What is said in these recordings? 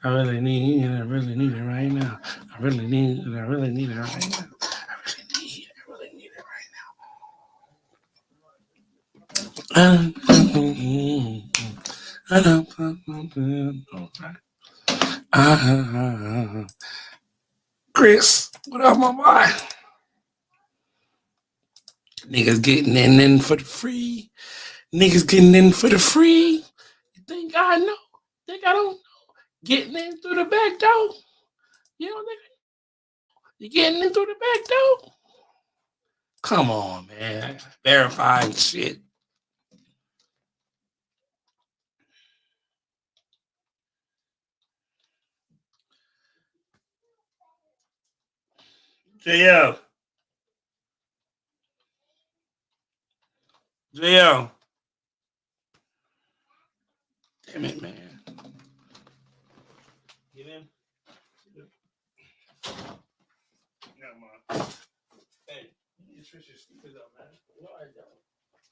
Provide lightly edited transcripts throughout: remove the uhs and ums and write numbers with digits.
I really need it. I really need it right now. I really need it. I really need it right now. I really need it. I really need it right now. Chris, what up, my boy? Niggas getting in for the free. Niggas getting in for the free. You think I know? Think I don't know? Getting in through the back door. You don't think you getting in through the back door? Come on, man. Verifying shit. JL. JL. Damn it, man. Get in. Never mind. Hey, you need to switch your speakers up, man. What I got?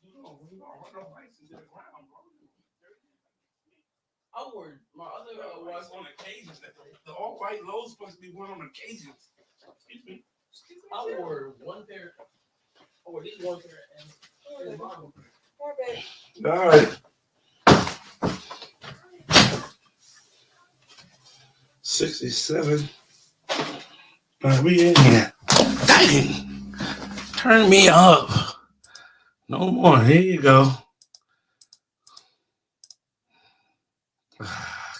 You don't run no lights into the ground, bro. I wore my other was on occasions. The all white lows supposed to be worn on occasions. Excuse me. I wore one pair. I wore these one pair and bottom pair. All right. 67. We in here. Dang. Turn me up. No more. Here you go.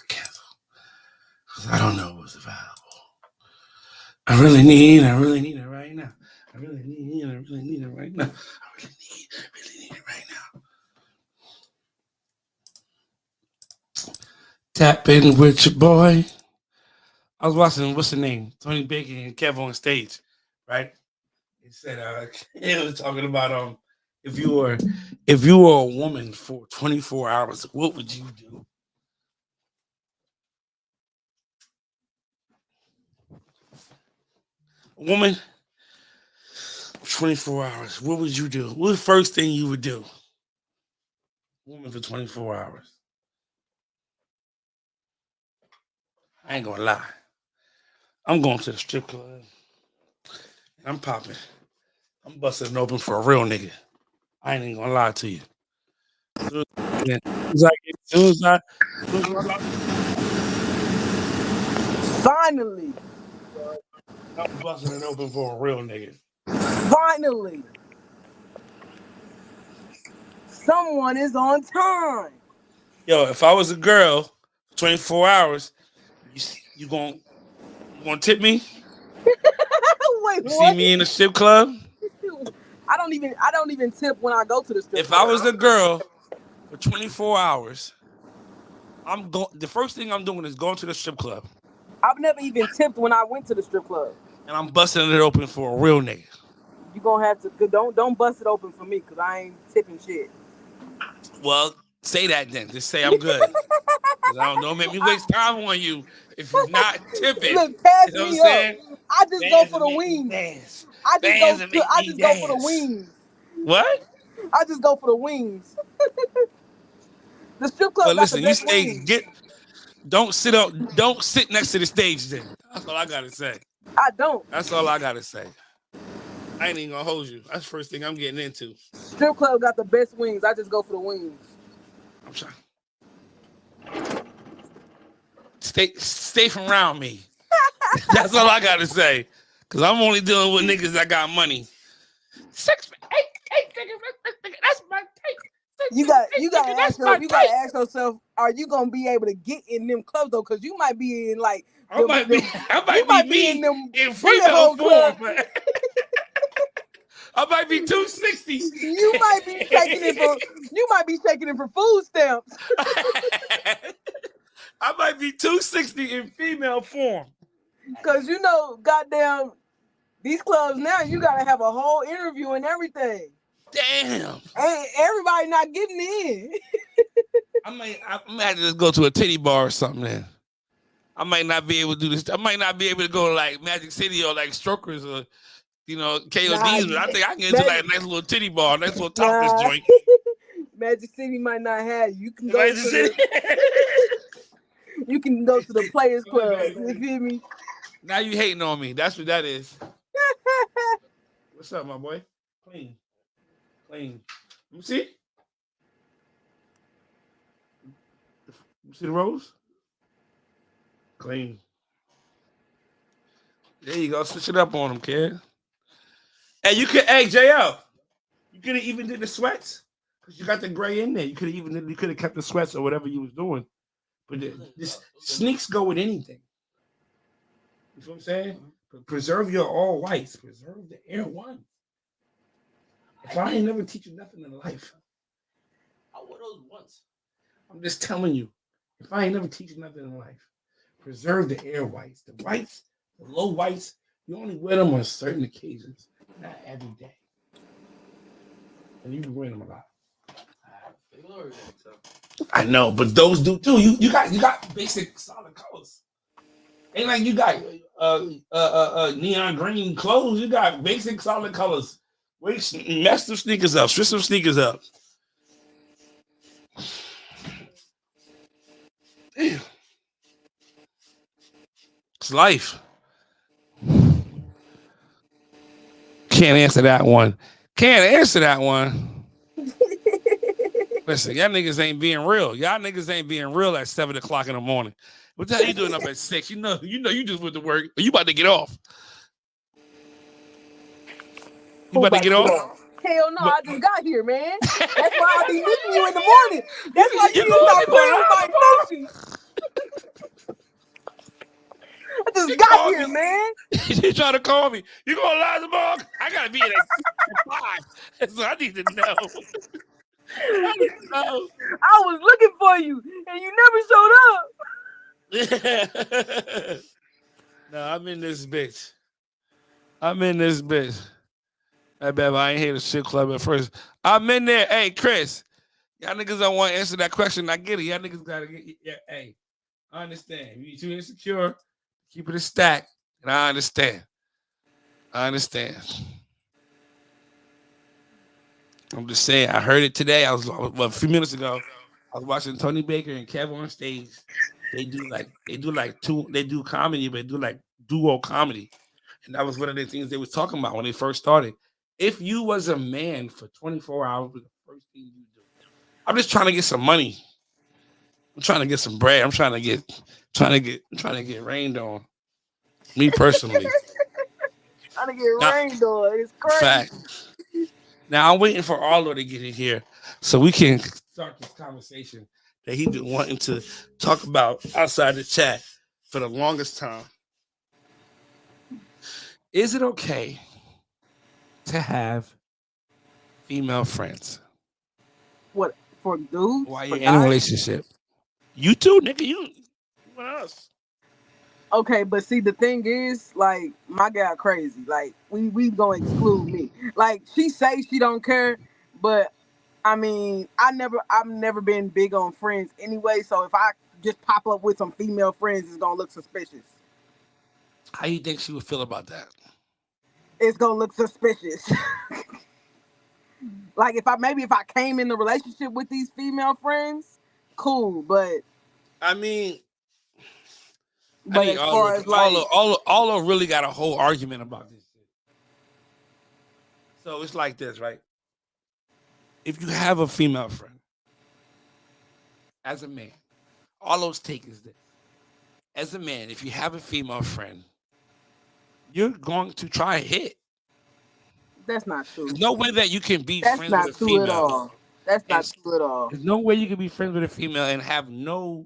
Cancel. I don't know what's available. I really need it right now. I really need it right now. I really need it right now. Tap in with your boy. I was watching, what's the name? Tony Baker and Kev on stage, right? He said, he was talking about if you were a woman for 24 hours, what would you do? A woman, 24 hours. What would you do? What's the first thing you would do? Woman for 24 hours. I ain't gonna lie. I'm going to the strip club. I'm popping. I'm busting it open for a real nigga. I ain't even gonna lie to you. Finally. I'm busting it open for a real nigga. Finally. Someone is on time. Yo, if I was a girl, 24 hours, you gonna tip me? Wait, you see me in the strip club? I don't even tip when I go to the strip club. If I was a girl for 24 hours, the first thing I'm doing is going to the strip club. I've never even tipped when I went to the strip club. And I'm busting it open for a real nigga. You gonna have to don't bust it open for me because I ain't tipping shit. Well, say that then. Just say I'm good. Don't make me waste time on you if you're not tipping. Look, pass you know me what I'm up. saying? I just go for the wings. I just go for the wings. What? I just go for the wings. The strip club got the best wings. Don't sit next to the stage then. That's all I gotta say. I don't. That's all I gotta say. I ain't even gonna hold you. That's the first thing I'm getting into. Strip club got the best wings. I just go for the wings. I'm trying. Stay from around me. That's all I gotta say. Cause I'm only dealing with niggas that got money. 6, 8, that's my tape. You gotta ask yourself, are you gonna be able to get in them clubs though? Cause you might be in like I might be in them in female form. I might be 260. You might be shaking it for food stamps. I might be 260 in female form. Cause goddamn, these clubs now you gotta have a whole interview and everything. Damn. Ain't everybody not getting in. I might have to just go to a titty bar or something then. I might not be able to do this. I might not be able to go to like Magic City or like Strokers or KODs, but I think I can get to like a nice little titty bar, a nice little topless joint. Magic City might not have you. You can go You can go to the Players Club. You feel me? Now you hating on me. That's what that is. What's up, my boy? Clean. Clean. You see? You see the rose? Clean. There you go. Switch it up on him, kid. Hey, you could, hey, JL, you could have even did the sweats because you got the gray in there. You could have kept the sweats or whatever you was doing. But this sneaks go with anything. You know what I'm saying? Preserve your all whites. Preserve the Air One. If I ain't never teach you nothing in life, I wear those once. I'm just telling you. If I ain't never teach you nothing in life, preserve the Air Whites. The whites, the low whites, you only wear them on certain occasions, not every day. And you be wearing them a lot. I know, but those do too. You got basic solid colors. Ain't like you got neon green clothes. You got basic solid colors. Wait, mess some sneakers up. Switch some sneakers up. Damn. It's life. Can't answer that one. Can't answer that one. Listen, y'all niggas ain't being real. Y'all niggas ain't being real at 7 o'clock in the morning. What the hell you doing up at 6? You know you just went to work. You about to get off. You about to get off? Hell no, I just got here, man. That's why I be meeting you in the morning. That's why you need to stop playing with my emotions. I just got here, man. You trying to call me? You gonna lie to Mark? I gotta be at 5. So I need to know. I was looking for you, and you never showed up. No, I'm in this bitch. I bet I ain't hear the shit club at first. I'm in there. Hey, Chris, y'all niggas don't want to answer that question. I get it. Y'all niggas gotta get. Yeah, hey, I understand. You too insecure. Keep it a stack, and I understand. I'm just saying. I heard it today. I was a few minutes ago. I was watching Tony Baker and Kev on stage. They do comedy, but they do like duo comedy, and that was one of the things they was talking about when they first started. If you was a man for 24 hours, was the first thing you do. I'm just trying to get some money. I'm trying to get some bread. I'm trying to get rained on. Me personally. Trying to get rained on. It's crazy. Fact. Now I'm waiting for Arlo to get in here so we can start this conversation that he's been wanting to talk about outside the chat for the longest time. Is it okay to have female friends? What, for dudes? While you're in a relationship? You too, nigga. You what else? Okay, but see, the thing is, like, my gal crazy. Like, we gonna exclude me. Like, she say she don't care, but I mean, I've never been big on friends anyway. So if I just pop up with some female friends, it's gonna look suspicious. How do you think she would feel about that? It's gonna look suspicious. Like, if I came in the relationship with these female friends, cool. But I mean, as far as like, all really got a whole argument about this shit. So it's like this, right? If you have a female friend, as a man, all those take is this. As a man, if you have a female friend, you're going to try to hit. That's not true. There's no way that you can be friends with a female. That's not true at all. There's no way you can be friends with a female and have no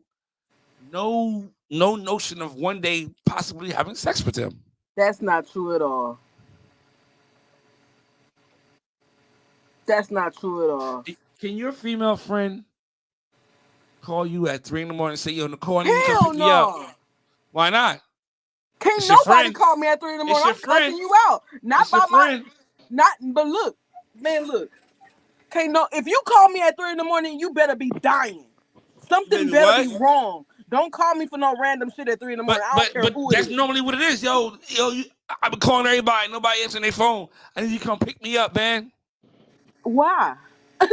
notion of one day possibly having sex with him. That's not true at all. That's not true at all. Can your female friend call you at 3 a.m. and say, "Yo, Nicole, I need you to come pick me up"? Why not? Can't nobody call me at 3 a.m. I'm cussing you out. Not by my. Not. But look, man, look. If you call me at 3 a.m, you better be dying. Something better be wrong. Don't call me for no random shit at 3 a.m. I don't care who it is. That's normally what it is, yo. I've been calling everybody. Nobody answering their phone. I need you to come pick me up, man. Why? Why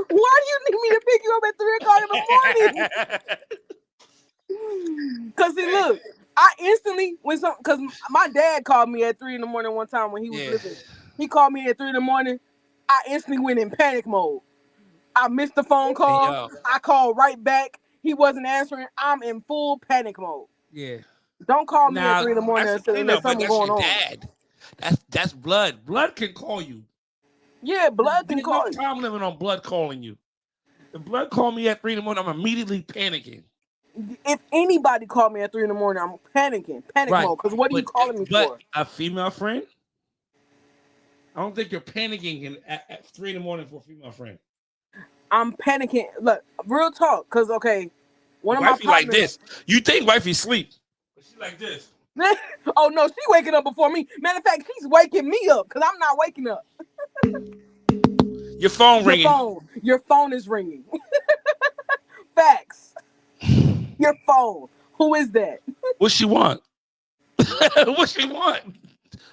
do you need me to pick in the morning. Cause see, look, I instantly cause my dad called me at 3 in the morning one time when he was living. He called me at 3 in the morning. I instantly went in panic mode. I missed the phone call. Hey, I called right back. He wasn't answering. I'm in full panic mode. yeah. Don't call me Now, at 3 in the morning that's unless but something's that's going your on. dad. That's blood. Blood can call you. Yeah, blood can There's call no you. time limit on blood calling you. If blood call me at 3 in the morning, I'm immediately panicking. If anybody called me at 3 in the morning, I'm panicking. Panic mode. Because what are you calling me for? A female friend? I don't think you're panicking at 3 in the morning for a female friend. I'm panicking. Look, real talk. Because, okay, one of my partners like this. You think wifey sleep. But she like this. Oh, no, she waking up before me. Matter of fact, she's waking me up because I'm not waking up. Your phone ringing. Your phone is ringing. Facts. Your phone. Who is that? What she want? What she want?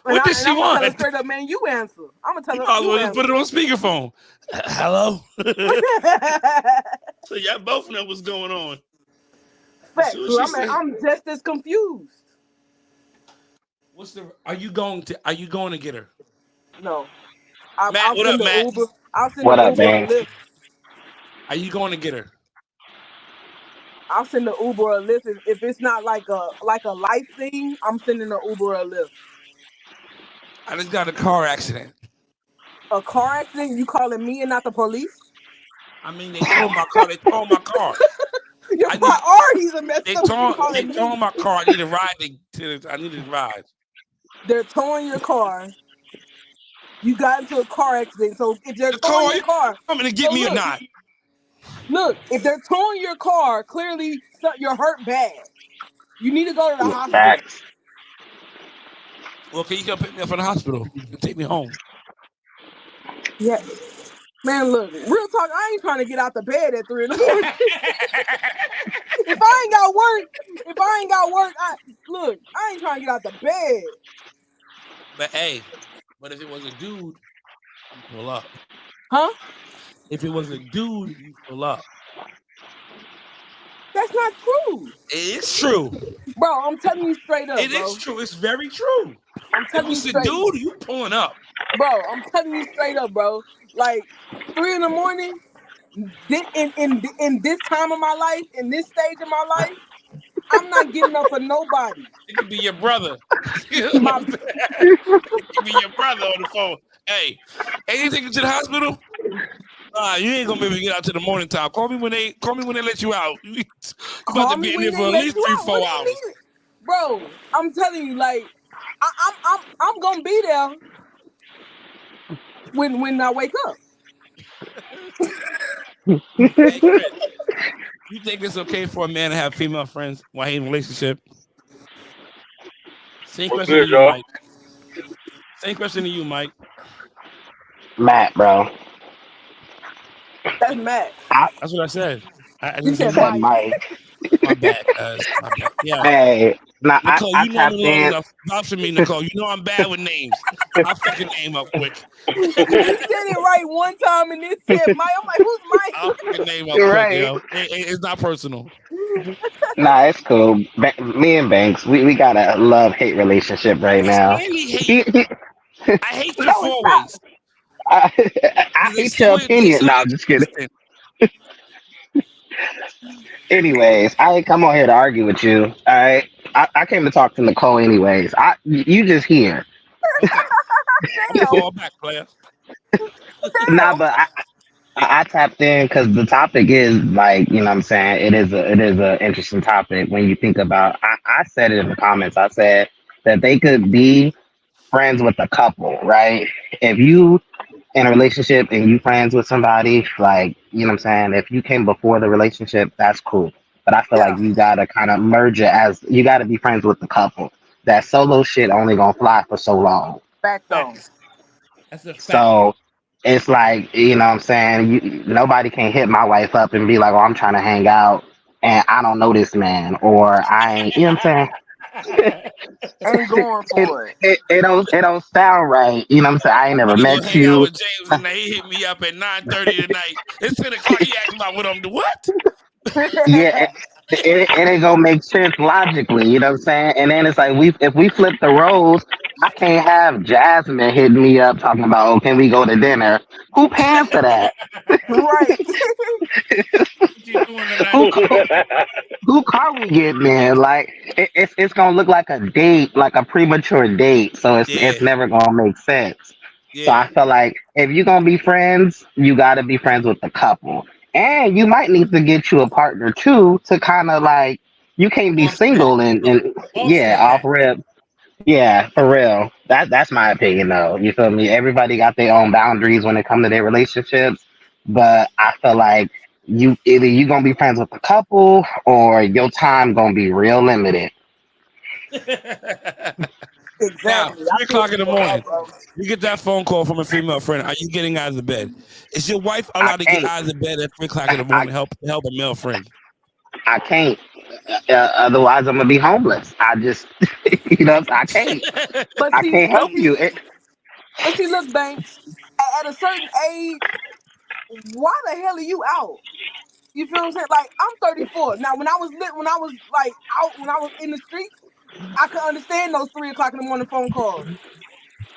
What does she want? I'm gonna tell her straight up, man. You answer. I'm gonna tell her. Put it on speakerphone. Hello. So y'all both know what's going on. Facts. I'm just as confused. Are you going to get her? No. Matt, what up, Matt? Uber. I'll send what the up, Uber man? a Lyft. Are you going to get her? I'll send the Uber a Lyft. If it's not like a life thing, I'm sending the Uber a Lyft. I just got a car accident. A car accident? You calling me and not the police? I mean, they towed my car. They towed my car. Your priorities are messed up. They towed my car. I need a ride. I need a ride. They're towing your car. You got into a car accident. So if they're towing your car, coming to get me or not? Look, if they're towing your car, clearly you're hurt bad. You need to go to the hospital. Facts. Well, can you come pick me up from the hospital and take me home? Yeah. Man, look, real talk, I ain't trying to get out the bed at 3 in the morning. If I ain't got work, I ain't trying to get out the bed. But if it was a dude, you pull up. Huh? If it was a dude, you pull up. That's not true. It is true. Bro, I'm telling you straight up, It is true. It's very true. I'm telling you straight up. Dude, you pulling up. Bro, I'm telling you straight up, bro. Like, 3 in the morning, in this time of my life, in this stage of my life, I'm not getting up for nobody. It could be your brother. It could be your brother on the phone. Hey, you take you to the hospital? You ain't gonna be able to get out to the morning time. Call me when they let you out. You about to be in there for at least 3-4 hours. Bro, I'm telling you, like, I'm gonna be there when I wake up. Hey, Chris, you think it's okay for a man to have female friends while he's in a relationship? Same question to you, Mike. Same question to you, Mike. Matt, bro. That's Matt. That's what I said. You said Mike. My bad. My bad. Yeah. Hey, Nicole, I you know me long in. enough. Vouch for me, Nicole. You know I'm bad with names. I'll fucking name up quick. You said it right one time and then said Mike. I'm like, who's Mike? I'll fucking name up You're quick, right. yo. It's not personal. Nah, it's cool. Me and Banks, we got a love-hate relationship right now. I hate you four ways. I hate your opinion. No, I'm just kidding. Anyways, I ain't come on here to argue with you. All right, I came to talk to Nicole. Anyways, you just here. Call back, player. Nah, but I tapped in because the topic is like, you know what I'm saying, it is a interesting topic when you think about. I said it in the comments. I said that they could be friends with a couple, right? If you in a relationship and you friends with somebody, like, you know what I'm saying, if you came before the relationship, that's cool. But I feel like you gotta kind of merge it, as you gotta be friends with the couple. That solo shit only gonna fly for so long. Fact though. That's a fact. So it's like, you know what I'm saying, nobody can hit my wife up and be like, oh, I'm trying to hang out and I don't know this man, or I ain't, you know what I'm saying? Ain't going for it. It don't sound right. You know what I'm saying? I ain't never met you. With James and he hit me up at 9:30 tonight. It's 10 o'clock. He asked about what I'm doing. What? Yeah, it ain't gonna make sense logically. You know what I'm saying? And then it's like we if we flip the roles, I can't have Jasmine hitting me up talking about, oh, can we go to dinner? Who paying for that? Right. What you doing tonight? Who who car we getting in? Like it's gonna look like a date, like a premature date. So Yeah, it's never gonna make sense. So yeah. I feel like if you're gonna be friends, you gotta be friends with the couple, and you might need to get you a partner too to kind of like you can't be Offset. single and yeah, Offset off that. rip. Yeah, for real. That's my opinion though. You feel me? Everybody got their own boundaries when it comes to their relationships, but I feel like you either you gonna be friends with the couple or your time gonna be real limited. Now, Exactly. I feel 3 o'clock in you the on that, morning, bro. you get that phone call from a female friend. Are you getting out of the bed? Is your wife I allowed to get can't. out of the bed at 3 o'clock in the I morning to help a male friend? I can't. Otherwise, I'm gonna be homeless. I just, I can't. But I see, can't but help see, you. but see, look, Banks. At a certain age, why the hell are you out? You feel what I'm saying? Like I'm 34 now. When I was lit, when I was like out, when I was in the streets, I could understand those 3 o'clock in the morning phone calls.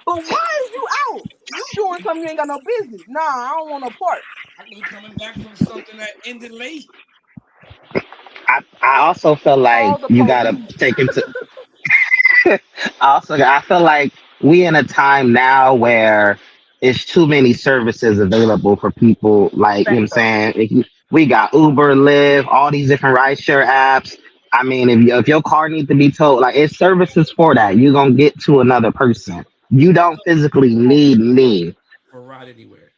But why is you out? You doing something you ain't got no business. Nah, I don't want no part. I could be coming back from something that ended late. I also feel like Call the you gotta police. take into also, I feel like we in a time now where it's too many services available for people. Like, you know what I'm Facto. saying? We got Uber, Lyft, all these different rideshare apps. I mean, if your car needs to be towed, like it's services for that. You're gonna get to another person. You I don't thought physically need me. for ride anywhere.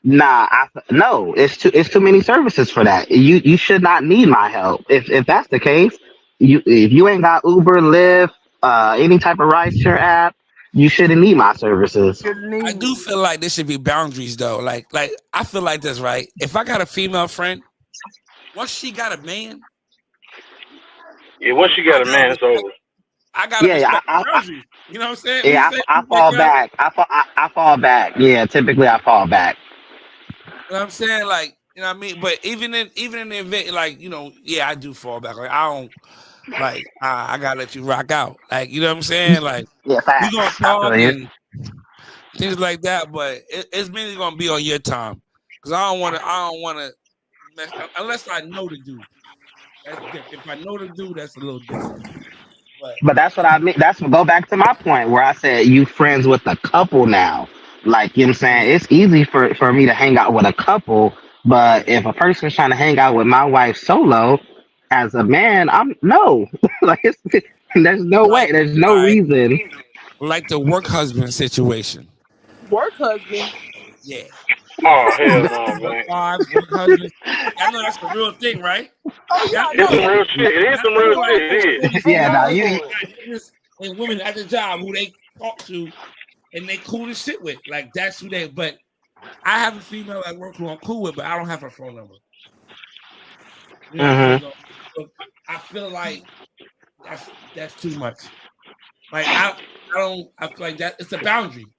Nah, no, it's too many services for that. You should not need my help. If that's the case, if you ain't got Uber, Lyft, any type of rideshare app, you shouldn't need my services. You need I do me. feel like there should be boundaries though. Like I feel like this, right? If I got a female friend, once she got a man, Yeah, once you I got a gotta man, it's respect. over. I gotta Yeah, yeah, respect the boundaries. You know what I'm saying? We yeah, say I we break fall out. back. I fall back. Yeah, typically I fall back. You know what I'm saying? Like, you know what I mean? But even in the event, like, yeah, I do fall back. Like, I don't like I gotta let you rock out. Like, you know what I'm saying? Like, Yeah, we gonna facts. I talk feel you. and things like that, but it's mainly gonna be on your time. Cause I don't wanna mess unless I know the dude. That's different. If I know the dude, that's a little different. But But that's what I mean. That's what go back to my point where I said you friends with a couple now. Like, you know what I'm saying? It's easy for me to hang out with a couple, but yeah. if a person's trying to hang out with my wife solo, as a man, I'm no. like there's no Like way. There's no all right, reason. like the work husband situation. Work husband. Yeah. Oh hell Work no, work man. wives, work husbands. Y'all know that's the real thing, right? Oh Y'all yeah, I It's know some know. that. real shit. It is Y'all some know real like shit. It is. On yeah, God now I'm you going. got niggas and women at the job who they talk to and they cool as shit with. Like that's who they. But I have a female at work who I'm cool with, but I don't have her phone number. We're not hmm friends on. So I feel like that's too much. Like I don't. I feel like that it's a boundary.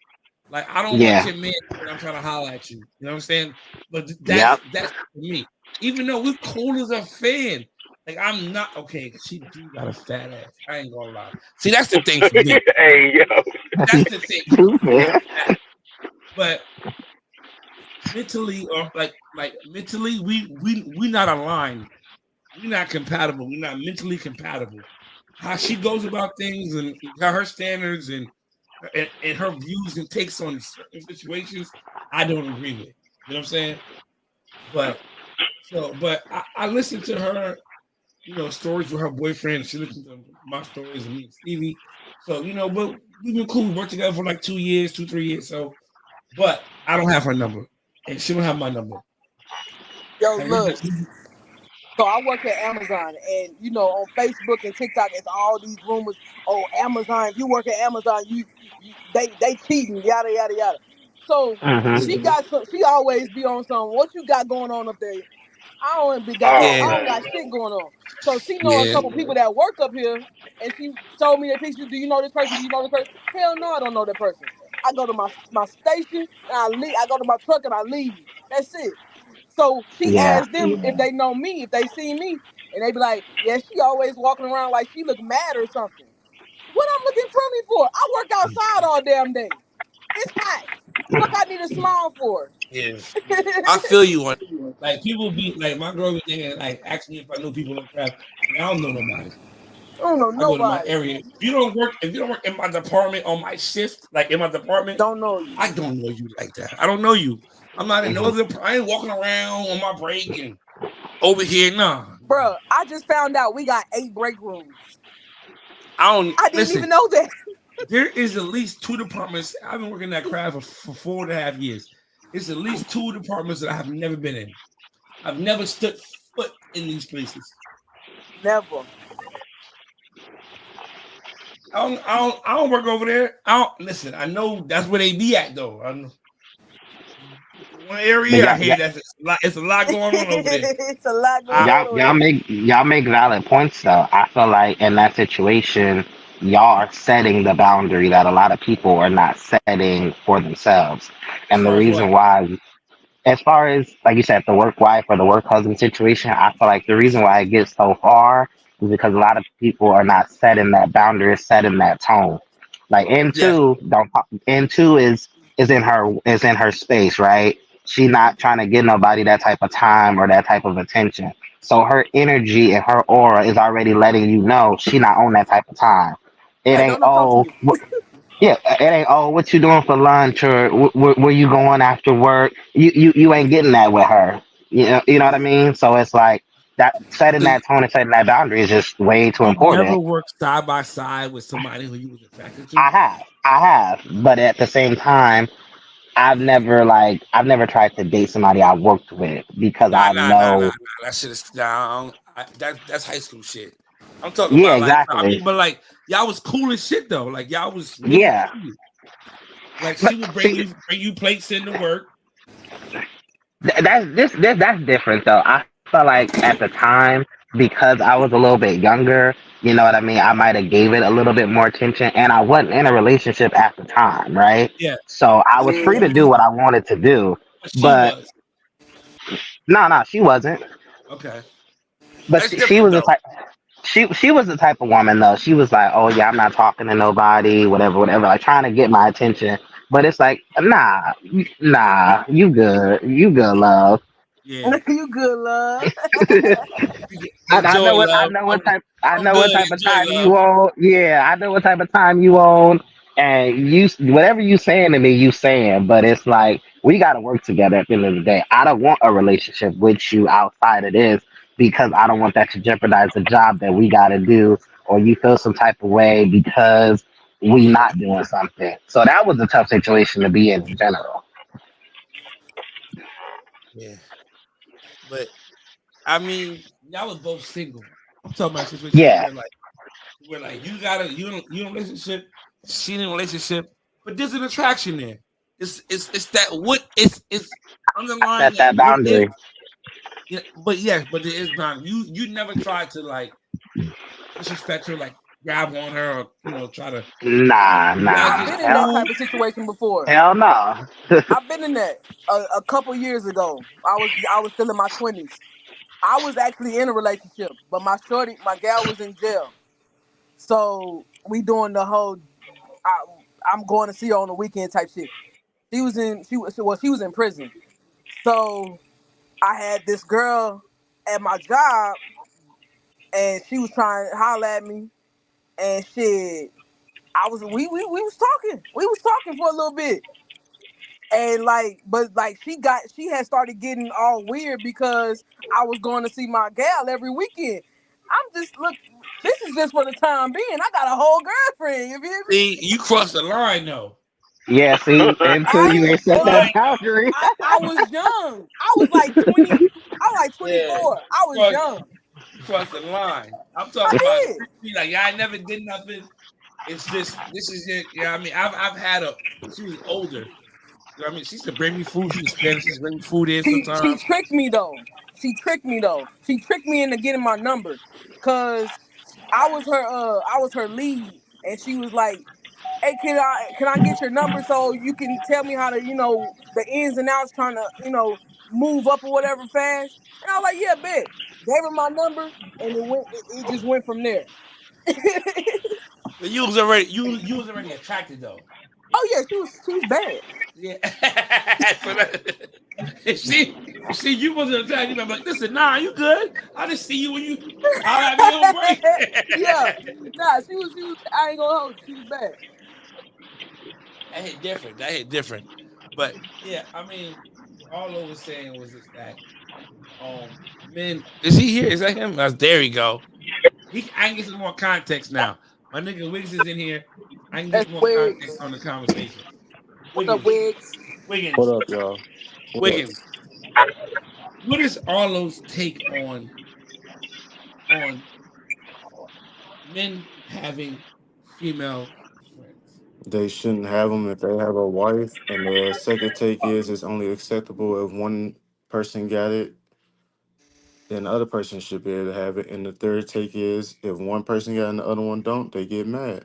Like I don't want Yeah. your man when I'm trying to holler at you. You know what I'm saying? But Yep. that's for me. Even though we're cool as a fan, like I'm not okay. She do got a fat ass. I ain't gonna lie. See, that's the thing for me. Hey yo. That's the thing. Stupid. But mentally, or like mentally, we not aligned. We're not compatible. We're not mentally compatible. How she goes about things and her standards and her views and takes on certain situations, I don't agree with. You know what I'm saying? But but I listen to her, stories with her boyfriend. She listens to my stories and me and Stevie. So but we've been cool. We worked together for like 2 years, 3 years. So, but I don't have her number, and she don't have my number. Yo, And look. So I work at Amazon, and on Facebook and TikTok, it's all these rumors. Oh, Amazon! If you work at Amazon, they cheating, yada yada yada. So hmm she got some. She always be on some. What you got going on up there? I Oh yeah, don't got man. shit going on. So she know a yeah, couple people that work up here, and she showed me their pictures. Do you know this person? Do you know this person? Hell no, I don't know that person. I go to my station and I leave. I go to my truck and I leave. That's it. So she Yeah. asked them if they know me, if they see me, and they be like, "Yeah, she always walking around like she look mad or something." What I'm looking crummy for? I work outside all damn day. It's hot. Fuck, I need a smile for. Yeah, I feel you on. Like people be like, my girl be thinking like, ask me if I know people in craft. I don't know nobody. I don't know I go to my nobody. area. If you don't work in my department on my shift, like in my department, Don't know you, I don't know you like that. I don't know you. I'm not in no Mhm. other. I ain't walking around on my break and over here. Nah, bruh. I just found out we got 8 break rooms. I don't I didn't listen. even know that. There is at least two departments. I've been working that craft for 4.5 years. It's at least two departments that I have never been in. I've never stood foot in these places. Never. I don't work over there. I don't listen. I know that's where they be at though. I know. One But area I hear that it's a lot going on over there. It's a lot I, going on over there. y'all make valid points though. I feel like in that situation, y'all are setting the boundary that a lot of people are not setting for themselves. as And the far as what? reason why, as far as like you said, the work wife or the work husband situation, I feel like the reason why it gets so far is because a lot of people are not setting that boundary, setting that tone. Like N Yeah, two don't N two is in her space, right? She not trying to give nobody that type of time or that type of attention. So her energy and her aura is already letting you know she not on that type of time. It Like, ain't don't approach me. yeah, it ain't what you doing for lunch or where you going after work. You ain't getting that with her. You know what I mean. So it's like that setting because that tone and setting that boundary is just way too you never important. worked side by side with somebody who you was attracted to. I have, but at the same time, I've never tried to date somebody I worked with because Nah, I nah, nah, nah, know. nah. That shit is nah, that's high school shit. I'm talking Yeah, about like I exactly. mean, but like y'all was cool as shit though. Like y'all was really Yeah, cool. Like but she would see, bring you plates into work. that's different though. I felt like at the time because I was a little bit younger, you know what I mean. I might have gave it a little bit more attention, and I wasn't in a relationship at the time, right? Yeah, So I was free to Yeah. do what I wanted to do. but she But was no, she wasn't. okay. But That's she different was the though. type. She was the type of woman though. She was like, oh yeah, I'm not talking to nobody, whatever, like trying to get my attention. But it's like, nah, you good, love. Yeah, You good, love. enjoy love. I I'm know what good. type of Enjoy time love. you own. Yeah, I know what type of time you own. And you, whatever you saying to me, you saying. But it's like we got to work together at the end of the day. I don't want a relationship with you outside of this because I don't want that to jeopardize the job that we got to do, or you feel some type of way because we Yeah, not doing something. So that was a tough situation to be in general. yeah. But I mean, y'all was both single. I'm talking about a situation Yeah, where like you in a relationship, she in a relationship, but there's an attraction there. It's that what it's I underlying set that that what if. boundary. Yeah, but yes, but there is not you never tried to like disrespect her, like grab on her, or try to. Y'all I've Nah, just been in that hell, type cool. of situation before. hell no. I've been in that a couple years ago. I was still in my 20s. I was actually in a relationship, but my gal was in jail. So we doing the whole I, I'm going to see her on the weekend type shit. She was in prison. So I had this girl at my job, and she was trying to holler at me, and shit. We was talking. We was talking for a little bit. And like, but like she had started getting all weird because I was going to see my gal every weekend. I'm just look, this is just for the time being. I got a whole girlfriend, you feel me? See, you crossed the line though. Yeah, see, until I you ain't ain't set hold that up. boundary. I was young. I was like 20. I was like Yeah, 24. I was cross, young. you crossed the line. I'm I talking about did. like I never did nothing. It's just this is it. Yeah, I mean, I've had a. She was older. You know what I mean, she used to bring me food. She was Spanish. She used to bring me food in She sometimes. tricked me though. She tricked me into getting my number. Cause I was her lead, and she was like, hey, can I get your number so you can tell me how to, the ins and outs, trying to, move up or whatever fast? And I was like, yeah, bet. Gave her my number, and it just went from there. But you was already attracted though. Oh yeah, she was bad. Yeah. So see, you wasn't attracted. I'm like, listen, nah, you good. I just see you when you holler at me on break. Yeah, nah, she was. I ain't gonna hold you. She was bad. That hit different. That hit different. But yeah, I mean, all I was saying was this that men, is he here? Is that him? There we go. I can get some more context now. My nigga Wiggs is in here. I can get That's some more context Wigs. on the conversation. What's up, Wiggins, Wigs? What Wiggins, up, y'all? What up? Wiggins. What is Arlo's take on men having female friends? They shouldn't have them if they have a wife. And the second take is it's only acceptable if one person got it, then the other person should be able to have it. And the third take is if one person got it and the other one don't, they get mad.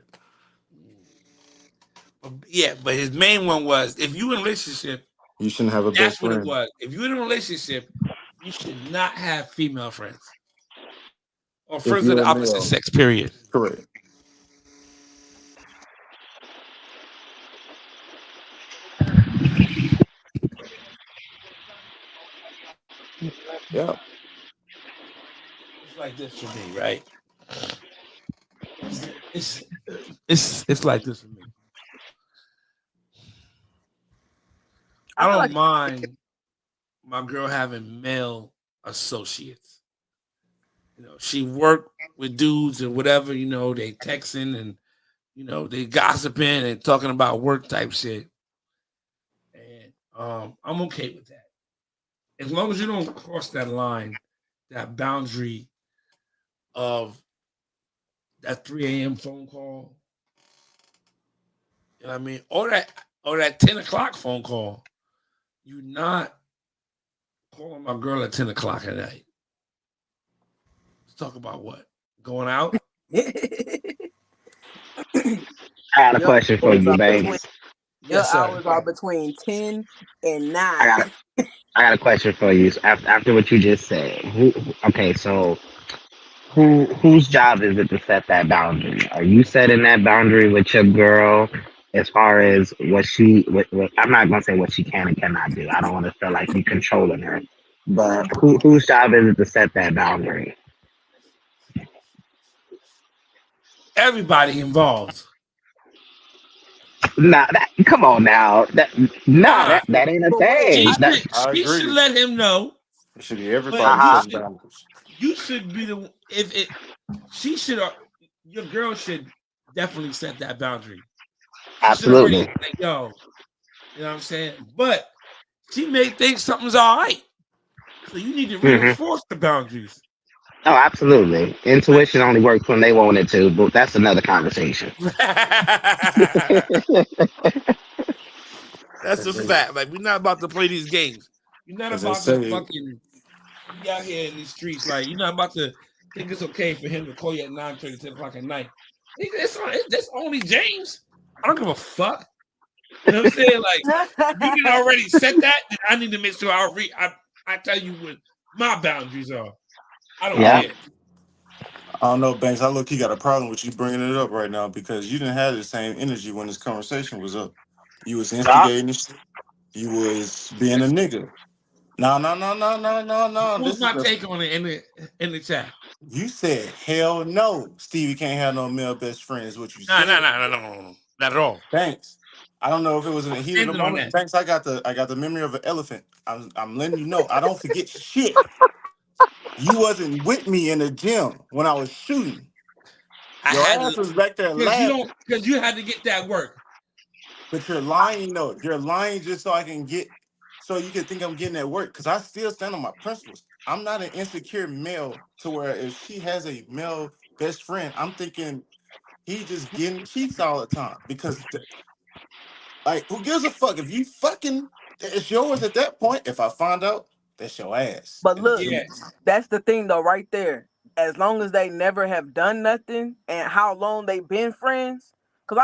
Yeah, but his main one was if you in a relationship, You shouldn't have a best that's what it friend was. If you're in a relationship, you should not have female friends or if friends of you're the a opposite male. sex. Period. Correct. Yeah. It's like this for me, right? It's it's like this for me. I I feel don't like mind my girl having male associates. She worked with dudes and whatever. They texting and they gossiping and talking about work type shit. And I'm okay with that as long as you don't cross that line, that boundary of that 3 a.m. phone call. You know what I mean? Or that 10 o'clock phone call. You're not calling my girl at 10 o'clock at night. Let's talk about what? Going out? I got a your question for hours you, are between Banks. Yes, your sir. hours are between 10 and I 9. got a, I got a question for you. So after what you just said, okay, so whose job is it to set that boundary? Are you setting that boundary with your girl as far as what I'm not gonna say what she can and cannot do. I don't want to feel like you controlling her. But whose job is it to set that boundary? Everybody involved. Nah, come on now. Nah, That ain't a But wait, she thing. should I she should agree. let him know, It should be but everybody Uh you huh. setting should boundaries. you should be the if it she should your girl should definitely set that boundary. She should already Absolutely. like, yo, you know what I'm saying? But she may think something's all right. So you need to Hmm. reinforce the boundaries. Oh, absolutely. Like Intuition only works when they want it to, but that's another conversation. that's a As they, fact. Like we're not about to play these games. You're not as they about to say, fucking be out here in these streets. Like you're not about to think it's okay for him to call you at 9:30, 10 o'clock at night. That's only James. I don't give a fuck. You know what I'm saying? Like you did already set that, then I need to make sure I tell you what my boundaries are. I don't I Yeah. don't, care. I don't know, Banks. I look, he got a problem with you bringing it up right now because you didn't have the same energy when this conversation was up. You was Huh? instigating this. You was being a nigga. No, no, no, no, no, no, no. Who's This is my the take on it in the chat? You said hell no. Stevie can't have no male best friend is what you Nah, nah, said. nah, nah, no, not at all. Thanks. I don't know if it was in the heat of the Standing on moment. that. Thanks. I got the memory of an elephant. I'm letting you know. I don't forget shit. You wasn't with me in the gym when I was shooting. I Your had ass to was back there laughing. because you had to get that work. But you're lying though. You're lying just so you can think I'm getting at work. Cause I still stand on my principles. I'm not an insecure male to where if she has a male best friend, I'm thinking he just getting cheeks all the time. Because like, who gives a fuck? If you fucking it's yours at that point. If I find out, that's your ass. But And look, Yeah. that's the thing though, right there. As long as they never have done nothing and how long they been friends, Cause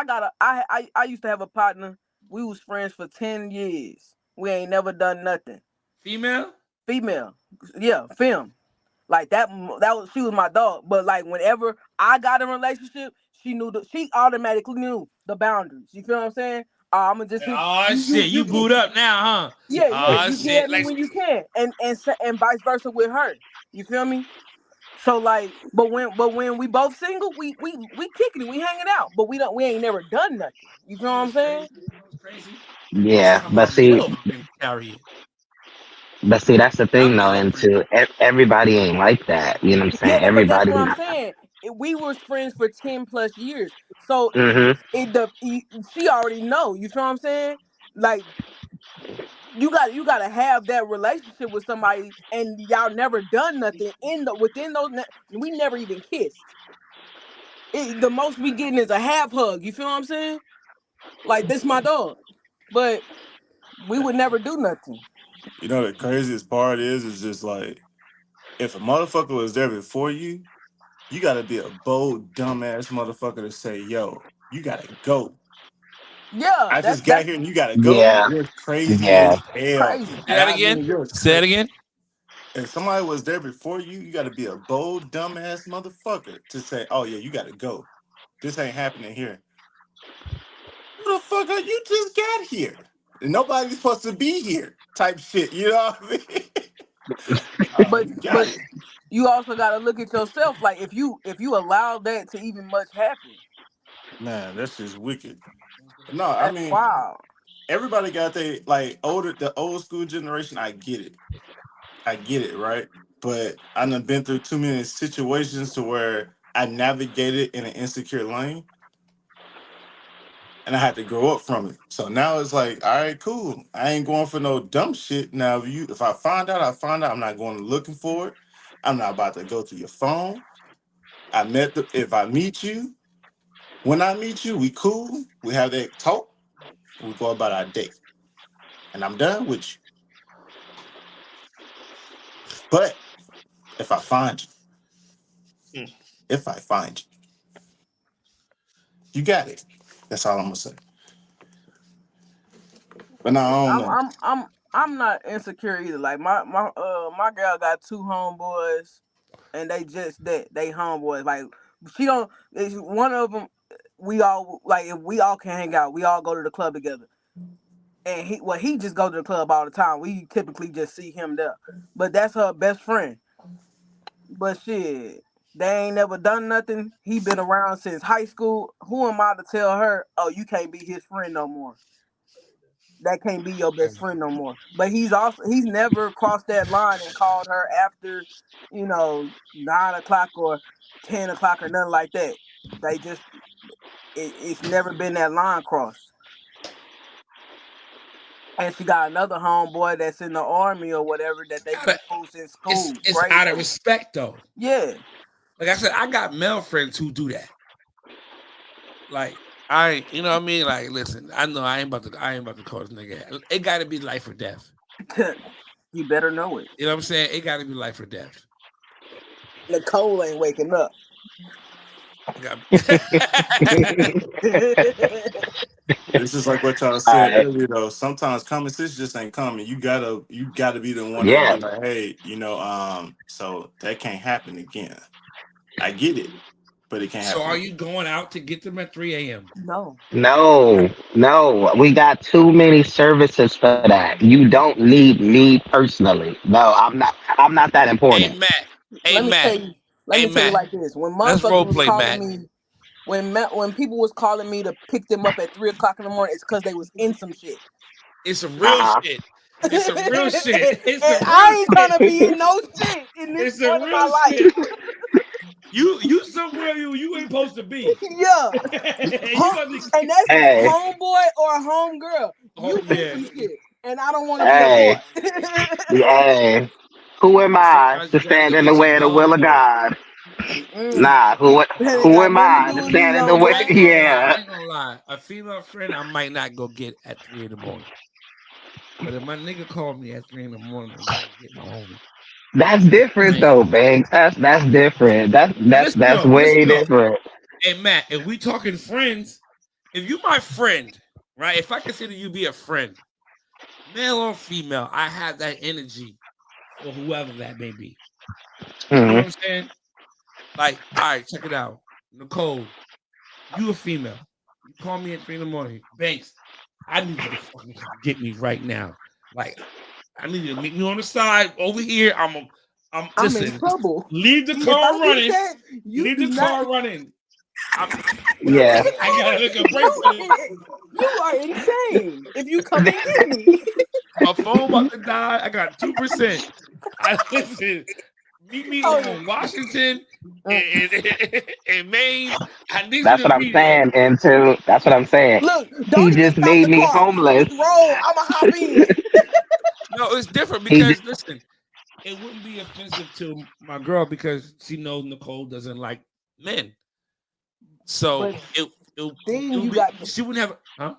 I used to have a partner. We was friends for 10 years. We ain't never done nothing. Female? Female, yeah, film. Like that was she was my dog. But like whenever I got in a relationship, she automatically knew the boundaries. You feel what I'm saying? I'm gonna just hit Oh you. shit, you You boot up now, huh? yeah. Oh You get shit, at me like when you can, and vice versa with her. You feel me? So like, but when we both single, we kicking it, we hanging out, but we ain't never done nothing. You feel you what know I'm what's saying? crazy? You know what's crazy? I Yeah, saw but my see, middle friend carry it. that's the My thing though, middle and friend. to everybody ain't like that. You know what I'm Yeah, saying? but that's Everybody. what I'm saying. We were friends for 10 plus years, so Hmm. she already know. You feel what I'm saying? Like you gotta have that relationship with somebody, and y'all never done nothing within those. We never even kissed. The most we getting is a half hug. You feel what I'm saying? Like this my dog, but we would never do nothing. You know the craziest part is just like if a motherfucker was there before you gotta be a bold, dumbass motherfucker to say, yo, you gotta go. Yeah, I that's just got that's here and you gotta go. Yeah, You're crazy yeah. as hell. crazy. Say And that I again. mean you're Say it crazy. again. If somebody was there before you gotta be a bold, dumbass motherfucker to say, oh yeah, you gotta go. This ain't happening here. Who the fuck are you just got here? Nobody's supposed to be here. Type shit. You know what I mean? But You got but it. you also gotta look at yourself. Like if you allow that to even much happen, Man, that's just wicked. But no, I that's mean, wild. everybody got the old school generation. I get it. I get it, right? But I done been through too many situations to where I navigated in an insecure lane and I had to grow up from it. So now it's like, all right, cool. I ain't going for no dumb shit. Now if I find out, I find out. I'm not going looking for it. I'm not about to go through your phone. If I meet you, when I meet you, we cool. We have that talk. We go about our day. And I'm done with you. But if I find you, Mm. if I find you, you got it. That's all I'm gonna say. But no, I don't I'm know. I'm I'm I'm not insecure either. Like my girl got two homeboys, and they just that they homeboys. Like she don't. One of them. We all like if we all can hang out. We all go to the club together. And he just go to the club all the time. We typically just see him there. But that's her best friend. But shit, they ain't never done nothing. He been around since high school. Who am I to tell her, oh, you can't be his friend no more? That can't be your best friend no more. But he's never crossed that line and called her after, 9 o'clock or 10 o'clock or nothing like that. They just it's never been that line crossed. And she got another homeboy that's in the army or whatever that they been cool since school, It's grade out of school. respect though. Yeah. Like I said, I got male friends who do that. Like I, you know what I mean? Like, listen, I know I ain't about to call this nigga. It got to be life or death. You better know it. You know what I'm saying? It got to be life or death. Nicole ain't waking up. It got- It's just like what y'all said Alright. earlier though. Sometimes common sense just ain't coming. You gotta be the one to Yeah. be like, hey, so that can't happen again. I get it, but it can't so happen are again. you going out to get them at 3 a.m.? No. No, no. We got too many services for that. You don't need me personally. No, I'm not that Hey important. Matt. Hey Let me tell Matt. you. Let Hey me tell you Matt. like this. When Let's motherfuckers role was play, calling Matt. me, when people was calling me to pick them up at 3 o'clock in the morning, it's because they was in some shit. It's some real Uh-huh. shit. And It's some real shit. It's some real I ain't trying shit. to be in no shit in this It's some point of my real life. shit. You somewhere you ain't supposed to be. Yeah. You about to And that's Hey, homeboy or homegirl. oh You in yeah. some shit. And I don't want to be a hey, part. hey. Who am And I sometimes to you gotta stand go in the get way your of the will dog of though. God? Mm-mm. Nah, That ain't who got am nothing to I do to with me stand in no the way? I more. ain't gonna lie. Yeah, I ain't gonna lie. A female friend I might not go get at 3 in the morning. But if my nigga called me at 3 in the morning to go get my homie, that's I different ain't though, gonna lie. Banks. That's different. But listen That's though, listen way though. different. Hey Matt, if we talking friends, if you my friend, right? If I consider you be a friend, male or female, I have that energy for whoever that may be. You feel what Mhm. I'm saying? Like, all right, check it out. Nicole, you a female. You call me at 3 in the morning. Banks, I need you to fucking come get me right now. Like, I need you to meet me on the side over here. I'm I'm in listen, trouble. leave the If car I do running. that, you Leave do the not. car running. Yeah. Nigga, I gotta make a break you for are, this. you are insane. If you come and get me, My phone about to die. I got 2%. I listen. Meet me oh, on Washington uh, and Maine. I need you That's to what I'm be there. saying. And too, that's what I'm saying. look, He don't even just stop made the me car. homeless. Just roll. I'ma hop in. No, it's different He just, because listen, it wouldn't be offensive to my girl because she knows Nicole doesn't like men. So But it then would you be got she wouldn't have huh?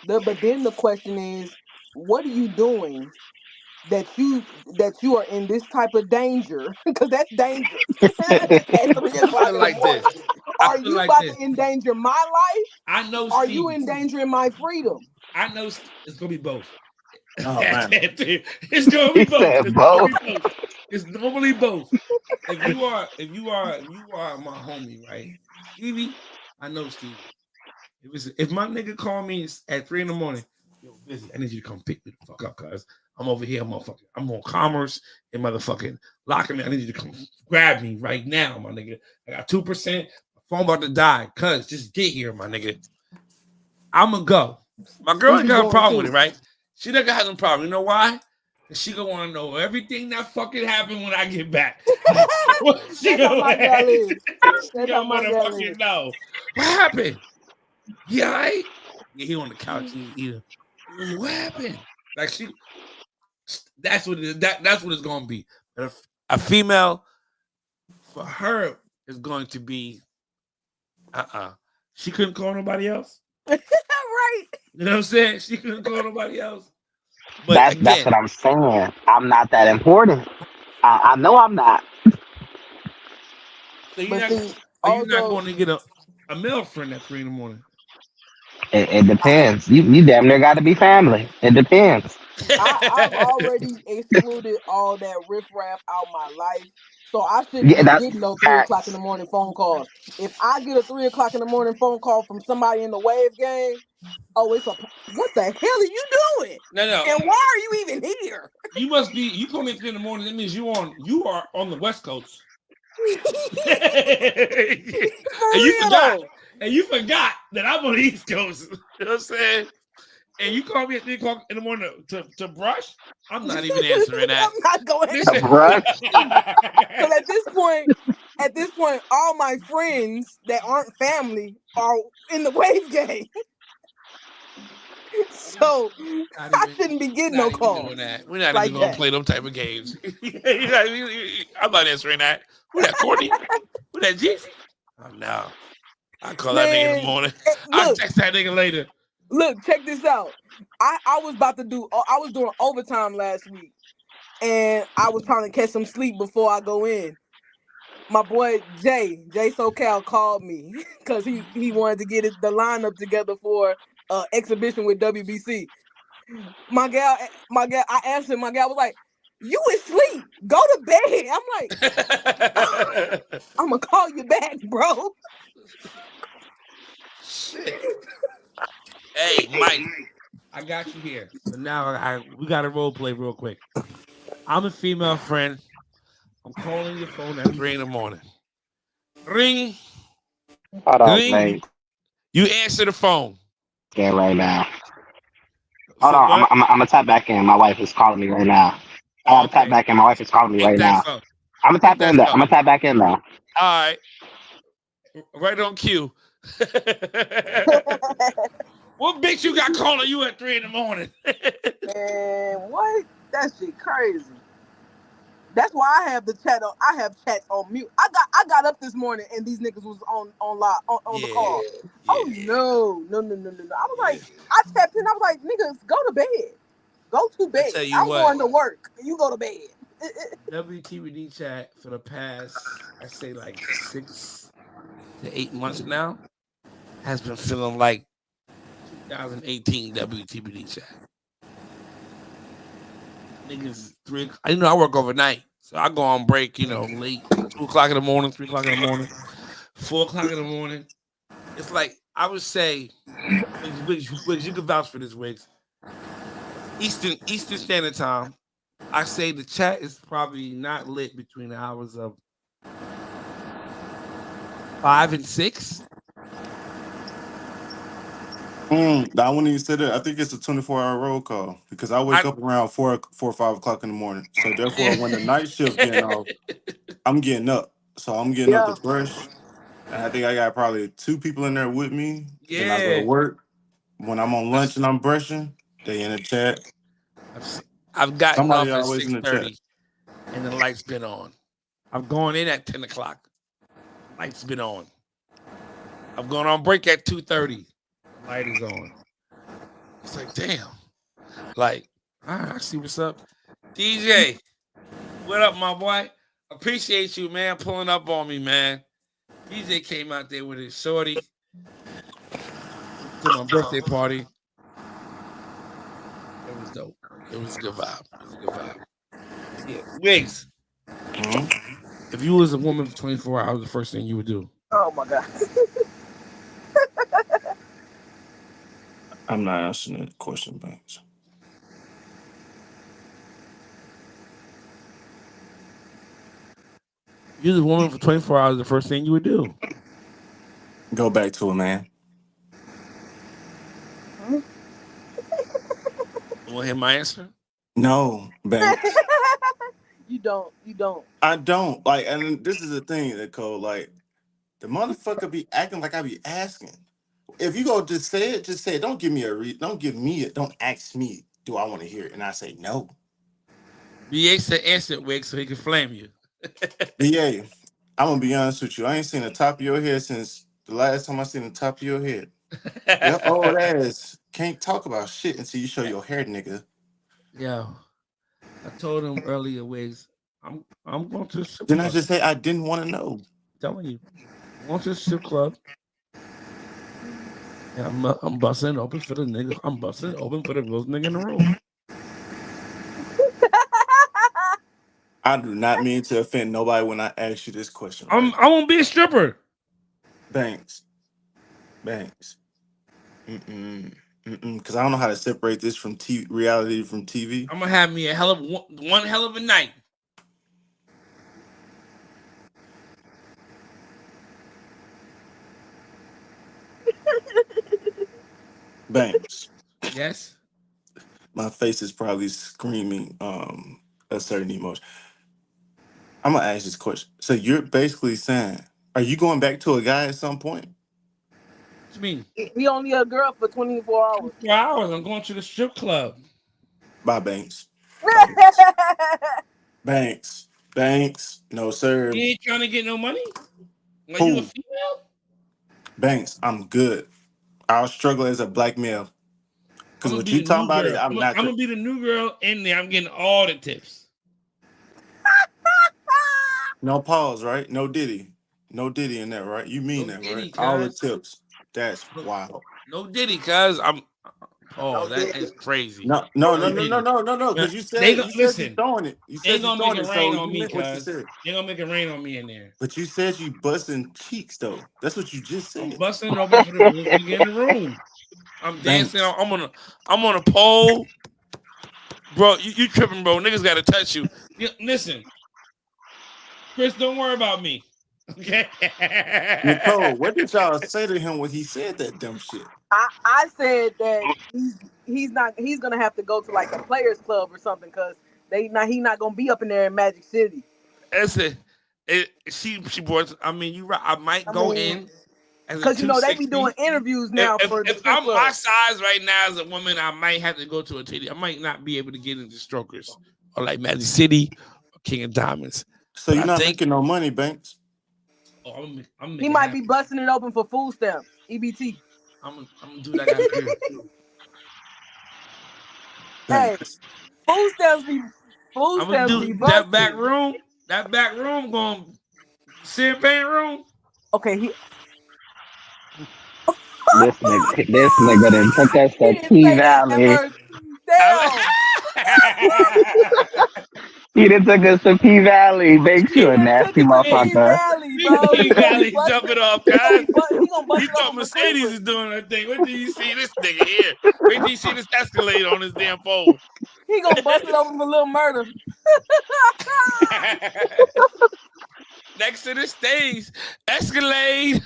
but then the question is, what are you doing that you are in this type of danger? Because that's danger at three I o'clock feel in the like this. morning. I Are feel you like about this. to endanger my life? I know Are you Stevie. endangering my freedom? I know it's gonna be both. Oh man. It's gonna be he both. said It's gonna both. be both. It's normally both. If you are my homie, right? Stevie, I know Stevie. If my nigga call me at 3 in the morning, yo, busy. I need you to come pick me the fuck up, cuz I'm over here, motherfucker. I'm on commerce and motherfucking locking me. I need you to come grab me right now, my nigga. I got 2%. My phone about to die. Cuz just get here, my nigga. I'ma go. My girl ain't Stevie got a going problem with too. it, right? She doesn't have no problem. You know why? Because she gonna want to know everything that fucking happened when I get back. She That's how my gal gonna, is. she That's how gonna my want to gal fucking is. know what happened. Yeah, right? Yeah, he on the couch. He eating. What happened? Like she, that's what that's what it's gonna be. A female for her is going to be She couldn't call nobody else. Right. You know what I'm saying? She couldn't call nobody else. But That's again, what I'm saying. I'm not that important. I know I'm not. so you're But not see, so you're not also going to get a male friend at 3 in the morning. It depends. You damn near got to be family. It depends. I've already excluded all that riffraff out my life. So I shouldn't Yeah, be that's getting no 3 o'clock in facts. the morning phone calls. If I get a 3 o'clock in the morning phone call from somebody in the wave game, oh, what the hell are you doing? No, no. And why are you even here? You call me at 3 in the morning, that means you are on the West Coast. For and you real forgot. though. And you forgot that I'm on the East Coast. You know what I'm saying? And you call me at 3 o'clock in the morning to brush. I'm not even answering that. I'm not going to Listen. Bruh. because at this point, all my friends that aren't family are in the wave game. So Not I even, shouldn't be we're getting not no even doing calls that. We're not even like gonna that. play them type of games. I'm not answering that. Who that Courtney? Who that Jeezy? Oh no. I call that nigga in the Man, morning. I'll look, text that nigga later. check this out. I was about to I was doing overtime last week and I was trying to catch some sleep before I go in. My boy Jay SoCal called me because he wanted to get the lineup together for exhibition with WBC. My gal, I answered. My gal was like, "You asleep? Go to bed." I'm like, "I'm gonna call you back, bro." Shit. Hey, Mike, I got you here. So now we got to role play real quick. I'm a female friend. I'm calling your phone at 3 in the morning. Ring, Hold on, ring. man. You answer the phone. Yeah, right now. Hold Say on. what? I'm gonna tap back in. My wife is calling me right now. I Oh, gotta tap okay. back in. My wife is calling me Keep right that now. phone. I'm gonna Keep tap that in though. I'm phone. gonna tap back in though. All right. Right on cue. What bitch you got calling you at 3 in the morning? Man, what? That shit crazy. That's why I have the chat on. I have chats on mute. I got up this morning and these niggas was on live on the Yeah. call. Oh Yeah. no. I was Yeah. like, I tapped in. I was like, niggas, go to bed. Go to I bed. tell you I'm what, going to work. You go to bed. WTVD chat for the past, I say like 6 to 8 months now, has been feeling like 2018 WTBD chat. Niggas 3. I work overnight, so I go on break. Late 2 o'clock in the morning, 3 o'clock in the morning, 4 o'clock in the morning. It's like I would say, Wiggs, you can vouch for this, Wiggs. Eastern Standard Time. I say the chat is probably not lit between the hours of 5 and 6. I wouldn't even say that. I think it's a 24-hour roll call because I wake up around 4 or 5 o'clock in the morning. So therefore, when the night shift getting off, I'm getting up. So I'm getting up to brush. And I think I got probably 2 people in there with me. Then I go to Yeah. work. When I'm on lunch and I'm brushing, they in the chat. I've gotten Somebody off at always in the chat. 6:30, and the light's been on. I've gone in at 10 o'clock. Light's been on. I've gone on break at 2:30. The light is on. It's like, damn. Like, all right, I see what's up. DJ, what up, my boy? Appreciate you, man, pulling up on me, man. DJ came out there with his shorty to my birthday party. It was dope. It was a good vibe. Yeah, Wiggs. If you was a woman for 24 hours, the first thing you would do? Oh my God. I'm not answering that question, Banks. If you was a woman for 24 hours, the first thing you would do? Go back to a man. You want to hear my answer? No, Banks. You don't. I don't. Like, and this is the thing, Nicole. Like, the motherfucker be acting like I be asking. If you go just say it, just say it. Don't give me don't ask me, do I want to hear it? And I say no. BA said answer, Wiggs, so he can flame you. BA, I'm going to be honest with you. I ain't seen the top of your head since the last time I seen the top of your head. Your old ass can't talk about shit until you show your hair, nigga. Yo, I told him earlier, Wiggs, I'm going to the strip Didn't club. I just say I didn't want to know? I'm telling you. I'm going to the strip club. Yeah, I'm busting open for the nigga. I'm busting open for the realest nigga in the room. I do not mean to offend nobody when I ask you this question. I won't be a stripper. Banks. Because I don't know how to separate this from reality from TV. I'm gonna have me one hell of a night. Banks. Yes. My face is probably screaming a certain emotion. I'm gonna ask this question. So you're basically saying, are you going back to a guy at some point? What you mean? He only a girl for 24 hours. 24 hours. I'm going to the strip club. Bye, Banks. Banks. No, sir. You ain't trying to get no money? Are Who? you a female? Banks, I'm good. I'll struggle as a black male. Because what you talking about is I'm gonna be the new girl in there. I'm getting all the tips. No pause, right? No Diddy in there, right? You mean that, right? All the tips. That's wild. No Diddy, cuz I'm. Oh, that is crazy. No. Because you said you're throwing it. You said they you're gonna throwing make it, it rain so on you me, meant what you cuz. said. They gonna make it rain on me in there. But you said you busting cheeks, though. That's what you just said. I'm busting open for the nigga in the room. I'm dancing. I'm on a pole. Bro, you tripping, bro. Niggas gotta touch you. Listen, Chris, don't worry about me. Okay. Nicole, what did y'all say to him when he said that dumb shit? I said that he's gonna have to go to like a players club or something because he's not gonna be up in there in Magic City. Listen, she brought. I mean, you right. I might go in because they be doing interviews now for the if strip I'm club. my size right now as a woman, I might have to go to a titty. I might not be able to get into strokers or like Magic City or King of Diamonds. So you're not making no money, Banks. Oh, I'm he might be busting it open for food stamps, EBT. I'm gonna do what I gotta do. Hey, food stamps be I'm gonna do that back room. That back room going champagne room. Okay, This nigga done took us He to didn't P say that at Valley. first. Damn. He done took us to P Valley. Makes you He a done took nasty it to P motherfucker. Valley, bro. P Valley jumping off, guys. He gonna bust He it thought open for Mercedes sleepers. is doing her thing. Wait till you see this nigga here. Wait till you see this Escalade on his damn phone. He gonna bust it open for little murder. Next to the stage, Escalade.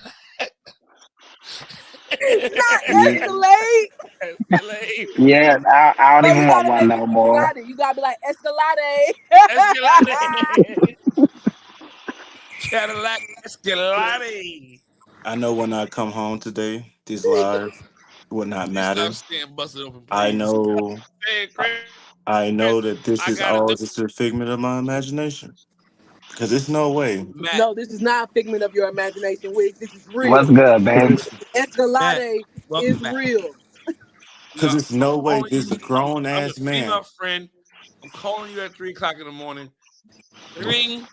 Not Yeah, Escalade. Escalade. yeah. I don't No, even you want gotta one make it no two more. sided. You gotta be like Escalade. Escalade. Cadillac Escalade. I know when I come home today, this live will not You stop matter. saying busted open, I please. know, Hey, I, Chris, I know that this I is gotta all do just a figment of my imagination. Because there's no way. Matt. No, this is not a figment of your imagination, Wig. This is What's real. good, babes? Matt, Escalade welcome is back. real. Because No, there's I'm no way calling this you. grown I'm your ass man. female friend. I'm calling you at 3 o'clock in the morning. Ring,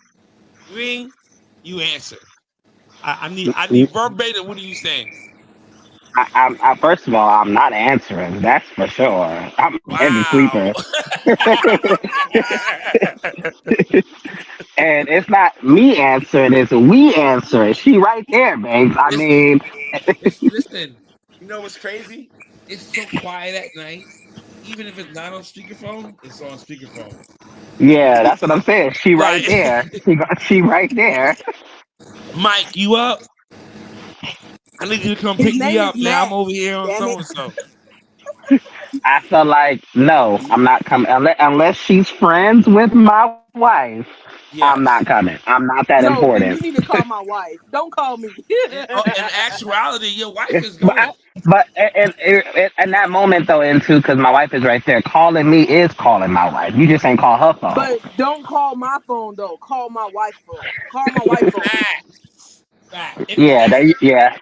ring. You answer. I need verbatim. What are you saying? First of all, I'm not answering. That's for sure. I'm a heavy Wow. sleeper. And it's not me answering, it's we answering. She right there, babes. I It's, mean, listen. You know what's crazy? It's so quiet at night. Even if it's not on speakerphone, it's on speakerphone. yeah, that's what I'm saying. She right Like, there. She right there. Mike, you up? I need you to come His pick me name is up, man. I'm Matt. over here on Damn so it. and so. I feel like no, I'm not coming unless she's friends with my wife. I'm not Yes. coming. I'm not that No, important. then you need to call my wife. Don't call me. In actuality, your wife is But going. in that moment though, into because my wife is right there, calling me is calling my wife. You just ain't call her phone. But don't call my phone though. Call my wife's phone. Call my wife's phone. Facts. Fact. If Yeah, that's the yeah,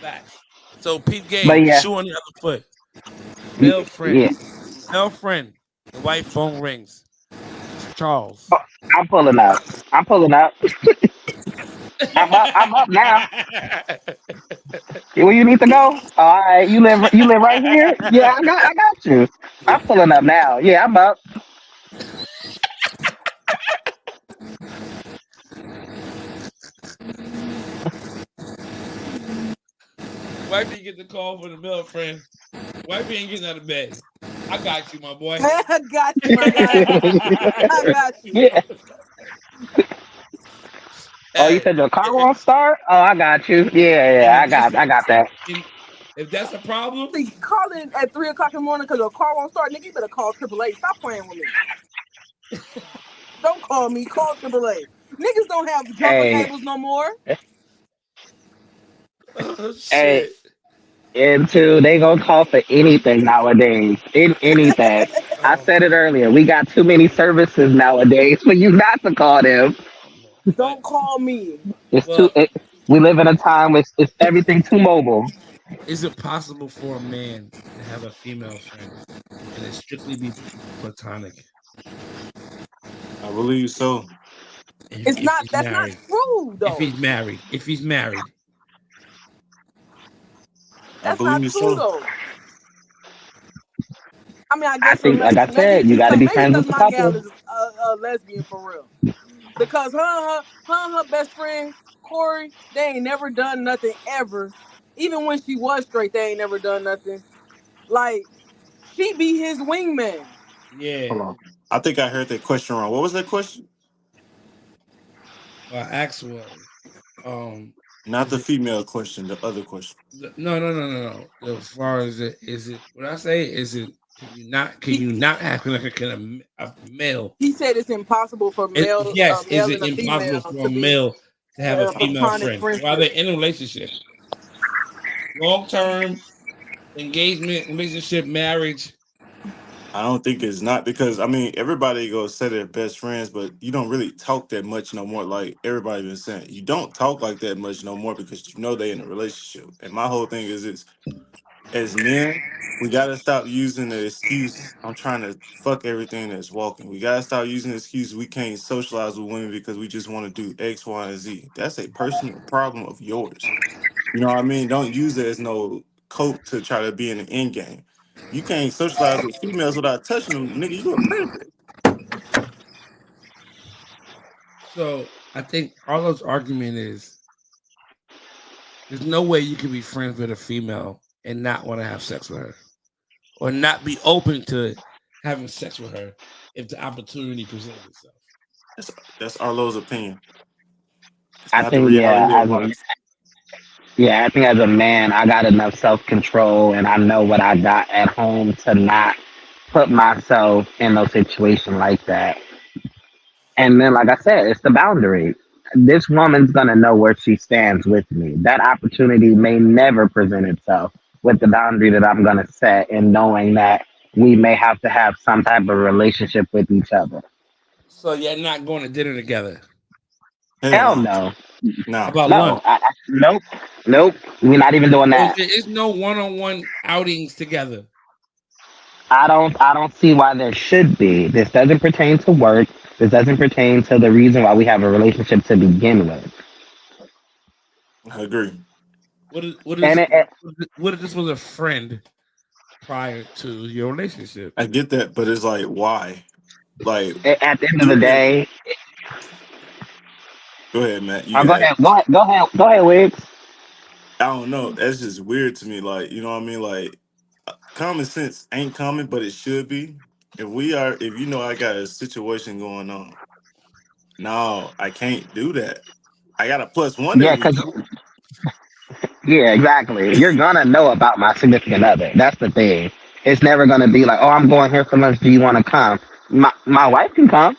facts. So Pete but game, yeah, shoe on the other foot. Male friend. yeah. Male friend. The wife phone rings. It's Oh, Charles. I'm pulling up. I'm pulling up. I'm up. I'm up now. Where you need to go? All right, you live right here. Yeah, I got you. I'm pulling up now. Yeah, I'm up. Wifey get the call from the male friend. Wifey ain't getting out of bed. I got you, my boy. I got you, my guy. I got you. Yeah. Oh, you Hey, said your car won't start? Oh, I got you. Yeah, and yeah, if that's I got that. if that's a problem, See, calling at 3 o'clock in the morning because your car won't start, nigga. You better call AAA. Stop playing with me. Don't call me. Call AAA. Niggas don't have jumper Hey, cables no more. oh hey, shit. and two, they gonna call for anything nowadays. Anything. I Oh said it my earlier. We got too many services nowadays for you not to call them. god. But Don't call me. It's too. well, We live in a time with it's everything too mobile. is it possible for a man to have a female friend and it strictly be platonic I believe so. It's if not. he's That's not married? true If though. he's married, if he's married, I That's not believe true so. though. I mean, I I guess think, like unless I maybe said, you got to be maybe friends because with the my gal couple. is a lesbian for real. Because her and her best friend Corey, they ain't never done nothing ever. Even when she was straight, they ain't never done nothing. Like she be his wingman. yeah. Hold on. I think I heard that question wrong. What was that question? Well, asked was, Not is the it female question, the other question. no. As far as it, is it what I say? Is it can He you not act like a male? he said it's impossible for a Yes, is male it and a impossible female for to a be male to have in a a female platonic friend while they're friendship. in a relationship, long term engagement, relationship, marriage? I don't think it's not because I mean everybody goes say they're best friends, but you don't really talk that much no more. Like everybody been saying, you don't talk like that much no more because you know they in a relationship. And my whole thing is this: as men, we gotta stop using the excuse. I'm trying to fuck everything that's walking. We gotta stop using the excuse we can't socialize with women because we just want to do X, Y, and Z. That's a personal problem of yours. You know what I mean? Don't use it as no cope to try to be in the end game. You can't socialize with females without touching them, nigga. You a predator. So I think Arlo's argument is there's no way you can be friends with a female and not want to have sex with her, or not be open to having sex with her if the opportunity presents itself. That's Arlo's opinion. It's I not the think reality of life. I think as a man, I got enough self control and I know what I got at home to not put myself in no situation like that. And then, like I said, it's the boundary. This woman's gonna know where she stands with me. That opportunity may never present itself with the boundary that I'm gonna set, and knowing that we may have to have some type of relationship with each other. So you're not going to dinner together. Hell Hell no. no, How No. about lunch? no, nope, nope. We're not even doing So that. there is no one-on-one outings together. I don't see why there should be. This doesn't pertain to work. This doesn't pertain to the reason why we have a relationship to begin with. I agree. And What if this was a friend prior to your relationship? I get that, but it's like, why? Like, at the end of the do it. day, Go ahead, Matt. You oh, got it. go ahead, Wiggs. I don't know. That's just weird to me. Like, you know what I mean? Like, common sense ain't common, but it should be. If you know I got a situation going on, no, I can't do that. I got a +1 Yeah, every because time. yeah, exactly. You're gonna know about my significant other. That's the thing. It's never gonna be like, oh, I'm going here for lunch. Do you want to come? My wife can come.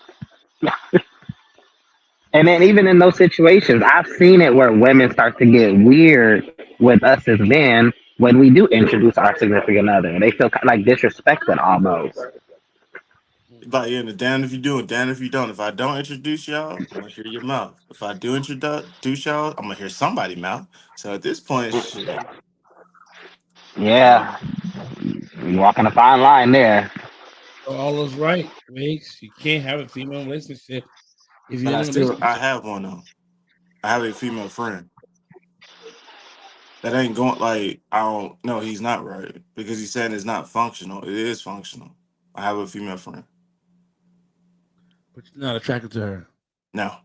And then even in those situations, I've seen it where women start to get weird with us as men when we do introduce our significant other. They feel like disrespected almost. Like, yeah, damn if you do and damn if you don't. If I don't introduce y'all, I'm gonna hear your mouth. If I do introduce y'all, I'm gonna hear somebody's mouth. So at this point, shit, Yeah, you're walking a fine line there. So all is right, Riggs. You can't have a female relationship if you're but in a I relationship. have one though. I have a female friend that ain't going like I don't know. He's not right because he's saying it's not functional. It is functional. I have a female friend. But you're not attracted to her. No,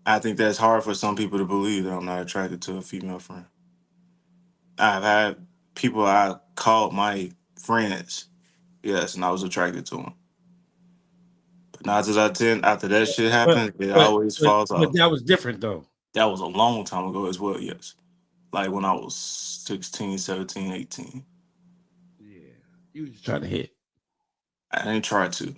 I think that's hard for some people to believe that I'm not attracted to a female friend. I've had people I called my friends, yes, and I was attracted to them. But 9 out of 10, after that shit But happens, it but always but falls but off. that was different though. That was a long time ago as well, yes. Like when I was 16, 17, 18. Yeah. You was just trying to hit. I didn't try to.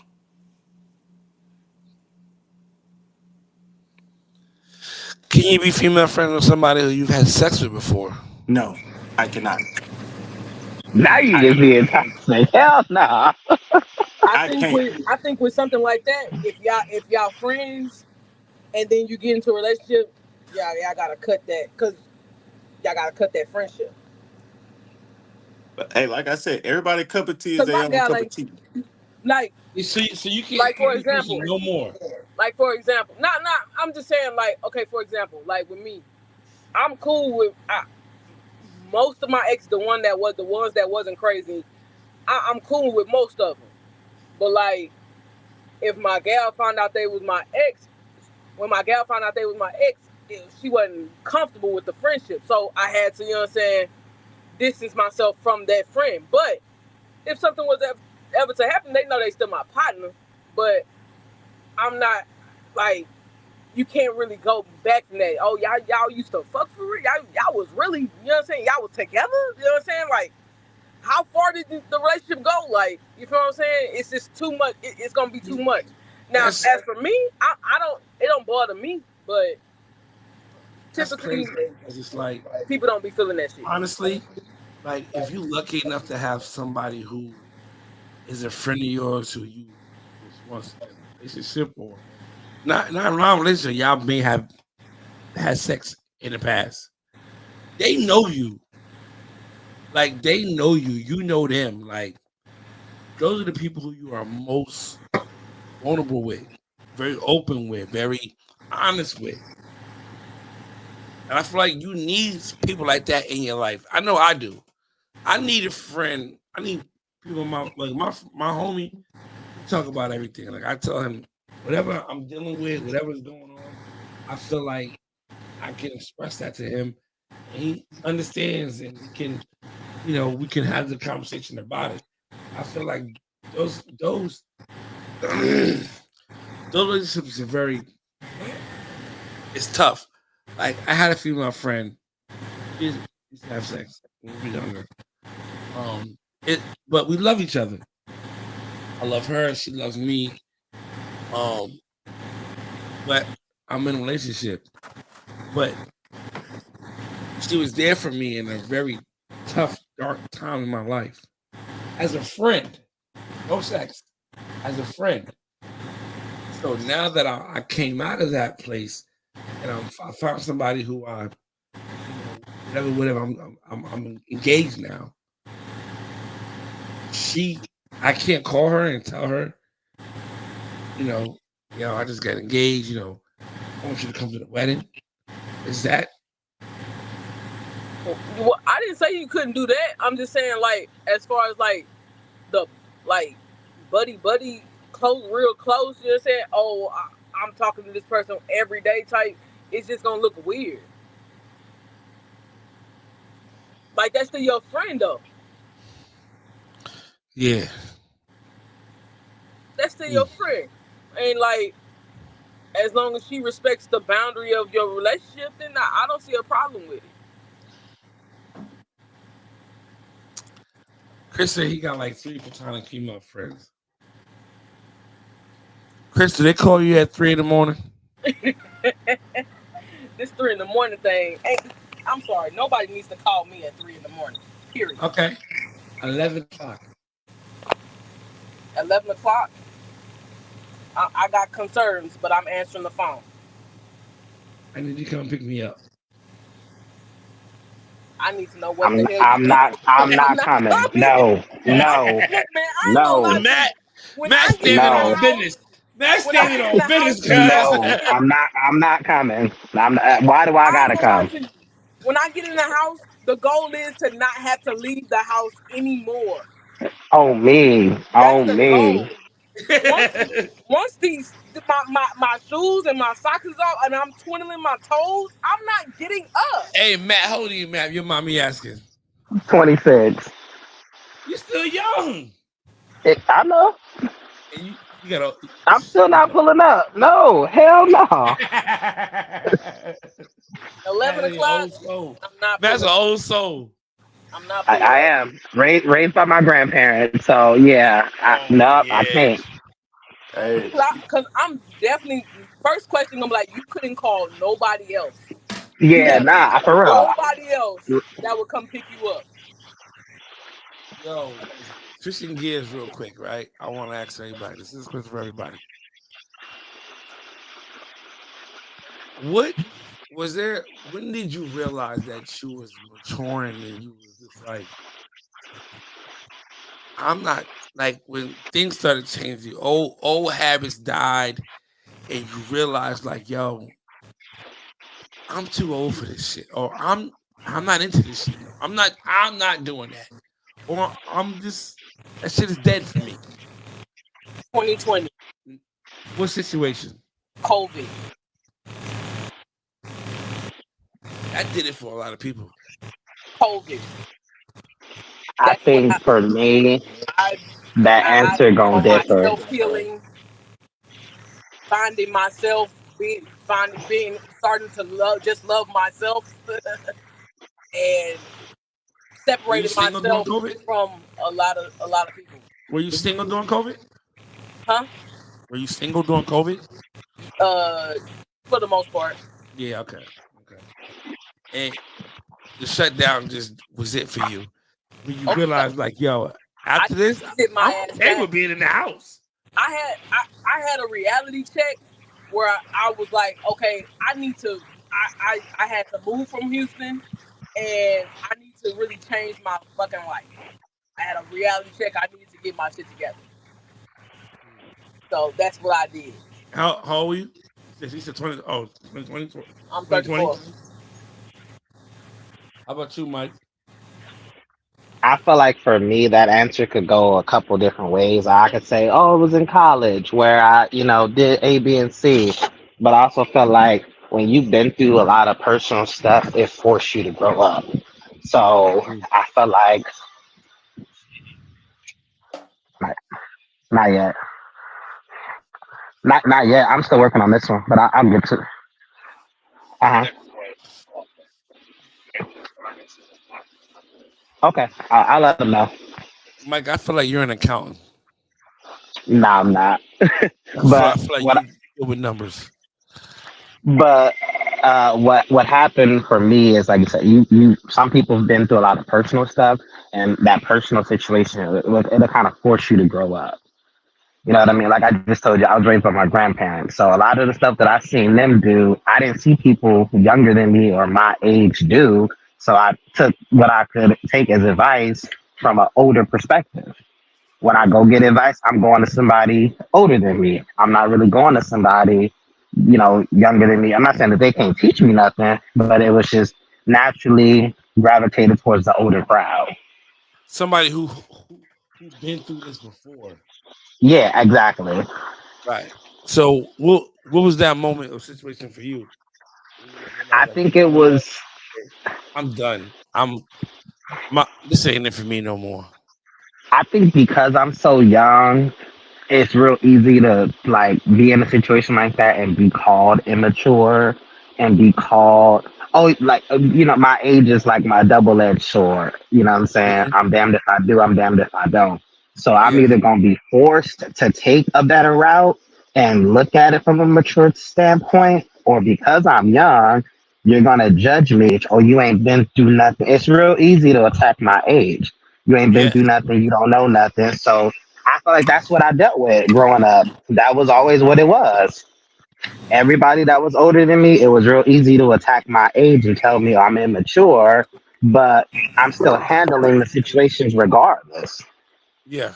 Can you be female friends with somebody who you've had sex with before? No, I cannot. Now you I, just being toxic. Hell no. I can't. I think with something like that, if y'all friends and then you get into a relationship, y'all gotta cut that because y'all gotta cut that friendship. But hey, like I said, everybody cup of tea is Cause their my own guy cup of tea. like So you can't like for introduce example, them no more. not I'm just saying like okay for example like with me, I'm cool with most of my ex the ones that wasn't crazy. I'm cool with most of them, but like if my gal found out they was my ex, when my gal found out they was my ex, she wasn't comfortable with the friendship, so I had to what I'm saying distance myself from that friend. But if something was ever to happen, they know they still my partner. But I'm not like you can't really go back from that. Oh y'all used to fuck for real. Y'all was really what I'm saying. Y'all was together. What I'm saying. Like how far did the relationship go? Like you feel what I'm saying? It's just too much. It's gonna be too much. Now That's as for me, I don't. It don't bother me. But that's typically crazy. Because it's like people don't be feeling that shit. honestly, like if you lucky enough to have somebody who is a friend of yours who you was once in a relationship or not around relationship, y'all may have had sex in the past. They know you. Like they know you. You know them. Like those are the people who you are most vulnerable with, very open with, very honest with. And I feel like you need people like that in your life. I know I do. I need a friend. I need people. My homie. We talk about everything. Like I tell him whatever I'm dealing with, whatever's going on. I feel like I can express that to him, and he understands, and we can have the conversation about it. I feel like those those relationships are very. It's tough. Like I had a female friend. She used to have sex when we were younger. But we love each other. I love her. She loves me. Um, but I'm in a relationship. But she was there for me in a very tough, dark time in my life. As a friend, no sex. As a friend. So now that I came out of that place, and I found somebody who whatever. I'm engaged now. I can't call her and tell her, I just got engaged. I want you to come to the wedding. Is that? Well, I didn't say you couldn't do that. I'm just saying, like, as far as like the like buddy close, real close. You know what I'm saying? Oh, I'm talking to this person every day type. It's just gonna look weird. Like that's still your friend though. Yeah. That's still your Mm. friend. And like as long as she respects the boundary of your relationship, then I don't see a problem with it. Chris said he got like 3 platonic female friends. Chris, do they call you at 3 in the morning? This 3 in the morning thing ain't. I'm sorry. Nobody needs to call me at 3 in the morning. Period. Okay. 11 o'clock. 11 o'clock. I got concerns, but I'm answering the phone. I need you to come pick me up. I need to know what the I'm hell you I'm do. not I'm I'm not not coming. coming. No, no, Look, man, I ain't gonna lie no, to you. Matt, When I Matt get in standing the no, on house, business. Matt when I standing get in on the house, business, cuz. no. I'm not coming. Why do I I ain't gotta gonna lie come? to you. When I get in the house, the goal is to not have to leave the house anymore. Oh me, That's oh the me. goal. Once once my shoes and my socks is off and I'm twiddling my toes, I'm not getting up. Hey, Matt, how old are you, Matt? Your mommy asking. 26. You still young. I know. And you got I'm still not pulling up. No, hell no. Eleven Matt is an o'clock, old soul. I'm not Matt's an pulling up. old soul. I'm not pulling I up. am raised by my grandparents, so yeah. Oh Nope, I yeah. can't. Hey, Cause I'm definitely first question. I'm like, you couldn't call nobody else. You Yeah, have nah, for real. nobody else that would come pick you up. Yo, switching gears real quick, right? I want to ask everybody. This is a question for everybody. What was there? When did you realize that you was maturing and you was just like, I'm not like when things started changing, old habits died, and you realized like, yo, I'm too old for this shit, or I'm not into this shit. No, I'm not doing that, or I'm just that shit is dead for me. 2020, What situation? COVID. That did it for a lot of people. COVID. I That's when think for me, I that I answer went gonna on my differ. self healing, finding myself, being starting to love myself, and Were you separating single during myself COVID? from a lot of people. Were you single during COVID? Huh? Were you single during COVID? Uh, for the most part. Yeah, okay. Okay. And the shutdown just was it for you. When you Oh yeah. realized like, yo, I after need this, to sit I'm my ass okay down. with being in the house. I had a reality check where I was like, okay, I need to I had to move from Houston and I need to really change my fucking life. I had a reality check. I needed to get my shit together. So that's what I did. How old were you? He said 20, 2020, I'm 2020. 34. How about you, Mike? I feel like for me, that answer could go a couple different ways. I could say, oh, it was in college where I, did A, B, and C. But I also felt like when you've been through a lot of personal stuff, it forced you to grow up. So Mm. I felt like, not, not yet, not yet. I'm still working on this one, but I'll get to. Uh huh. Okay, I'll let them know. Mike, I feel like you're an accountant. No, I'm not. I But feel like what you deal with numbers. But what happened for me is like you said, you some people have been through a lot of personal stuff, and that personal situation it'll kind of force you to grow up. You know what I mean? Like I just told you, I was raised by my grandparents, so a lot of the stuff that I seen them do, I didn't see people younger than me or my age do. So I took what I could take as advice from an older perspective. When I go get advice, I'm going to somebody older than me. I'm not really going to somebody, younger than me. I'm not saying that they can't teach me nothing, but it was just naturally gravitated towards the older crowd. Somebody who been through this before. Yeah, exactly. Right. So what was that moment or situation for you when you just I realized like, think you it know what? was. I'm done. This ain't it for me no more. I think because I'm so young, it's real easy to like be in a situation like that and be called immature and be called like my age is like my double-edged sword. You know what I'm saying? Mhm. I'm damned if I do, I'm damned if I don't. So I'm Yeah. either going to be forced to take a better route and look at it from a mature standpoint, or because I'm young, you're going to judge me. Oh, you ain't been through nothing. It's real easy to attack my age. You ain't been Yeah. through nothing, you don't know nothing. So I feel like that's what I dealt with growing up. That was always what it was. Everybody that was older than me, it was real easy to attack my age and tell me I'm immature, but I'm still handling the situations regardless. Yeah.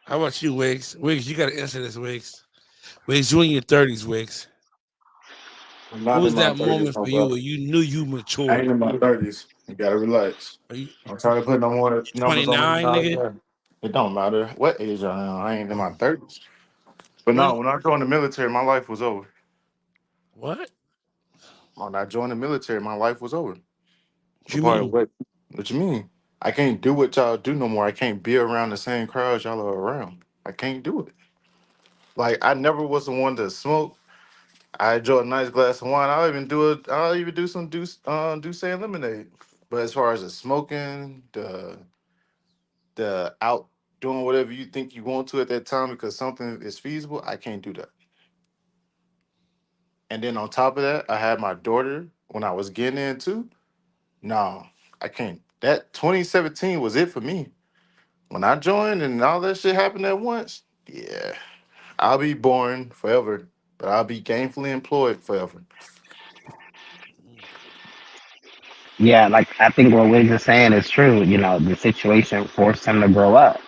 How about you, Wiggs? Wiggs, you gotta answer this, Wiggs. Wiggs, you in your 30s, Wiggs. I'm What not in was my that 30s, moment no, for you bro. where you knew you I ain't matured? in my 30s. You gotta relax. Are you I'm trying to put no more numbers on them 29, guys. nigga? It don't matter what age I am. I ain't in my 30s. But no, 20? when I joined the military, my life was over. What? When I joined the military, my life was over. What What you part of mean? what you mean? I can't do what y'all do no more. I can't be around the same crowds y'all are around. I can't do it. Like I never was the one to smoke. I enjoy a nice glass of wine. I'll even do it. I'll even do some Douce lemonade. But as far as the smoking, the out doing whatever you think you want to at that time because something is feasible, I can't do that. And then on top of that, I had my daughter when I was getting in too. No, I can't. That 2017 was it for me. When I joined and all that shit happened at once, yeah, I'll be boring forever, but I'll be gainfully employed forever. Yeah, like I think what Wiggs is saying is true. The situation forced him to grow up.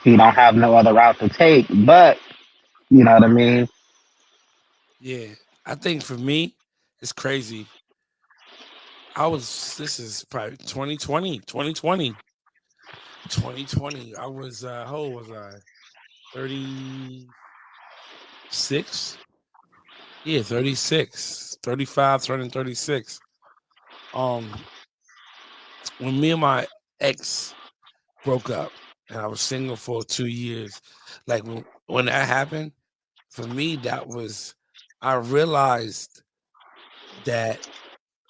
He don't have no other route to take, but you know what I mean? Yeah. I think for me, it's crazy. This is probably 2020. I was, how old was I? 36? Yeah, 36. 35, turning 36. Um, when me and my ex broke up and I was single for 2 years, like when that happened, for me, I realized that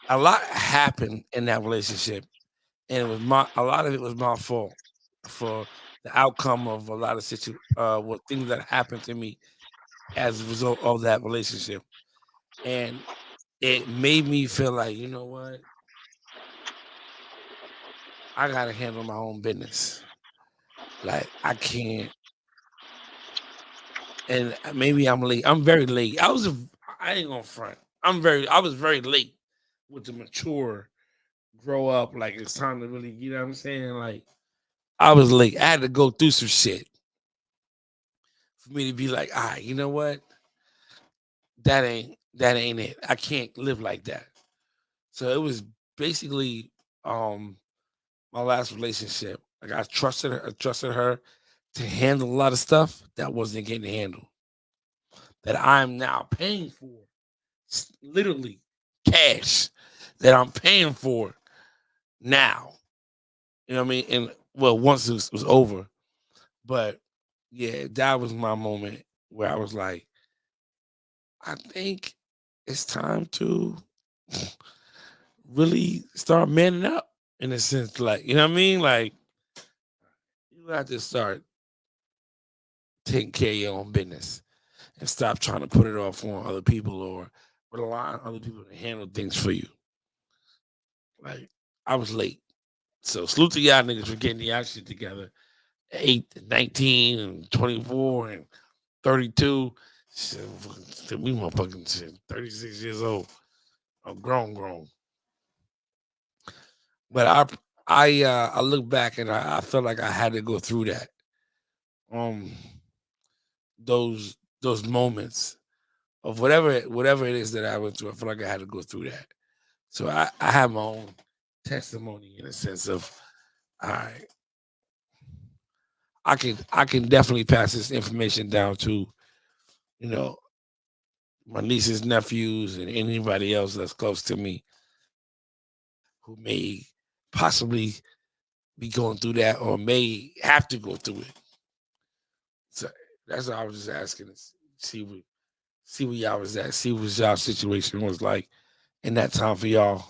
a lot happened in that relationship, and a lot of it was my fault for the outcome of a lot of what things that happened to me as a result of that relationship, and it made me feel like, you know what, I gotta handle my own business. Like I can't, and maybe I'm late. I'm very late. I ain't gonna front. I was very late with the mature grow up. Like it's time to really, you know what I'm saying? Like I was late. I had to go through some shit for me to be like, all right, you know what? That ain't that ain't it. I can't live like that. So it was basically my last relationship. Like I trusted her to handle a lot of stuff that wasn't getting handled. That I'm now paying for. Literally cash that I'm paying for now. You know what I mean? And well, once it was over. But yeah, that was my moment where I was like, I think it's time to really start manning up in a sense. Like, you know what I mean? Like, you have to start taking care of your own business and stop trying to put it off on other people or rely on other people to handle things for you. Like, I was late. So salute to y'all niggas for getting y'all shit together. 8, 19, and 24, and 32. Shit, we motherfucking shit. 36 years old. I'm grown. But I look back and I felt like I had to go through that. Um those moments of whatever it is that I went through. I feel like I had to go through that. So I have my own testimony in a sense of I I can definitely pass this information down to, you know, my nieces, nephews, and anybody else that's close to me who may possibly be going through that or may have to go through it. So that's what I was just asking to see where y'all was at, see what y'all situation was like in that time for y'all.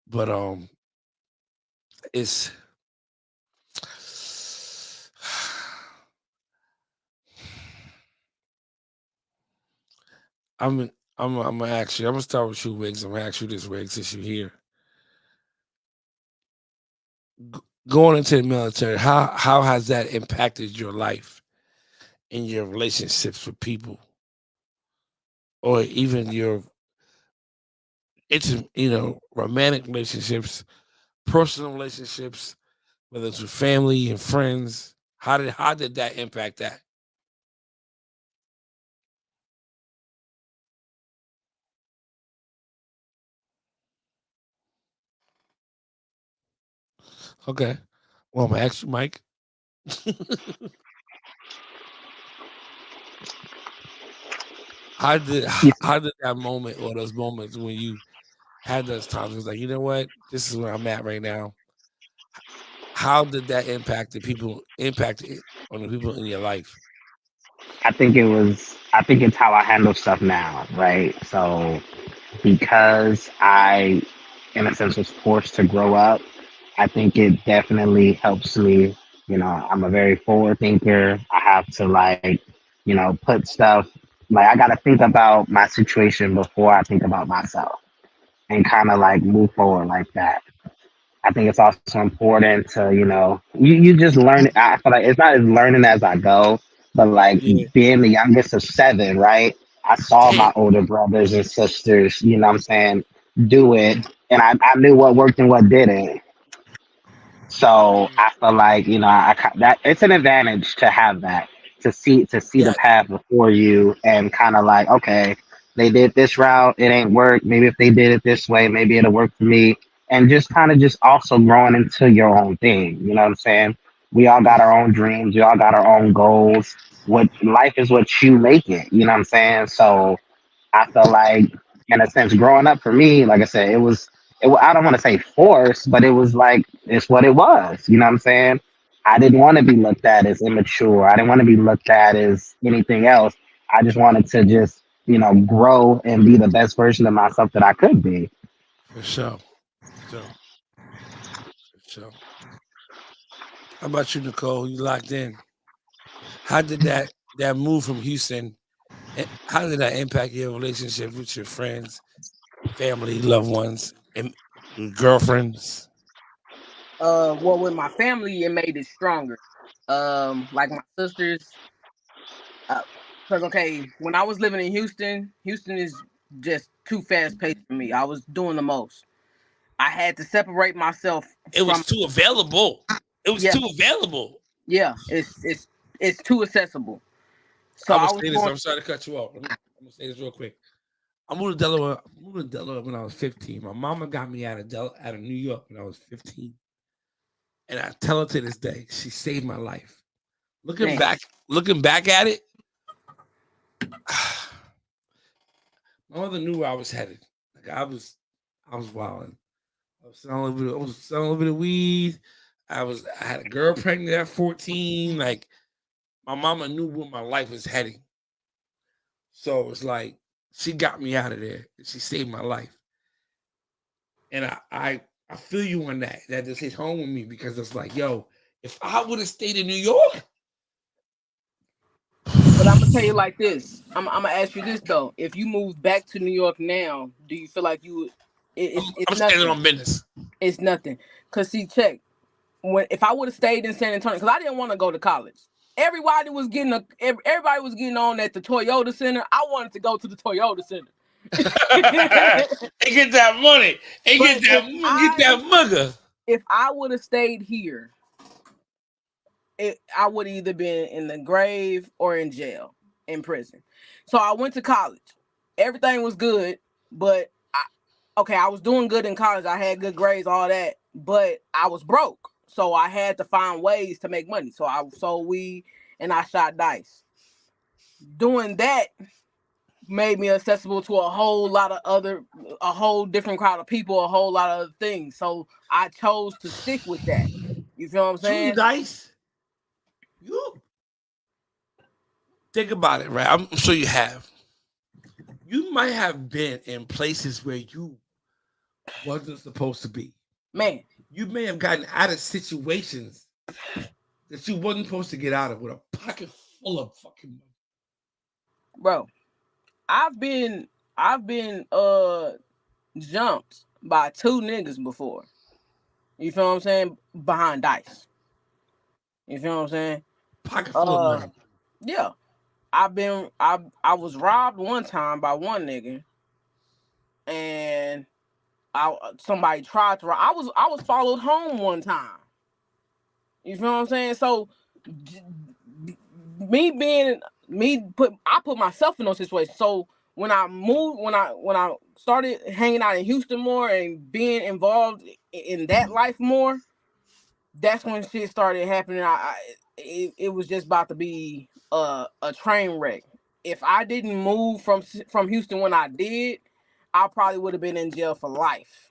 But it's I'm I'm gonna ask you. I'm gonna start with you, Wiggs. I'm gonna ask you this, Wiggs, since you're here. Going into the military, how has that impacted your life and your relationships with people, or even your romantic relationships, personal relationships, whether it's with family and friends? How did that impact that? Okay. Well, I'm gonna ask you, Mike. How did that moment or those moments when you had those times, it was like, you know what, this is where I'm at right now. How did that impact it on the people in your life? I think it's how I handle stuff now, right? So because I, in a sense, was forced to grow up, I think it definitely helps me. You know, I'm a very forward thinker. I have to like, put stuff like I got to think about my situation before I think about myself and kind of like move forward like that. I think it's also important to, you just learn. I feel like it's not as learning as I go, but like Yeah. being the youngest of seven, right? I saw Damn. my older brothers and sisters, you know what I'm saying, do it. And I knew what worked and what didn't. So Mm. I feel like that it's an advantage to have that to see the Yes. path before you and kind of like okay they did this route it ain't work maybe if they did it this way maybe it'll work for me and just kind of just also growing into your own thing you know what I'm saying we all got our Mm. own dreams we all got our own goals what life is what you make it you know what I'm saying so I felt like, in a sense, growing up for me, like I said, I don't want to say forced, but it was like, it's what it was. You know what I'm saying? I didn't want to be looked at as immature. I didn't want to be looked at as anything else. I just wanted to just, grow and be the best version of myself that I could be. For sure. For sure. For sure. How about you, Nicole? You locked in. How did that move from Houston? How did that impact your relationship with your friends, family, loved ones, and girlfriends? Well, with my family, it made it stronger. Like my sisters, because okay, when I was living in Houston, Houston is just too fast paced for me. I was doing the most. I had to separate myself It was from. too available. It was Yeah, too available. yeah. It's too accessible. So I'm gonna I was say this. going. I'm sorry to cut you off. I'm gonna say this real quick. I moved to Delaware. When I was 15. My mama got me out of New York when I was 15, and I tell her to this day, she saved my life. Looking Man. back at it, my mother knew where I was headed. Like I was wilding. I was selling a little bit of weed. I had a girl pregnant at 14. Like my mama knew where my life was heading. So it's like she got me out of there. She saved my life. And I feel you on that. That just hit home with me because it's like, yo, if I would have stayed in New York. But I'm gonna tell you like this. I'm gonna ask you this though. If you move back to New York now, do you feel like you? It's I'm standing nothing. on business. It's nothing. Cause see, check. If I would have stayed in San Antonio, because I didn't want to go to college. Everybody was getting on at the Toyota Center. I wanted to go to the Toyota Center. And get that money. And But get that mugger. if I would have stayed here, I would either been in the grave or in jail, in prison. So I went to college. Everything was good, but I was doing good in college. I had good grades, all that, but I was broke. So I had to find ways to make money. So I sold weed and I shot dice. Doing that made me accessible to a whole different crowd of people, a whole lot of other things. So I chose to stick with that. You feel what I'm saying? Shooting dice. You think about it, right? I'm sure you have. You might have been in places where you wasn't supposed to be. Man, you may have gotten out of situations that you wasn't supposed to get out of with a pocket full of fucking money. Bro, I've been jumped by 2 niggas before. You feel what I'm saying? Behind dice. You feel what I'm saying? Pocket full of money. Yeah. I was robbed one time by one nigga, and somebody tried to rob. I was followed home one time. You feel what I'm saying? So I put myself in those situations. So when I moved, when I started hanging out in Houston more and being involved in that life more, that's when shit started happening. It was just about to be a train wreck. If I didn't move from Houston when I did, I probably would have been in jail for life.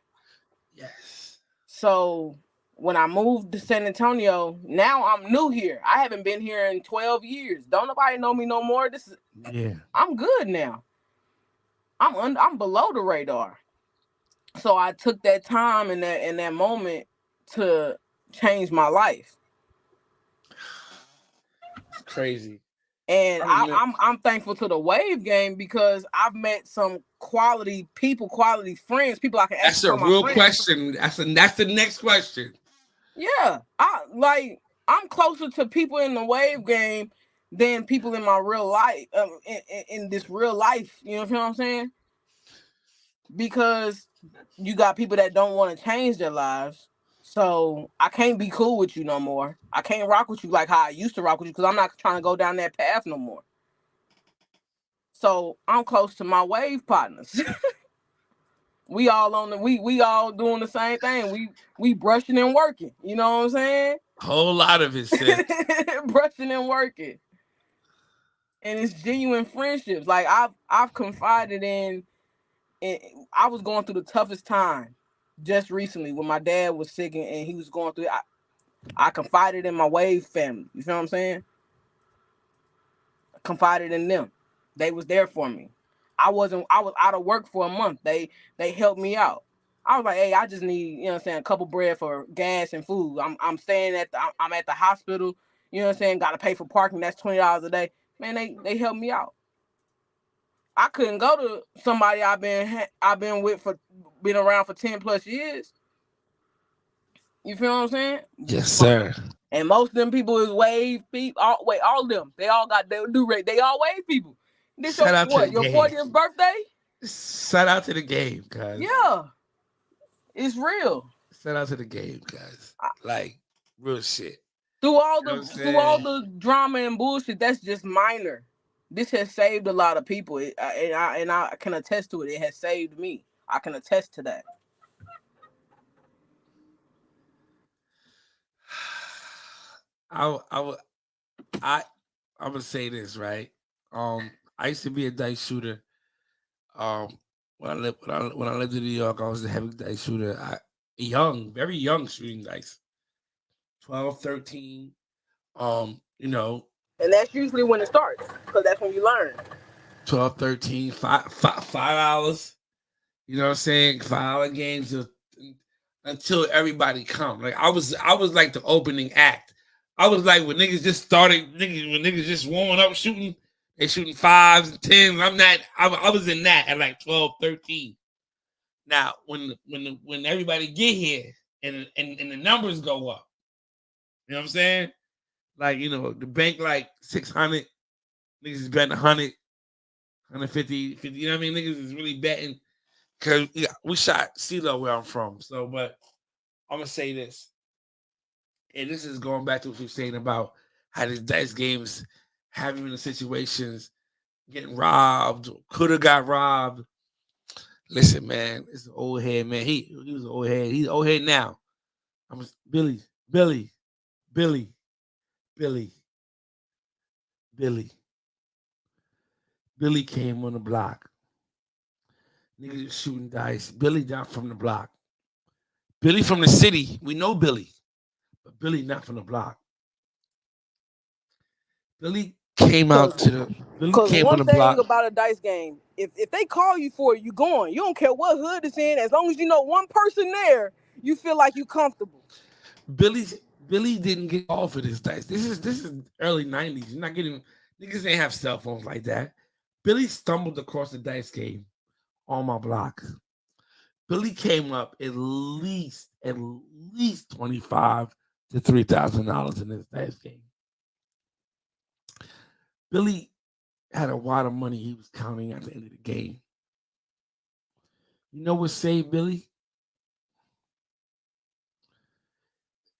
Yes. So when I moved to San Antonio, now I'm new here. I haven't been here in 12 years. Don't nobody know me no more. I'm good now. I'm below the radar. So I took that time in that moment to change my life. It's crazy. And I'm thankful to the Wave game because I've met some quality people, quality friends, people I can That's a real question. That's the next question. Yeah, I'm closer to people in the Wave game than people in my real life, in this real life. You know what I'm saying? Because you got people that don't want to change their lives. So I can't be cool with you no more. I can't rock with you like how I used to rock with you because I'm not trying to go down that path no more. So I'm close to my Wave partners. We all doing the same thing. We brushing and working. You know what I'm saying? Whole lot of it, sis. Brushing and working. And it's genuine friendships. Like I've confided in I was going through the toughest time just recently when my dad was sick and he was going through it. I confided in my Wave family. You feel what I'm saying? I confided in them. They was there for me. I was out of work for a month. They helped me out. I was like, hey, I just need, you know what I'm saying, a couple bread for gas and food. I'm staying I'm at the hospital, you know what I'm saying, gotta pay for parking, that's $20 a day. Man, they helped me out. I couldn't go to somebody I've been with been around for 10 plus years. You feel what I'm saying? Yes, sir. And most of them people is Wave people. All of them. They all got their do-rate. They all Wave people. This your 40th birthday? Shout out to the game, guys. Yeah. It's real. Shout out to the game, guys. Like real shit. Through all the drama and bullshit, that's just minor. This has saved a lot of people, and I can attest to it. It has saved me. I can attest to that. I would I I'm gonna say this, right. I used to be a dice shooter. When I lived in New York, I was a heavy dice shooter. Very young, shooting dice, 12, 13. You know, And that's usually when it starts, because that's when you learn. 12, 13, 5 hours. You know what I'm saying? 5 hour games until everybody come. Like I was like the opening act. I was like when niggas just started, when niggas just warming up shooting, they shooting 5s and 10s. I was in that at like 12, 13. Now when everybody get here and the numbers go up, you know what I'm saying? Like, the bank like 600, niggas is betting 100, 150, 50, you know what I mean? Niggas is really betting. Cause we shot CeeLo where I'm from. So, but I'm gonna say this, and this is going back to what you're saying about how these dice games have you in the situations getting robbed, could have got robbed. Listen, man, it's an old head, man. He was an old head. He's an old head now. Billy, Billy, Billy, Billy, Billy. Billy came on the block. Niggas shooting dice. Billy not from the block. Billy from the city. We know Billy. But Billy not from the block. Billy came Cause, out to the Billy Cause came on one the thing block. about a dice game, if they call you for it, you going. You don't care what hood it's in, as long as you know one person there, you feel like you comfortable. Billy didn't get off of this dice. This is early 90s. You're not getting niggas ain't have cell phones like that. Billy stumbled across the dice game on my block. Billy came up at least 25 to $3,000 in this dice game. Billy had a wad of money he was counting at the end of the game. You know what saved Billy?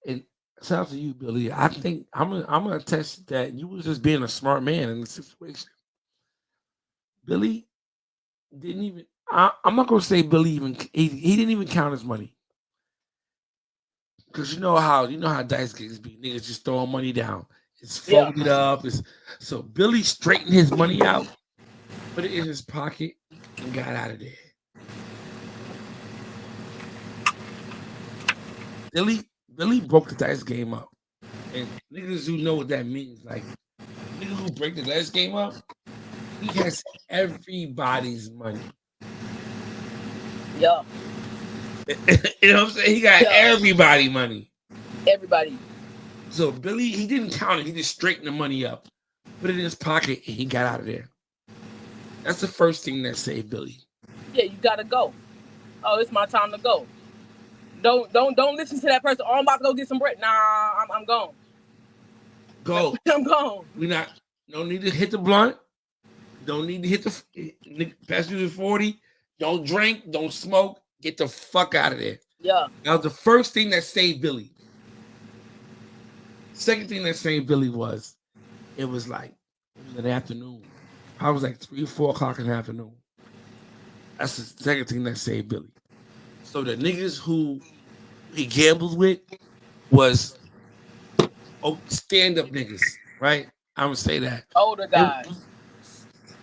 And shout out to you, Billy. I think I'm gonna attest that you was just being a smart man in the situation. Billy didn't even. I'm not gonna say Billy even. He didn't even count his money because you know how dice games be. Niggas just throwing money down. It's Yeah. folded up. So Billy straightened his money out, put it in his pocket, and got out of there. Billy broke the dice game up, and niggas who know what that means, like niggas who break the dice game up, he has everybody's money. Yeah. You know what I'm saying? He got everybody money. Everybody. So Billy, he didn't count it. He just straightened the money up, put it in his pocket, and he got out of there. That's the first thing that saved Billy. Yeah, you gotta go. Oh, it's my time to go. Don't listen to that person. Oh, I'm about to go get some bread. Nah, I'm gone. Go. I'm gone. No need to hit the blunt. Don't need to hit the pass you the 40. Don't drink. Don't smoke. Get the fuck out of there. Yeah. That was the first thing that saved Billy. Second thing that saved Billy was it was an afternoon. I was like 3 or 4 o'clock in the afternoon. That's the second thing that saved Billy. So the niggas who he gambled with was stand-up niggas, right? I'm gonna say that. Older guys.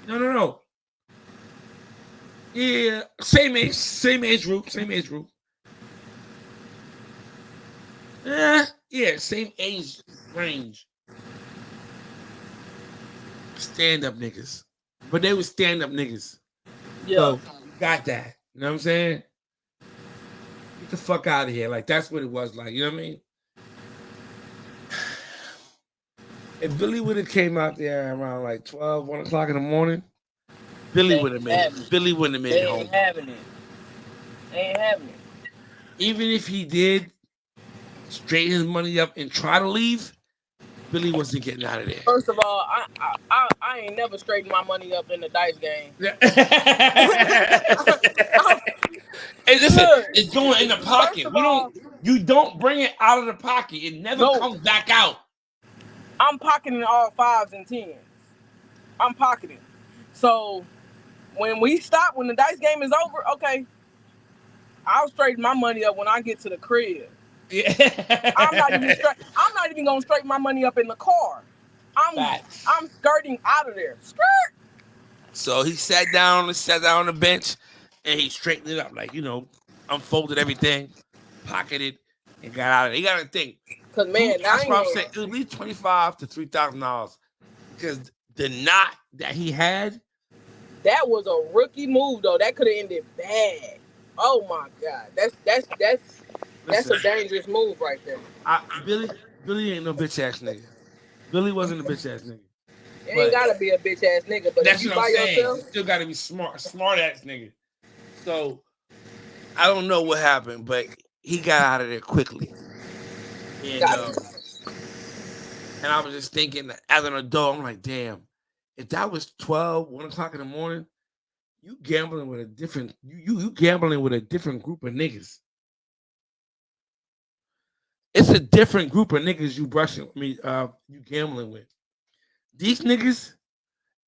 No. Yeah, same age group. Yeah, same age range. Stand-up niggas. But they were stand-up niggas. Yeah. So you got that. You know what I'm saying? Get the fuck out of here. Like, that's what it was like. You know what I mean? If Billy would have came out there around like 12, 1 o'clock in the morning, Billy would have made it. Billy wouldn't have made it home. They ain't having it. Even if he did straighten his money up and try to leave, Billy wasn't getting out of there. First of all, I ain't never straightened my money up in the dice game. Hey, listen, it's going in the pocket. You don't bring it out of the pocket. It never comes back out. I'm pocketing all 5s and 10s. I'm pocketing. So when we stop, when the dice game is over, okay, I'll straighten my money up when I get to the crib. I'm not even Yeah. straight. I'm not even gonna straighten my money up in the car. I'm Facts. I'm skirting out of there. Skirt. So he sat down on the bench, and he straightened it up, like unfolded everything, pocketed, and got out of it. You got to think. Cause man, I That's ain't why I'm gonna. saying at least $2,500 to $3,000 because the knot that he had. That was a rookie move though. That could have ended bad. Oh my god, that's a Listen, dangerous move right there. Billy ain't no bitch ass nigga. Billy wasn't a bitch ass nigga, You ain't but gotta be a bitch ass nigga, but if that's you what I'm by saying. yourself, You still got to be smart ass nigga. So I don't know what happened, but he got out of there quickly, and got um, and I was just thinking as an adult, I'm like, damn, if that was 1 o'clock in the morning, you gambling with a different you gambling with a different group of niggas. It's a different group of niggas you brushing me you gambling with. These niggas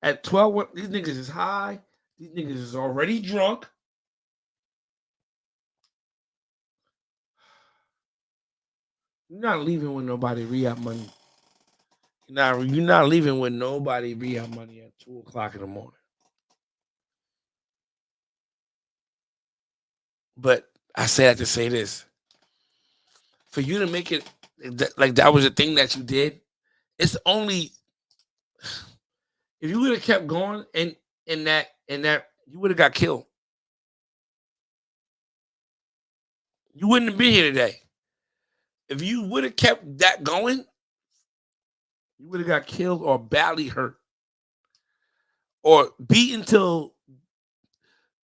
at 12, these niggas is high, these niggas is already drunk. You're not leaving with nobody rehab money. You're not leaving with nobody rehab money at 2 o'clock in the morning. But I say that to say this. For you to make it like that was a thing that you did, it's only if you would have kept going and in that you would have got killed. You wouldn't have been here today. If you would have kept that going, you would have got killed or badly hurt or beaten till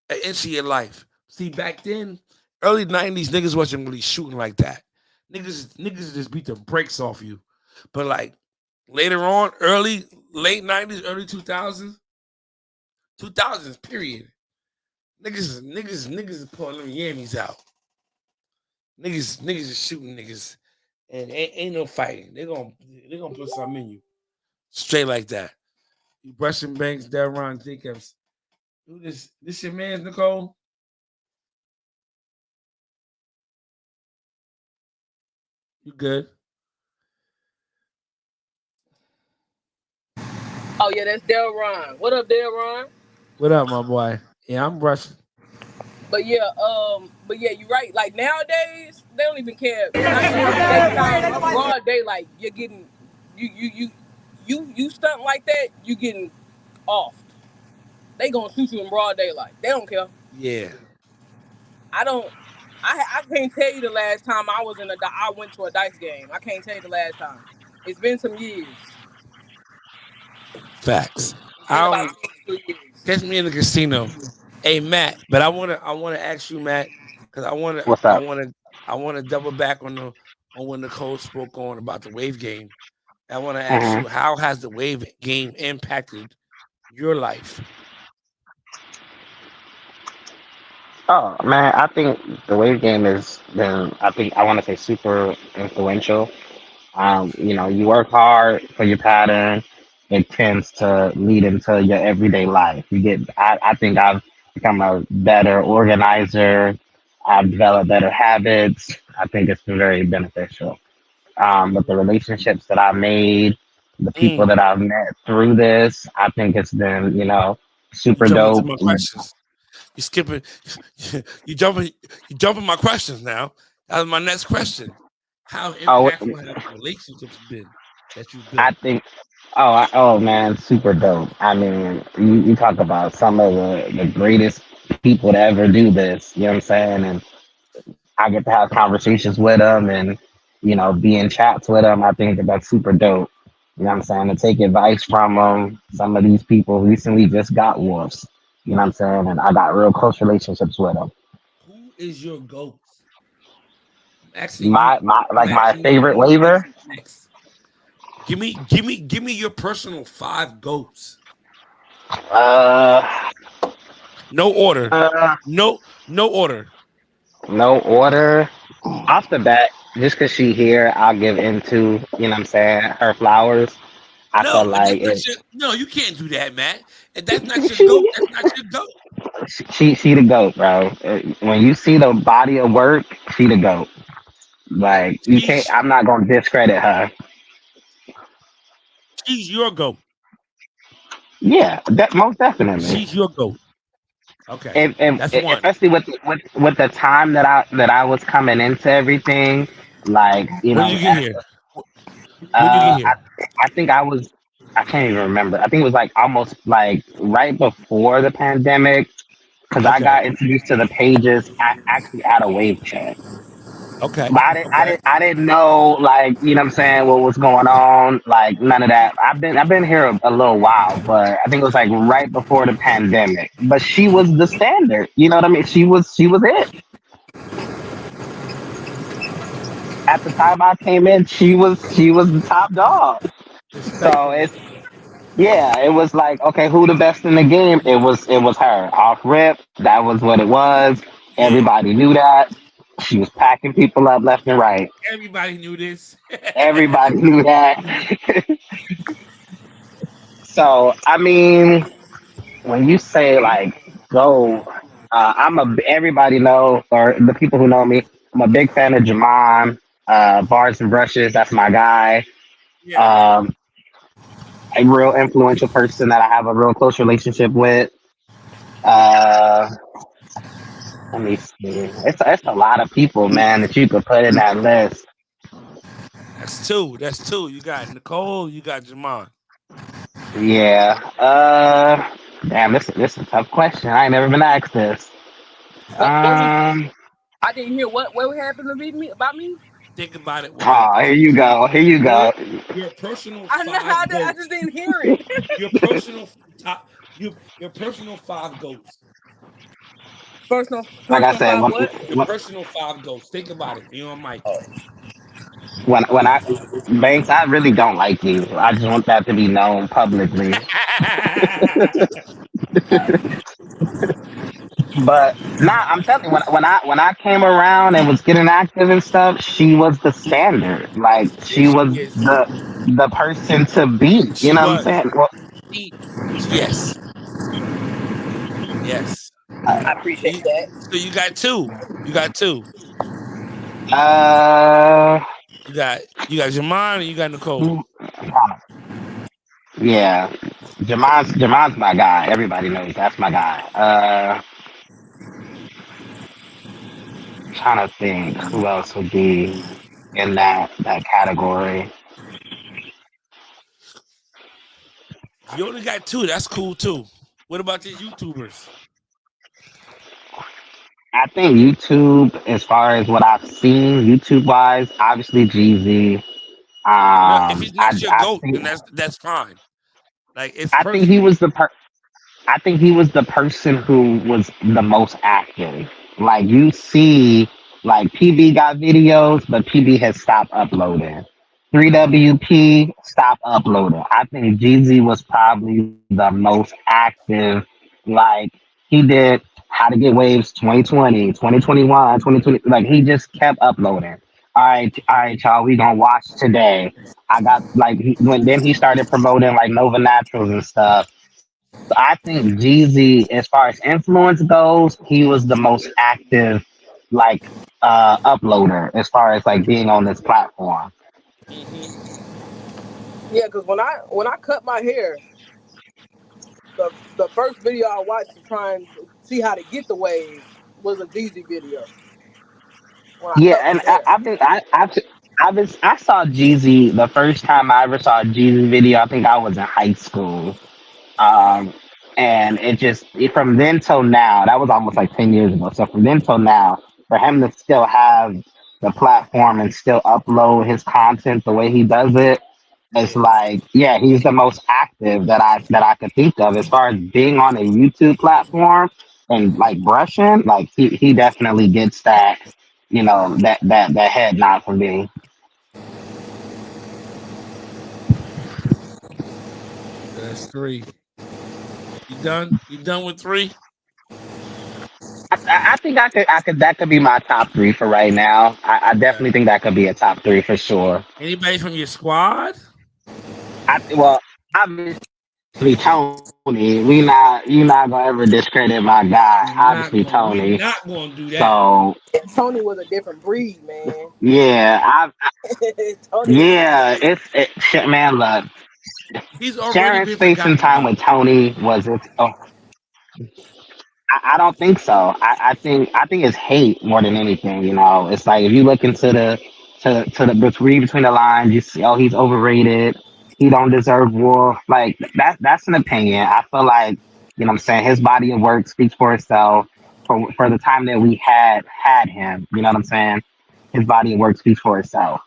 an inch of your life. See, back then, early 90s, niggas wasn't really shooting like that. Niggas just beat the brakes off you. But like later on, late 90s, early 2000s, period. Niggas is pulling them yammies out. Niggas is shooting niggas. And ain't no fighting. They gonna put something in you. Straight like that. You brushing banks, Deron Jacobs. Who this your man's Nicole? You good? oh yeah, that's Delron. What up, Delron? What up, my boy? Yeah, I'm brushing. But yeah, you're right. Like nowadays, they don't even care. Daytime, broad daylight, you're getting you stunt like that, you getting off. They gonna shoot you in broad daylight. They don't care. Yeah. I don't. I can't tell you the last time I was I went to a dice game. I can't tell you the last time. It's been some years. Facts. It's I been about don't 2 years. catch me in the casino. Hey Matt, but I wanna ask you, Matt, because What's up? I wanna double back on when Nicole spoke on about the wave game. I wanna ask Hmm. you, how has the wave game impacted your life? Oh man, I think the wave game has been. I think I want to say super influential. You work hard for your pattern. It tends to lead into your everyday life. I think I've become a better organizer. I've developed better habits. I think it's been very beneficial. With the relationships that I've made, the people Mm, that I've met through this, I think it's been, you super jumping to dope. my questions. You skipping you jumping you jumping my questions now. That was my next question. How Oh, impactful have the relationships been that you've I built? think oh man, super dope. I mean, you talk about some of the greatest people to ever do this. You know what I'm saying? And I get to have conversations with them, and be in chats with them. I think that's super dope. You know what I'm saying? To take advice from them. Some of these people recently just got wolves. You know what I'm saying? And I got real close relationships with them. Who is your GOAT? I'm asking you. I'm My asking you favorite who is waiver. next. Give me your personal five GOATs. Uh, No order. uh, No order. no order. Off the bat, just because she here, I'll give into, you know what I'm saying, her flowers. I No, felt and that's like not it, your. No, you can't do that, Matt. And that's not your goat. she That's not your goat. she the goat, bro. When you see the body of work, she the goat. Like you can't. She's I'm not gonna discredit her. she's your goat. Yeah, that most definitely. She's your goat. Okay, And that's one. especially with the time that I was coming into everything, like you When did know, you get here? When did you get uh, I here? I think I was I can't even remember. I think it was like almost like right before the pandemic because I Okay. got introduced to the pages actually at a wave check. Okay. But Okay. I didn't know like you know what I'm saying what was going on like none of that. I've been here a little while, but I think it was like right before the pandemic. But she was the standard. You know what I mean? She was it at the time I came in. She was the top dog. So Respectfully. it's yeah. It was like okay, who the best in the game? It was her off rip. That was what it was. Yeah. Everybody knew that. She was packing people up left and right. Everybody knew this. Everybody knew that. So, I mean, when you say like go, everybody know, or the people who know me, I'm a big fan of Jamon, Bars and Brushes. That's my guy. Yeah. Um, a real influential person that I have a real close relationship with. Uh, let me see. It's a lot of people, man, that you could put in that list. That's two. That's two. You got Nicole. You got Jamon. Yeah. Damn, this is a tough question. I ain't never been asked this. What was Um, I didn't hear what happened to me about me? Think about it while oh, here talking you to you. go. Here you Your go. your personal I know five I just goats. didn't hear it. Your personal top. Your personal five goats. Like I Personal said, five what? Your personal five goats. Think about it. You on mic. when I Banks, I really don't like you. I just want that to be known publicly. But nah, I'm telling you, when I came around and was getting active and stuff, she was the standard. Like Yeah, she she was is. the person to beat. You She know what I'm was. saying? Well, She, yes. Yes. I So appreciate you, that. so you got two. You got two. uh, You got Jamon and you got Nicole. who- yeah, Jamon's my guy. Everybody knows that's my guy. Trying to think who else would be in that category. If you only got two, that's cool too. What about these YouTubers? I think YouTube, as far as what I've seen, YouTube wise, obviously Jeezy. No, if he's not your I goat, think then that's fine. Like it's I think he personal. was I think he was the person who was the most active. Like you see, like PB got videos, but PB has stopped uploading. Mm-hmm. 3WP stopped uploading. I think Jeezy was probably the most active. Like he did How to Get Waves 2020, 2021, 2020. Like he just kept uploading. All right, y'all. We gonna watch today. I got like then he started promoting like Nova Naturals and stuff. So I think Jeezy, as far as influence goes, he was the most active, like uploader as far as like being on this platform. Mm-hmm. Yeah, because when I cut my hair, the first video I watched to try and see how to get the waves was a Jeezy video when I Yeah, cut and my hair. I saw Jeezy the first time I ever saw a Jeezy video. I think I was in high school. Um, and from then till now, that was almost like 10 years ago. So from then till now, for him to still have the platform and still upload his content the way he does it, it's Yeah. like, yeah, he's the most active that I could think of as far as being on a YouTube platform and like brushing. Like he definitely gets that, you know, that head nod from me. So that's three. You done? You done with three? I think I could that could be my top three for right now. I Okay. definitely think that could be a top three for sure. Anybody from your squad? Well, obviously Tony. You not gonna ever discredit my guy. Obviously We Tony. not gonna do that. So Tony was a different breed, man. yeah, Tony was a different yeah, breed. shit, man. Look, He's already sharing been space and forgotten time about. with Tony was its. Oh, I don't think so. I think it's hate more than anything. You know, it's like if you look into the to the read between the lines, you see, oh, he's overrated. He don't deserve war. Like that's an opinion. I feel like you know what I'm saying his body of work speaks for itself. For the time that we had him, you know what I'm saying. His body of work speaks for itself.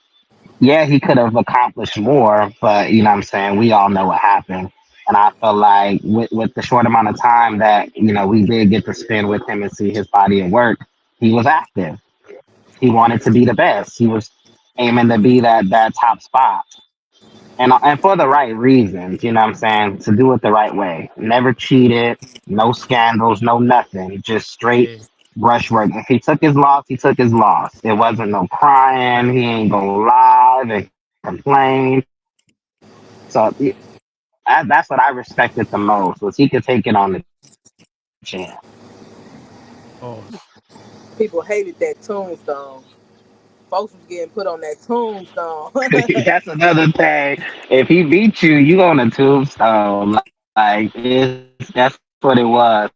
Yeah, he could have accomplished more, but you know what I'm saying, we all know what happened. And I feel like with the short amount of time that, you know, we did get to spend with him and see his body of work, he was active. He wanted to be the best. He was aiming to be that top spot. And for the right reasons, you know what I'm saying, to do it the right way. Never cheated, no scandals, no nothing. Just straight Yeah. brushwork. If he took his loss, he took his loss. It wasn't no crying. He ain't go live and complain. So that's what I respected the most was he could take it on the chin. Pause. People hated that tombstone. Folks was getting put on that tombstone. That's another thing. If he beat you, you on a tombstone. Like that's what it was.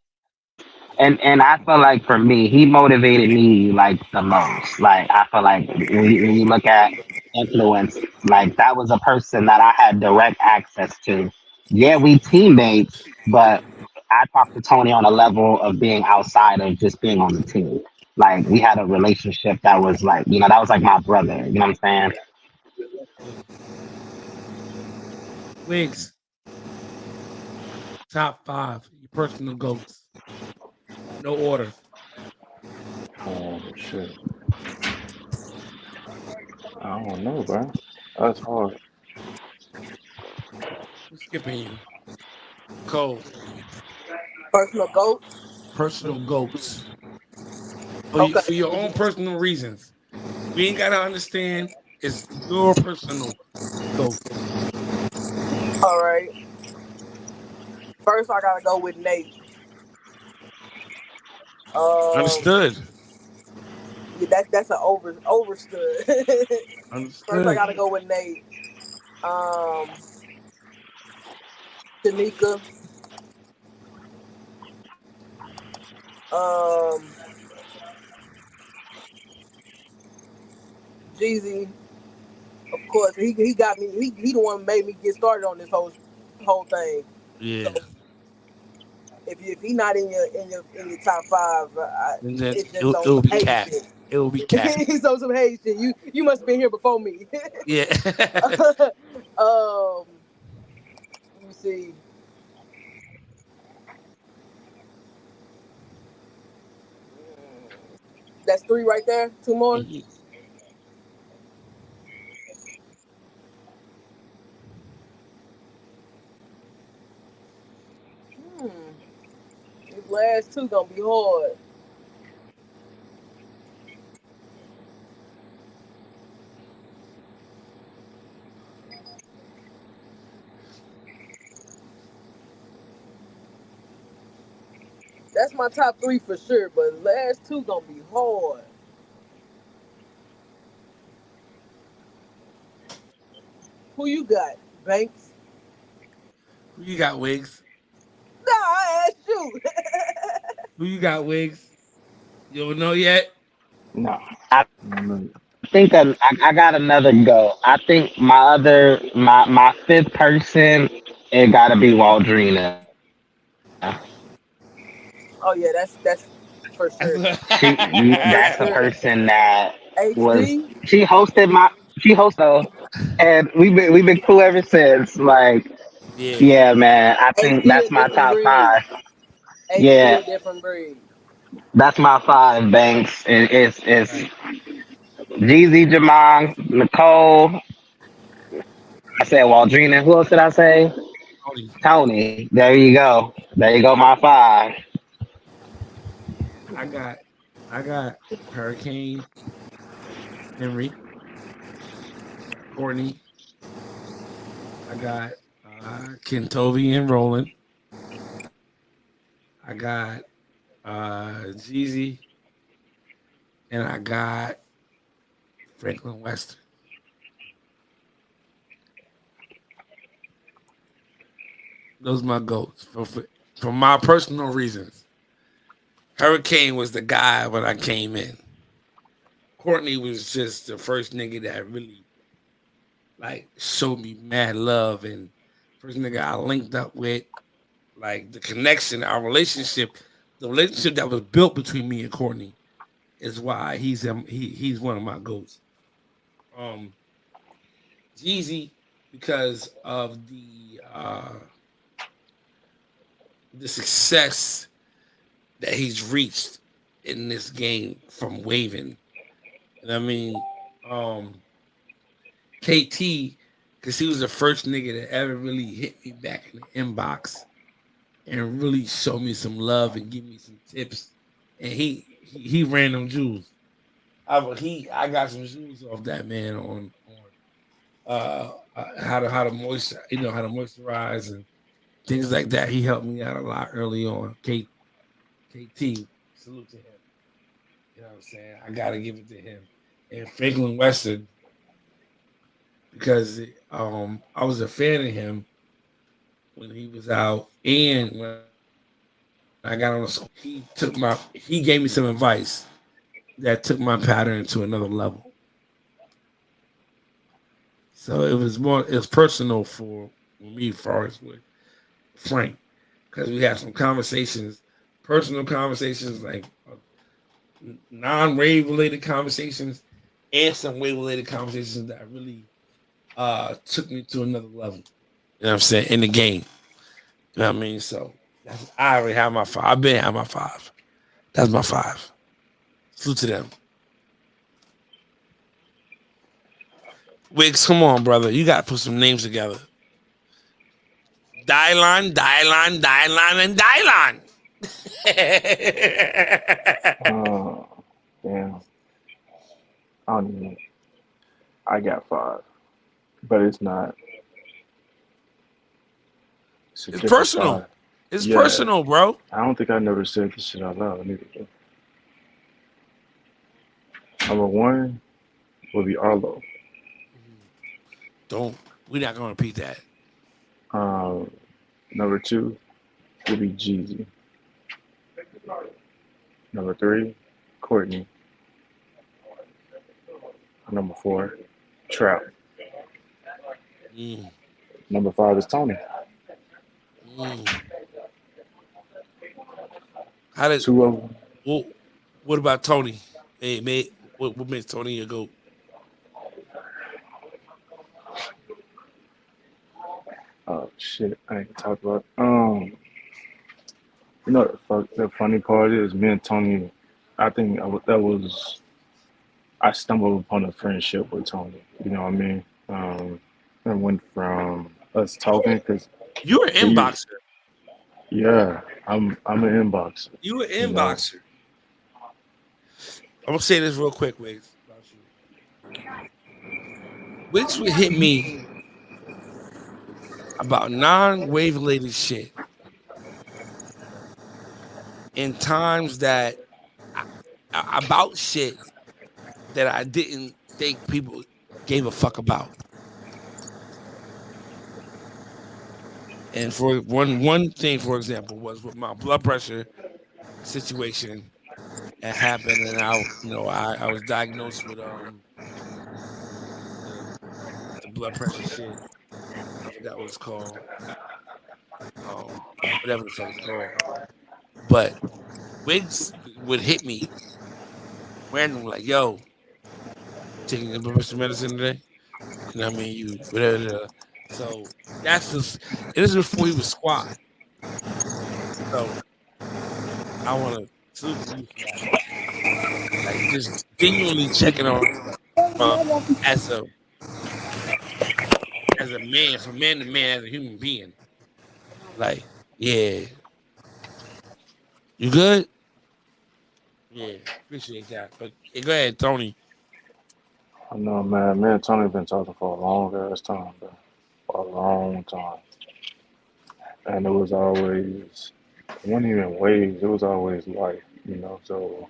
And I feel like for me, he motivated me like the most. Like I feel like when you look at influence, like that was a person that I had direct access to. Yeah, we teammates, but I talked to Tony on a level of being outside of just being on the team. Like we had a relationship that was like, you know, that was like my brother. You know what I'm saying? Yeah. Wigs, top five, your personal goats. No order. Oh shit. I don't know, bro. That's hard. We're skipping you. Cole, Personal goats. personal goats. Okay. For your own personal reasons. We ain't gotta understand. It's your personal goats. All right. First, I gotta go with Nate. Um, Understood. yeah, that's an overstood. First, I Understood. gotta go with Nate. Um, Tanika. Um, Jeezy. Of course, he got me. He the one who made me get started on this whole thing. Yeah. So if he not in your top five, And then it's just on it'll some be hate cap. shit. It will be cap. He's on some hate shit. You must have been here before me. Yeah. Let me see. That's three right there. Two more. Mhm. Hmm. These last two gonna be hard. That's my top three for sure, but last two gonna be hard. Who you got, Banks? Who you got, Wigs? Nah, I asked you. Who you got, Wigs? You don't know yet? Nah. I No. think I got another go. I think my fifth person, it gotta be Waldrina. Oh yeah, that's for sure. For That's a sure. person that was HD. she hosted and we've been cool ever since. Like, Yeah. yeah, man. I think HD a that's my different top breed. five. HD Yeah, a different breed. that's my five. Banks. It's Right. Jeezy, Jamon, Nicole. I said Waldrina. Who else did I say? Tony, Tony. There you go. There you go. My five. I got I got Hurricane Henry, Courtney. I got Kentovi and Roland. I got Jeezy, and I got Franklin Western. Those are my goats for my personal reasons. Hurricane was the guy when I came in. Courtney was just the first nigga that really like showed me mad love and first nigga I linked up with, like the connection, our relationship, the relationship that was built between me and Courtney is why he's one of my goats. Um, Jeezy because of the success that he's reached in this game from waving. And I mean, KT, because he was the first nigga that ever really hit me back in the inbox and really show me some love and give me some tips. And he ran them jewels. I got some jewels off that man on how to moisturize, how to moisturize and things like that. He helped me out a lot early on. KT, salute to him. You know what I'm saying? I gotta give it to him. And Franklin Western, because I was a fan of him when he was out, and when I got on the school, he gave me some advice that took my pattern to another level. So it was personal for me as far as with Frank, because we had some conversations, personal conversations, like non-rave related conversations, and some wave related conversations that really took me to another level. You know what I'm saying? In the game. You know what I mean? So I already have my 5. I've been have my 5. That's my 5. Salute to them. Wiggs, come on, brother. You gotta put some names together. Dylon, and Dylon. Yeah. I don't even. I got 5, but it's not. It's a It's different personal. 5. It's Yeah. personal, bro. I don't think I never said this shit out loud. Neither. Number 1 will be Arlo. Don't. We're not gonna repeat that. Um, Number 2 will be Jeezy. Number 3, Courtney. Number 4, Trap. Mm, Number 5 is Tony. mm. How did? 2 of them. Well, what about Tony? Hey, mate. What makes Tony your goat? Oh shit, I ain't gonna talk about. The funny part is me and Tony. I think that was I stumbled upon a friendship with Tony. You know what I mean? It went from us talking because You were an he, inboxer. yeah, I'm an inboxer. You were You an know, inboxer. I'm gonna say this real quick, Wiggs, about you. Wiggs would hit me about non-wave related shit in times that about shit that I didn't think people gave a fuck about. And for one thing, for example, was with my blood pressure situation that happened, and I was diagnosed with the the blood pressure shit. I forgot what it's called. Um, Whatever the fuck it's called. But Wiggs would hit me randomly, like, "Yo, taking the blood pressure medicine today?" You know what I mean? You whatever. So that's just it is before he was squat. So I want to salute to you for that. Like just genuinely checking on as a man, from man to man, as a human being. Like, yeah, you good? Yeah, appreciate that. But yeah, go ahead, Tony. I know, man. Me and Tony been talking for a long ass time, bro. For a long time. and it was always, it wasn't even waves, it was always life, you know. So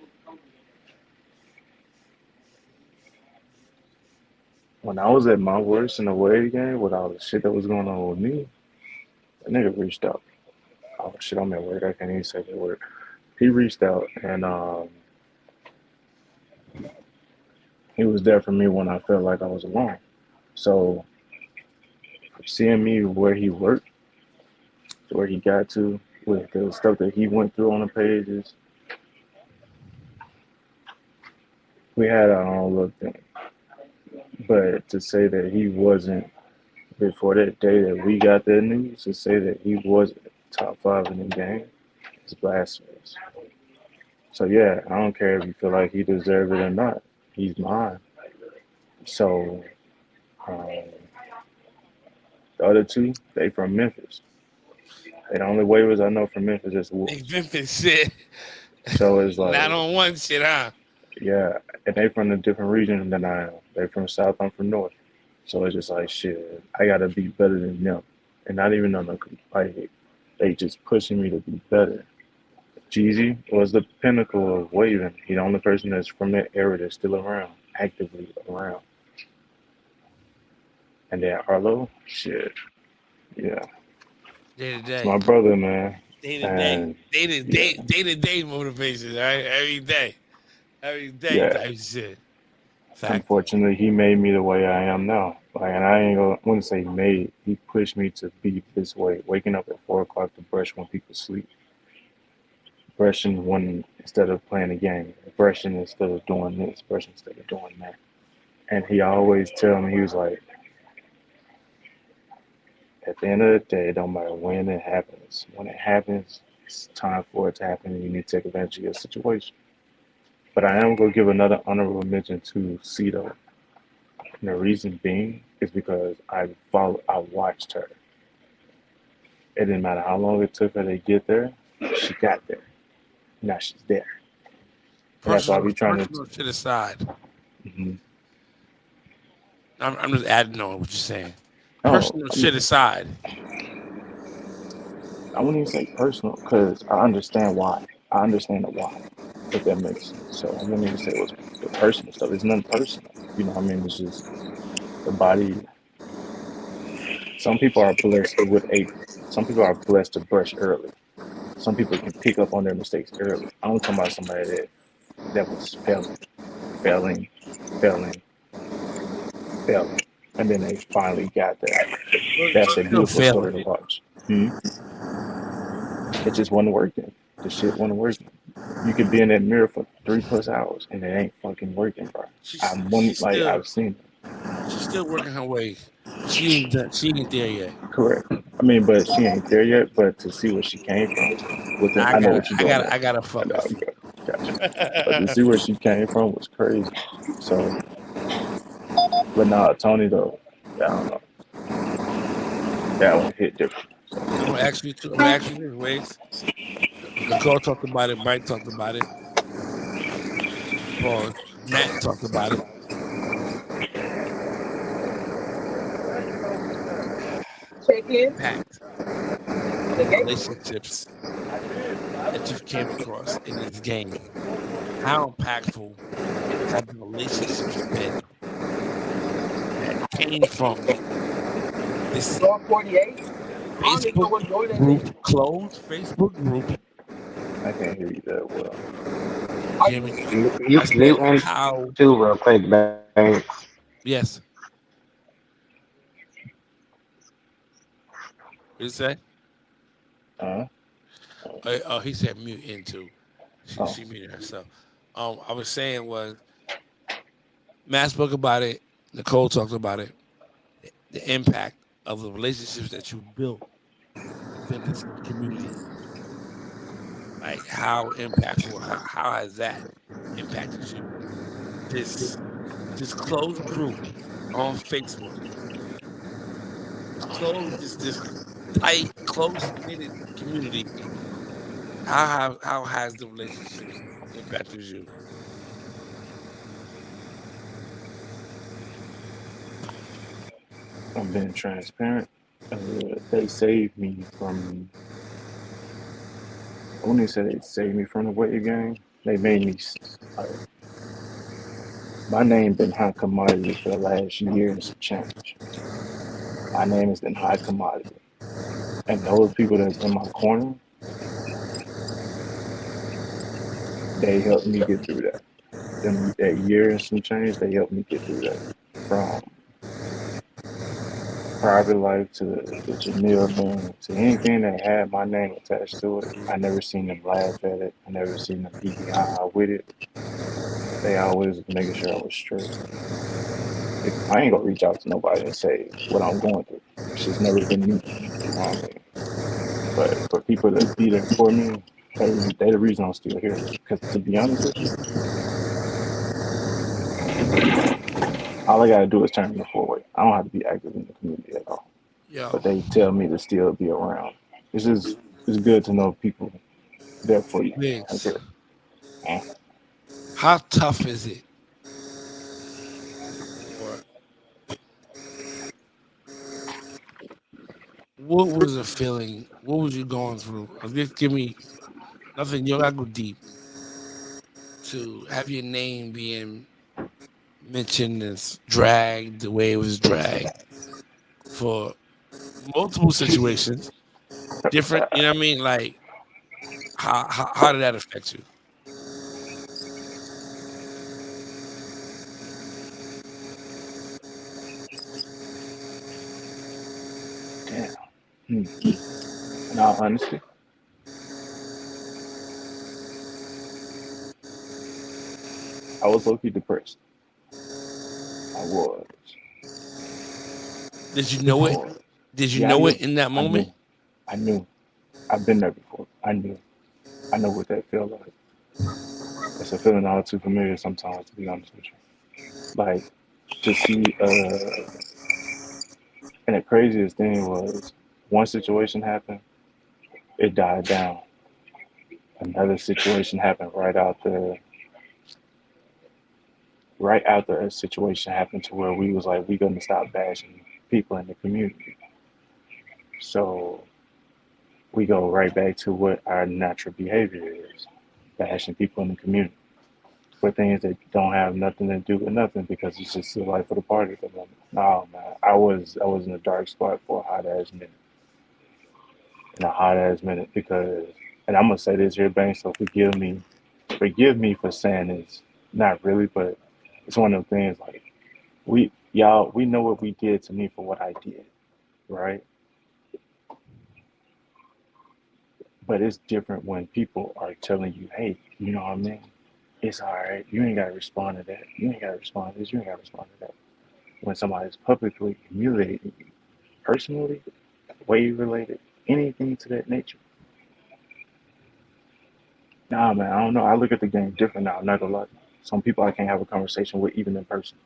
when I was at my worst in the wave game with all the shit that was going on with me, that nigga reached out. Oh shit, I'm at work. I can't even say that word. He reached out and he was there for me when I felt like I was alone. So seeing me where he worked, where he got to, with the stuff that he went through on the pages, we had our own little thing. But to say that he wasn't before that day that we got that news, to say that he wasn't top five in the game is blasphemous. So yeah, I don't care if you feel like he deserved it or not. He's mine. So um, the other two, they from Memphis. They the only waivers I know from Memphis is Big Wolves. Memphis shit. So it's Not like, on one shit, huh? yeah, and they from a different region than I am. They from South, I'm from North. So it's just like shit. I gotta be better than them, and not even on the like they just pushing me to be better. Jeezy was the pinnacle of waving. He's the only person that's from that era that's still around, actively around. And then Arlo, shit, yeah, Day to it's day. my brother, man. Day to day. And Day to yeah, day. Day to day motivation, right? Every day. Every day yeah. type shit. Fact. Unfortunately, he made me the way I am now. Like, and I ain't gonna wouldn't say made. He pushed me to be this way. Waking up at 4 o'clock to brush when people sleep, brushing when instead of playing a game, brushing instead of doing this, brushing instead of doing that. And he always tell me, he was like, at the end of the day, it don't matter when it happens. When it happens, it's time for it to happen, and you need to take advantage of your situation. But I am gonna give another honorable mention to Cito. And the reason being is because I watched her. It didn't matter how long it took her to get there, she got there. Now she's there. And that's why I Personal be trying to. personal shit aside. Mhm. I'm just adding on what you're saying. Oh, Personal shit aside. I wouldn't even say personal because I understand why. I understand the why, if that makes sense. So I wouldn't even say it was the personal stuff. It's nothing personal. You know what I mean? It's just the body. Some people are blessed with a. Some people are blessed to brush early. Some people can pick up on their mistakes early. I'm talking about somebody that was failing, failing, failing, and then they finally got there. That's a Still beautiful story failing to it. watch. It just wasn't working. The shit wasn't working. You could be in that mirror for 3+ hours and it ain't fucking working, bro. I'm one She's like still I've seen it. she's still working her way. She ain't done, she ain't there yet. Correct. I mean, but she ain't there yet. But to see where she came from, with the, I I know gotta what you're I doing gotta there. I gotta I know, focus. okay, gotcha. But to see where she came from was crazy. So, but nah, Tony though, I don't know. That one hit different. So, I'm gonna ask you too. I'm gonna ask you this ways. Nicole talked about it. Mike talked about it. Pause. Matt talked about it. Check in. Impact of The the gate. relationships that you've came across in this game. How impactful have the relationships been that came from this Door 48. I don't even know Facebook what door that group, is. closed Facebook group? I can't hear you that well. Are You hear you me? You I mute said him how. too real quick, Banks. Yes. What did you say? Uh, Oh, he said mute into. oh, She muted herself. I was saying was Matt spoke about it. Nicole talked about it. The impact of the relationships that you built within this community. Like how impactful. How has that impacted you? This this closed group on Facebook. This closed. This tight, close knitted community. How has the relationships impacted you? I'm being transparent. they saved me from. I wouldn't say they saved me from the weight game. They made me like my name been high commodity for the last year and some change. My name has been high commodity, and those people that's in my corner, they helped me get through that. Them that year and some change, they helped me get through that. From private life to the Jamil thing to anything that had my name attached to it, I never seen them laugh at it. I never seen them hee hee ha ha with it. They always was making sure I was straight. If I ain't gonna reach out to nobody and say what I'm going through. It's just never been me. You know what I mean? But for people to be there for me, they the reason I'm still here. Because to be honest with you, all I gotta do is turn the forward. I don't have to be active in the community at all. Yo, But they tell me to still be around. It's just it's good to know people there for you. Like Biggs, here. Eh. how tough is it for what was the feeling? What was you going through? Just give me nothing. You gotta go deep to have your name being mentioned as dragged the way it was dragged for multiple situations, different. You know what I mean? Like how did that affect you? Damn. Hmm. In all honesty, I was low key depressed. I was. Did you I know it? was. Did you Yeah, I know knew. it in that I moment? knew. I knew. I've been there before. I knew. I know what that felt like. It's a feeling all too familiar sometimes, to be honest with you. Like to see and the craziest thing was one situation happened, it died down. Another situation happened right after a situation happened to where we was like we gonna stop bashing people in the community. So we go right back to what our natural behavior is, bashing people in the community for things that don't have nothing to do with nothing because it's just the life of the party at the moment. No man, I was in a dark spot for a hot ass minute. In a hot ass minute because and I'm gonna say this here, Bang, so forgive me for saying this. Not really, but it's one of the things like we know what we did to me for what I did, right? But it's different when people are telling you, hey, you know what I mean? It's all right. You ain't got to respond to that. You ain't got to respond to this. You ain't got to respond to that. When somebody's publicly humiliating you, personally, way related, anything to that nature. Nah, man, I don't know. I look at the game different now. I'm not gonna lie. Some people I can't have a conversation with even in person.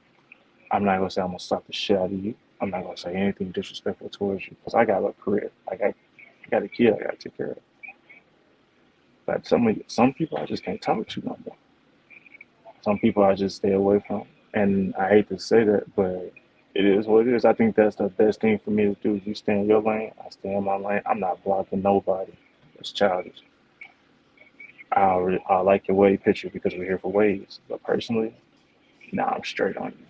I'm not gonna say I'm gonna slap the shit out of you. I'm not gonna say anything disrespectful towards you because I got a career. Like I got a kid I gotta take care of. But some people I just can't talk to no more. Some people I just stay away from. And I hate to say that, but it is what it is. I think that's the best thing for me to do. You stay in your lane, I stay in my lane. I'm not blocking nobody. It's childish. I like your wave picture because we're here for waves. But personally, nah, I'm straight on you.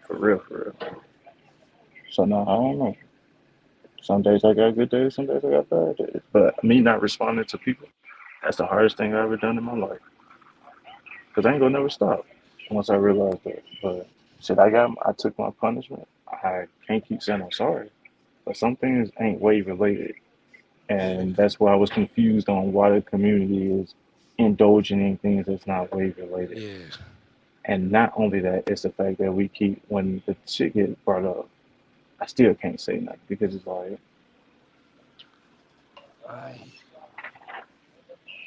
For real, for real. So no, I don't know. Some days I got good days, some days I got bad days. But me not responding to people, that's the hardest thing I've ever done in my life. Because I ain't gonna never stop once I realized that. But shit, I took my punishment. I can't keep saying I'm sorry. But some things ain't way related. Yeah, And that's why I was confused on why the community is indulging in things that's not way related. yeah. And not only that, it's the fact that we keep, when the shit gets brought up, I still can't say nothing because it's like, I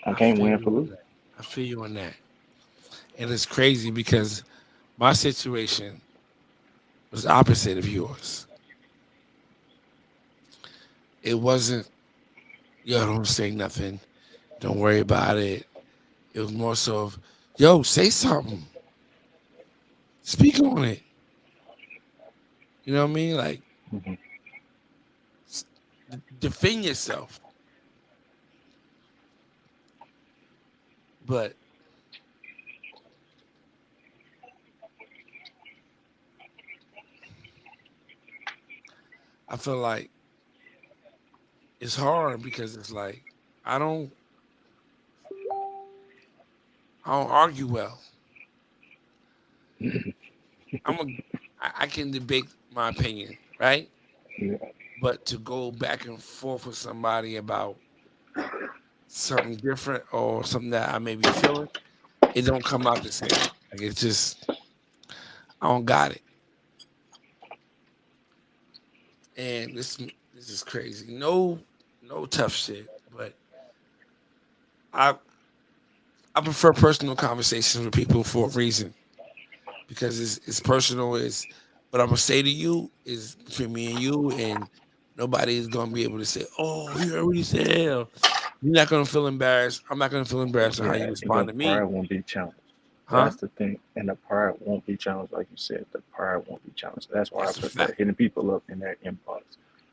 I I can't feel win you for on losing. that. I feel you on that. And it's crazy because my situation was opposite of yours. It wasn't, yo, don't say nothing. Don't worry about it. It was more so of, yo, say something. Speak on it. You know what I mean? Like, Hmm. defend yourself. But I feel like it's hard because it's like I don't I don't argue well. I'm a I can debate my opinion, right? Yeah. But to go back and forth with somebody about something different or something that I may be feeling, it don't come out the same. Like it's just I don't got it. And this is crazy. No tough shit, but I I prefer personal conversations with people for a reason because it's personal. Is what I'm gonna say to you is between me and you, and nobody is gonna be able to say, "Oh, you heard what he said." Or, you're not gonna feel embarrassed. I'm not gonna feel embarrassed on how you Yeah, and your respond to pride me, won't be challenged. huh? That's the thing. And the pride won't be challenged, like you said. The pride won't be challenged. That's why I That's a prefer fact. hitting people up in their inbox.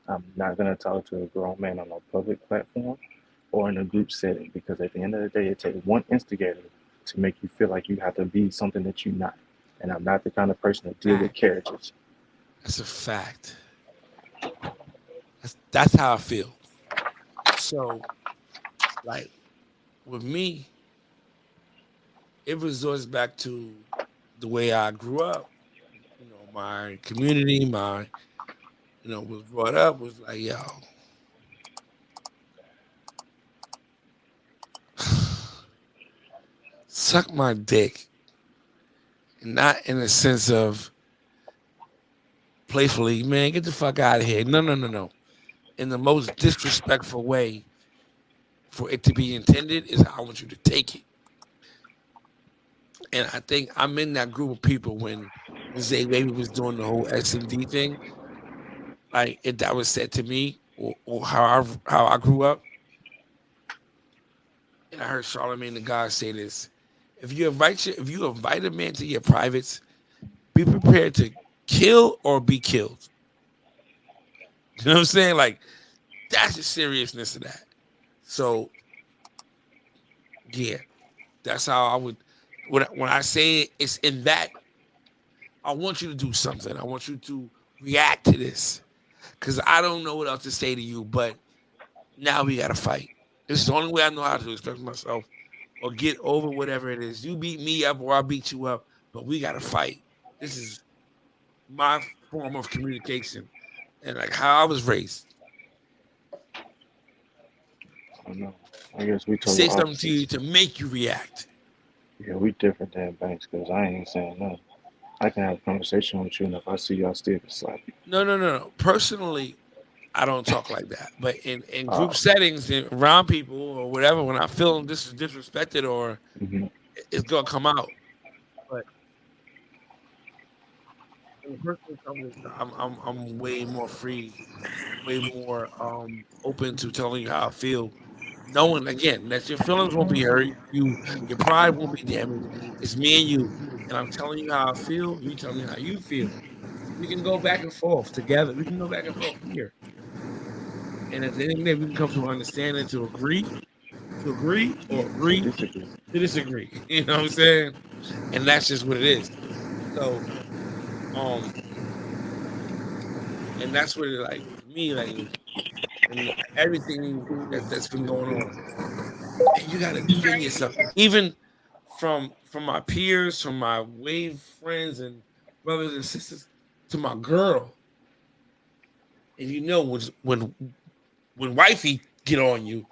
I'm not going to talk to a grown man on a public platform or in a group setting because at the end of the day, it takes one instigator to make you feel like you have to be something that you're not. And I'm not the kind of person to deal with Fact. characters. That's a fact. That's how I feel. So, like with me, it resorts back to the way I grew up. You know, my community, my was brought up was like, yo, suck my dick. And not in a sense of playfully, man, get the fuck out of here. No, no, no, no. In the most disrespectful way for it to be intended is how I want you to take it. And I think I'm in that group of people when Zay Baby was doing the whole SMD thing, like if that was said to me or how I grew up, and I heard Charlamagne the God say this. If you invite a man to your privates, be prepared to kill or be killed. You know what I'm saying? Like that's the seriousness of that. So yeah, that's how I would. When I say it, it's in that. I want you to do something. I want you to react to this because I don't know what else to say to you. But now we got to fight. This is the only way I know how to express myself or get over whatever it is. You beat me up or I beat you up, but we got to fight. This is my form of communication and like how I was raised. I don't know. I guess we total Say something to you opposites. to make you react. Yeah, we different than banks because I ain't saying nothing. I can have a conversation with you, and if I see y'all still can slap you. No, no, no, no. Personally, I don't talk like that. But in group Uh, settings and around people or whatever, when I feel disrespected or mhm. it's gonna come out. But in personal conversation, I'm way more free, way more open to telling you how I feel, knowing again that your feelings won't be hurt, your pride won't be damaged. It's me and you, and I'm telling you how I feel. You tell me how you feel. We can go back and forth together. We can go back and forth here, and at the end of the day, we can come to an understanding to agree, or I agree disagree. to disagree. You know what I'm saying? And that's just what it is. So, um, and that's what it like for me, like and everything that's been going on. And you gotta defend yourself. Even from my peers, from my wave friends and brothers and sisters to my girl. And you know when wifey get on you,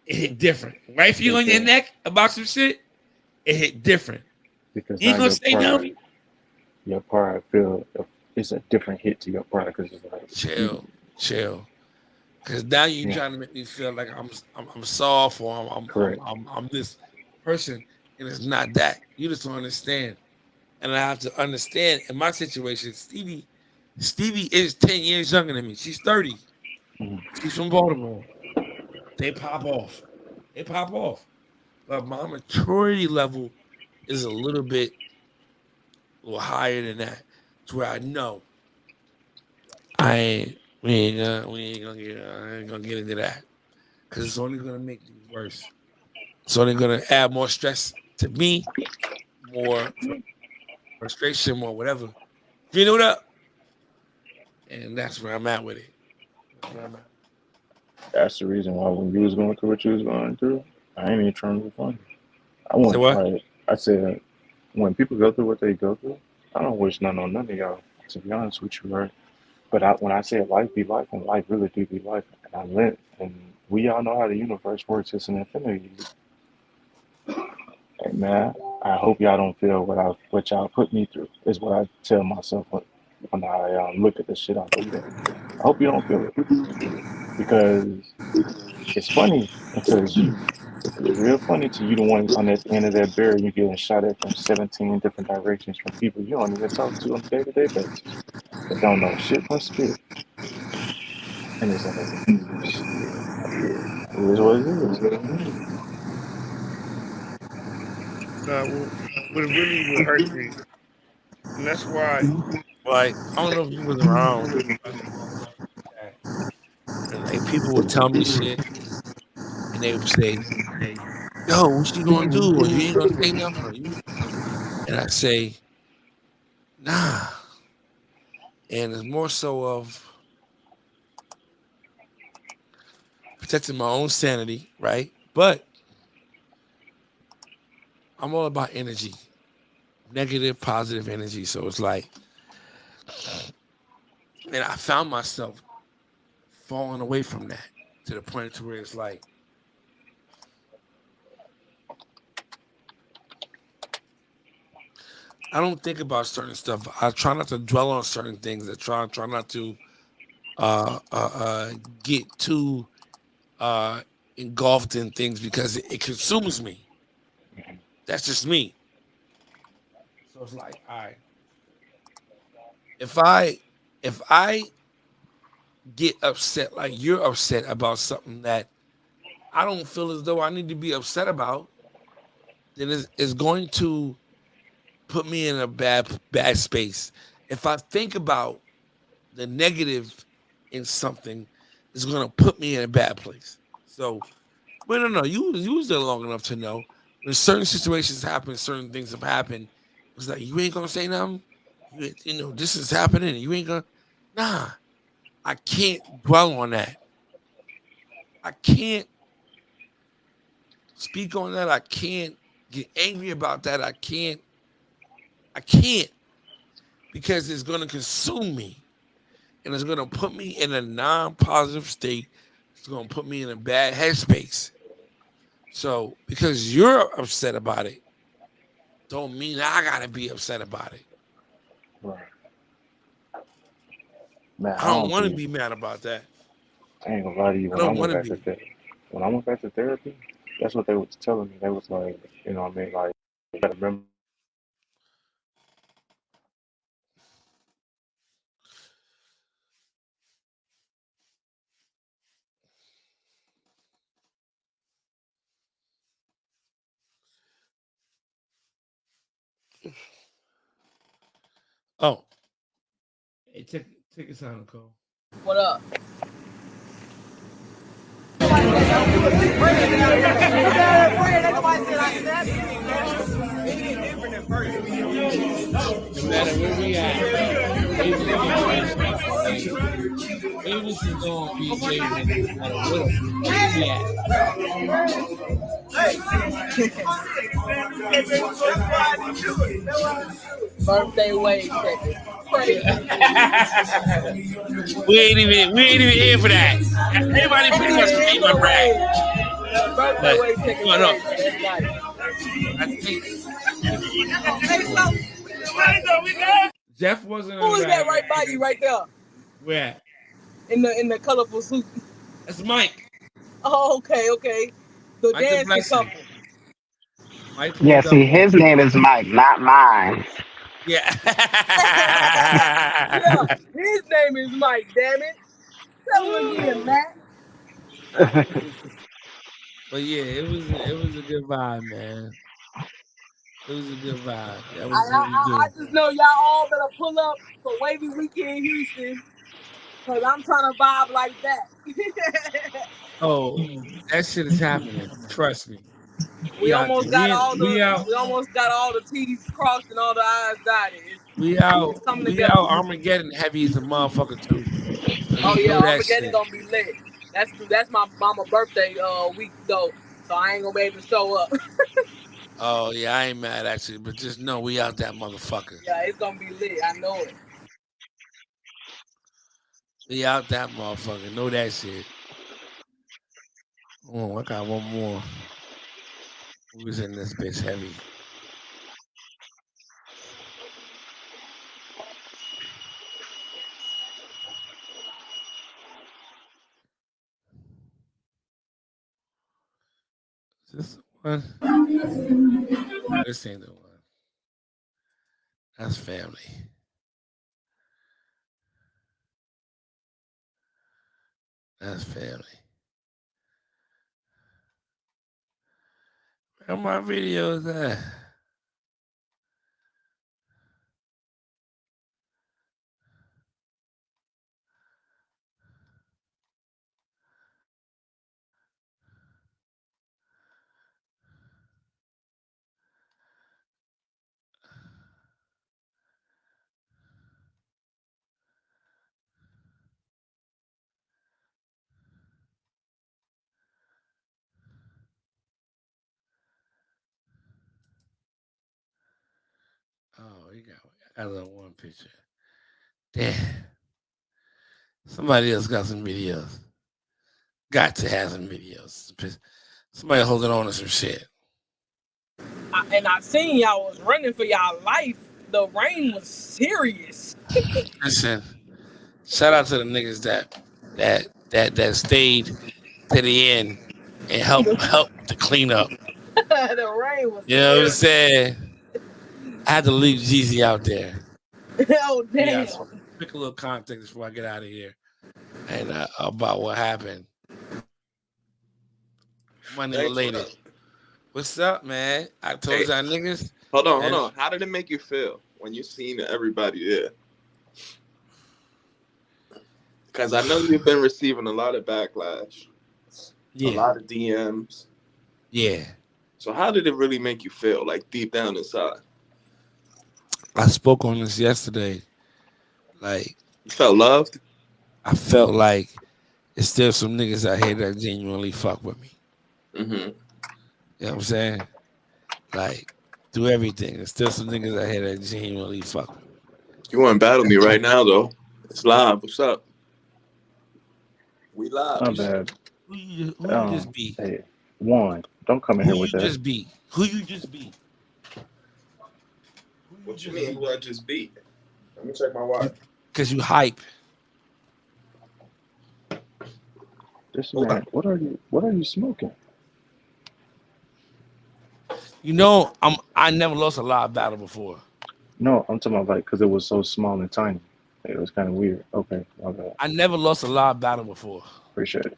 it hit different. Wifey It on your does. neck about some shit, it hit different. Because You ain't now gonna say no. your pride feel it's a different hit to your pride because it's like you, Chill, chill. Cause now you yeah, trying to make me feel like I'm soft or correct. I'm this person, and it's not that. You just don't understand, and I have to understand. In my situation, Stevie is 10 years younger than me. She's 30. Mhm. She's from Baltimore. They pop off. They pop off. But my maturity level is a little higher than that, to where I know I ain't. I ain't gonna get into that because it's only gonna make things worse. It's only gonna add more stress to me, more frustration, more whatever. You know what up? And that's where I'm at with it. That's where I'm at. That's the reason why when you was going through what you was going through, I ain't even trying to be funny. I So want what? like I said, when people go through what they go through, I don't wish none on none of y'all. To be honest with you, right? But when I say life be life, and life really do be life, and I live, and we all know how the universe works. It's an infinity. And man, I hope y'all don't feel what y'all put me through. Is what I tell myself when I look at the shit I go through. I hope you don't feel it because it's funny until it's real funny to you the one on the end of that barrel you getting shot at from 17 different directions from people you don't even talk to on a day-to-day basis that don't know shit from spirit. And it's like, shit, it is what it is. What really would hurt me, and that's why, like, I don't know if you was around basketball stuff like that, and like people would tell me shit, and they would say, "Yo, what you gonna do? Or you ain't gonna say nothing?" Or you, and I say, "Nah," and it's more so of protecting my own sanity, right? But I'm all about energy, negative, positive energy. So it's like, and I found myself falling away from that to the point to where it's like I don't think about certain stuff. I try not to dwell on certain things. I try not to uh, uh, uh, get too uh, engulfed in things because it consumes me. That's just me. So it's like, all right, if I if I get upset like you're upset about something that I don't feel as though I need to be upset about, then it's going to put me in a bad space. If I think about the negative in something, it's going to put me in a bad place. So, but no, you was there long enough to know when certain situations happen, certain things have happened. It's like you ain't gonna say nothing. This is happening. And you ain't gonna. Nah, I can't dwell on that. I can't speak on that. I can't get angry about that. I can't. I can't because it's gonna consume me and it's gonna put me in a non-positive state. It's gonna put me in a bad headspace. So because you're upset about it, don't mean I gotta be upset about it. Right. Man, I I don't don't want to be. be mad about that. I ain't gonna lie to you. I don't want to be. When I went back to therapy, that's what they was telling me. They was like, you know what I mean? Like, you gotta remember. Oh, hey, take us out, Nicole. What up? No matter where we at, Avis is gonna be Avis is gonna be Avis no matter where we at. Birthday wage checker. Crazy. We ain't even here for that. Everybody pretty much ate my Anyway, brag, birthday but wage checker no, crazy. That's nice. I think Jeff wasn't Who in is that brag right by you right there? where In the colorful suit. that's Mike. Oh, okay, okay. The Mike the dancing blessing. couple. Mike Yeah, pulled up see, on his name is Mike, not mine. yeah. Yeah, his name is Mike, damn it. Tell him again, Matt. But yeah, it was a good vibe, man. It was a good vibe. I It was good. just know y'all all better pull up for Wavy Weekend Houston. Cause I'm trying to vibe like that. Oh, that shit is happening. Trust me. we We out there. almost got all We the out. we almost got all the T's crossed and all the I's dotted. We out. It's coming We together. out. Armageddon heavy as a motherfucker too. I Oh just yeah, know that Armageddon shit. gonna be lit. That's my mama birthday week though, so I ain't gonna be able to show up. Oh yeah, I ain't mad actually, but just know we out that motherfucker. Yeah, it's gonna be lit. I know it. We out that motherfucker. Know that shit. Oh, I got one more. Who's in this bitch heavy? Is this the one? No, this ain't the one. That's family. That's family. Where my videos at? Oh, I got a little one picture. Damn. Somebody else got some videos. Got to have some videos. Somebody holding on to some shit. And I seen y'all was running for y'all life. The rain was serious. Listen, shout out to the niggas that stayed to the end and help to clean up. The rain was You know what I'm serious. saying? I had to leave Jeezy out there. Oh Yeah, damn. so quick little context before I get out of here and about what happened. My nigga Thanks, what lady. up? What's up, man? I told Hey, y'all niggas. hold And on. How did it make you feel when you seen everybody there? Because I know you've been receiving a lot of backlash, a yeah, lot of DMs. yeah. So how did it really make you feel, like deep down inside? I spoke on this yesterday. Like, You felt loved? I felt like it's still some niggas out here that genuinely fuck with me. Mm-hmm. You know what I'm saying? Like, do everything. There's still some niggas out here that genuinely fuck with me. You want to battle me right now, though? It's live. What's up? We live. My bad. Who you just be? Hey, one, don't come in Who here with you that. just be? Who you just be? Who you What you just mean? be? Who I just beat? Let me check my watch. Cause you hype. This Hold on. man, what are you smoking? You know, I never lost a live battle before. No, I'm talking about like because it was so small and tiny. It was kind of weird. Okay, my bad. I never lost a live battle before. Appreciate it.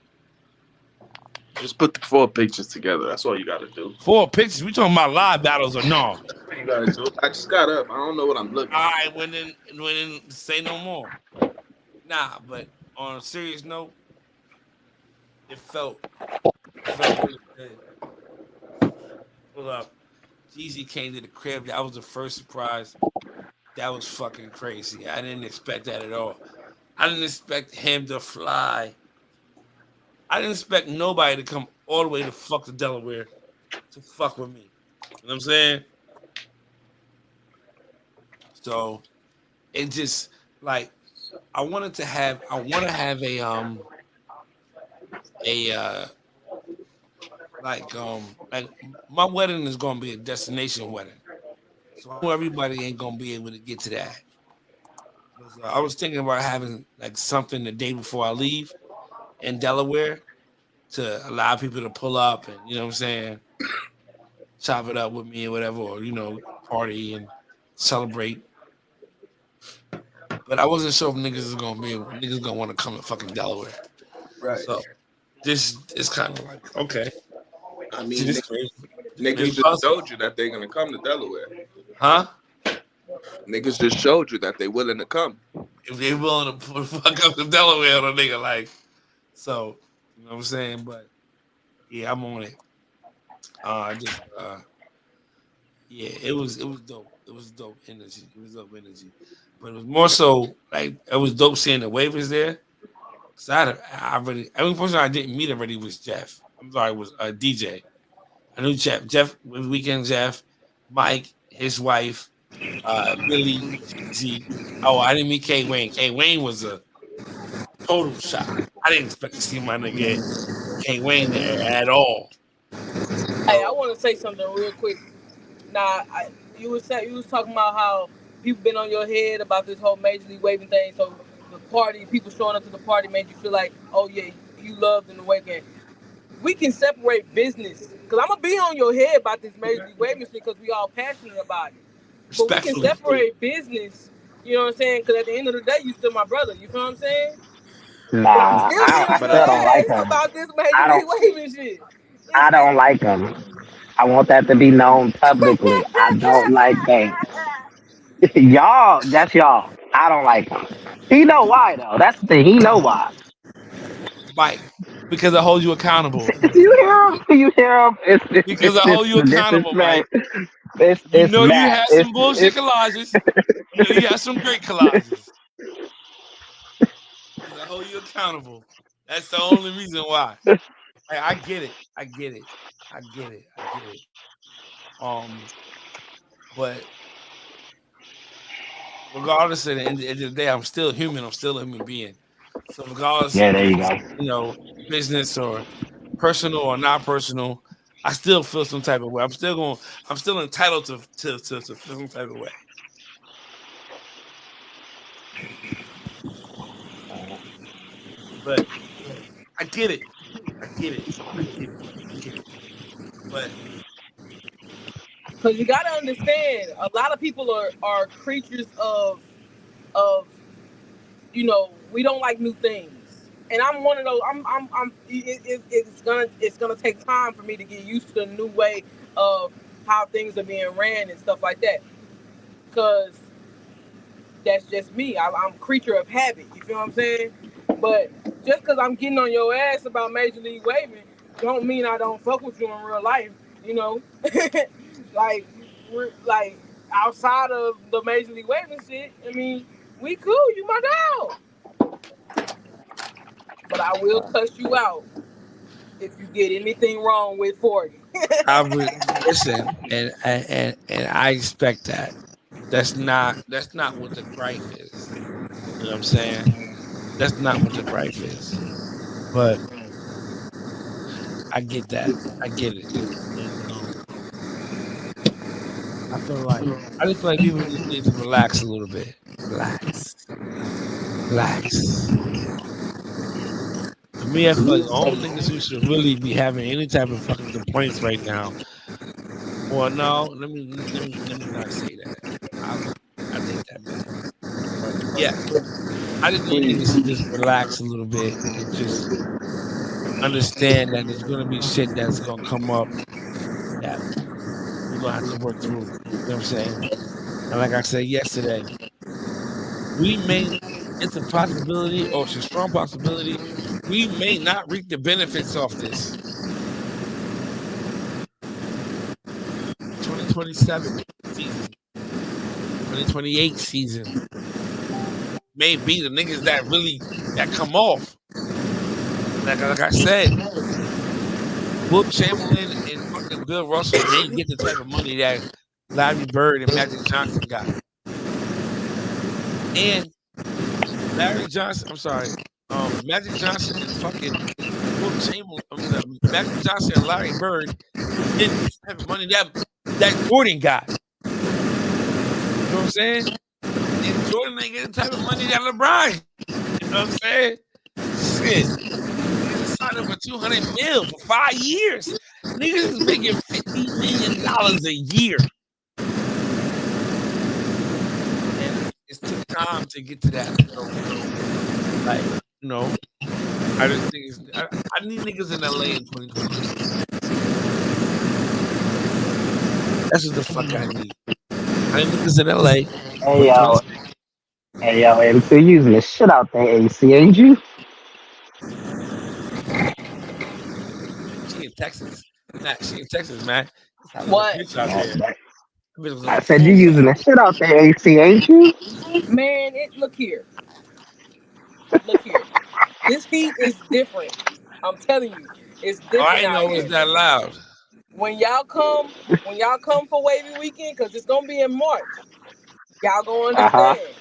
Just put the 4 pictures together. That's all you got to do. 4 pictures. We talking about live battles or no? What you got to do? I just got up. I don't know what I'm looking All at. right, when then say no more. Nah, but on a serious note, it felt really good. Pull up. Jeezy came to the crib. That was the first surprise. That was fucking crazy. I didn't expect that at all. I didn't expect him to fly. I didn't expect nobody to come all the way to fuck to Delaware to fuck with me. You know what I'm saying? So it just like I want to have a like my wedding is gonna be a destination wedding. So I know everybody ain't gonna be able to get to that. So I was thinking about having like something the day before I leave in Delaware to allow people to pull up and you know what I'm saying, chop it up with me or whatever, or party and celebrate. But I wasn't sure if niggas gonna want to come to fucking Delaware. Right. So this is kind of like okay. I See mean, this crazy. niggas Maybe just possible. showed you that they're going to come to Delaware. Huh? Niggas just showed you that they willing to come. if they willing to fuck up the Delaware on a nigga, like, so, you know what I'm saying? But yeah, I'm on it. Just yeah, it was dope. It was dope energy. It was dope energy. But it was more so like it was dope seeing the waivers there. Cause I already every person I didn't meet already was Jeff. I'm sorry, it was DJ. I knew Jeff. Jeff was Weekend Jeff, Mike, his wife, Billy, G. Oh, I didn't meet K Wayne. K Wayne was a total shock. I didn't expect to see my nigga K Wayne there at all. Hey, I want to say something real quick. Now, you was talking about how people been on your head about this whole Major League Waving thing. So the party, people showing up to the party, made you feel like, oh yeah, you loved in the weekend. We can separate business because I'm gonna be on your head about this Major League Waving shit because we all passionate about it. But we can Respectfully, separate business. You know what I'm saying? Because at the end of the day, you still my brother. You feel what I'm saying? But I'm Nah, still getting I on But your still don't like ass him. about this Major I League don't. Waving shit. I don't like him. I want that to be known publicly. I don't like Banks. Y'all, that's y'all. I don't like him. He know why though. That's the thing. He know why. Mike, because I hold you accountable. You hear him? You hear him? Because I hold you The accountable, Mike. disrespect. It's You mad. had some bullshit It's collages. You had some great collages. Because I hold you accountable. That's the only reason why. I get it. I get it. I get it. I get it. But regardless of the end of the day, I'm still human. I'm still a human being. So regardless yeah. There if you it's go. business or personal or not personal, I still feel some type of way. I'm still entitled to feel some type of way. But I get it. I get it. I get it. I get it. But Because you got to understand, a lot of people are creatures of we don't like new things, and I'm one of those. It's gonna take time for me to get used to the new way of how things are being ran and stuff like that. Because that's just me. I'm a creature of habit. You feel what I'm saying? But just because I'm getting on your ass about Major League Waving, don't mean I don't fuck with you in real life. You know, like like outside of the Major League Waving shit. I mean, we cool. You my dog. But I will cuss you out if you get anything wrong with 40. I would listen, and I expect that. That's not what the gripe is. You know what I'm saying? That's not what the gripe is. But I get that. I get it. And I just feel like people just need to relax a little bit. Relax. Relax. To me, I feel like the only niggas who should really be having any type of fucking complaints right now. Well, no, let me not say that. I take that back. But yeah, I just need niggas to just relax a little bit and just understand that there's gonna be shit that's gonna come up that we're gonna have to work through. You know what I'm saying? And like I said yesterday, we may it's a possibility or it's a strong possibility we may not reap the benefits off this 2027 season, 2028 season. May be the niggas that come off. Like I said, Will Chamberlain and fucking Bill Russell didn't get the type of money that Larry Bird and Magic Johnson got. And Larry Johnson, I'm sorry, Magic Johnson and fucking Will Chamberlain, Magic Johnson and Larry Bird didn't get the type of money that Jordan got. You know what I'm saying? And Jordan ain't getting the type of money that LeBron. You know what I'm saying? Shit. Niggas signed up for $200 million for 5 years. Niggas is making $50 million a year. And it took time to get to that. I just think I need niggas in LA in 2020. That's what the fuck I need. I need niggas in LA. Hey yo, Hey yo, MC using the shit out there, AC, ain't you? She in Texas. Nah, she in Texas, man. It's hot as a What? bitch out Oh, there. that- That bitch was I on said you full. using the shit out there, AC, ain't you? Man, look here. Look here. This heat is different. I'm telling you, it's Oh, I different didn't out know it was here. that loud. When y'all come, for Wavy Weekend, cause it's gonna be in March, y'all gonna Uh huh. understand.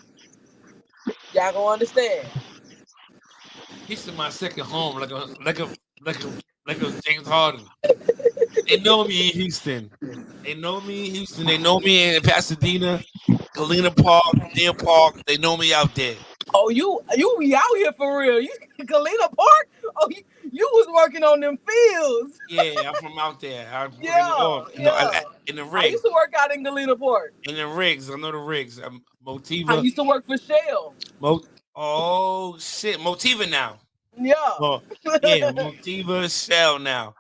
Y'all gonna understand. Houston, my second home, like a James Harden. They know me in Houston. They know me in Houston. They know me in Pasadena, Galena Park, Deer Park. They know me out there. Oh, you be out here for real. You Galena Park? Oh, you was working on them fields. Yeah, I'm from out there. I'm working Yeah, on yeah. in the I rig, used to work out in Galena Park. in the rigs. I know the rigs. I Motiva, used to work for Shell. Mo. Oh shit, Motiva now. Yeah. Oh yeah, Motiva Shell now.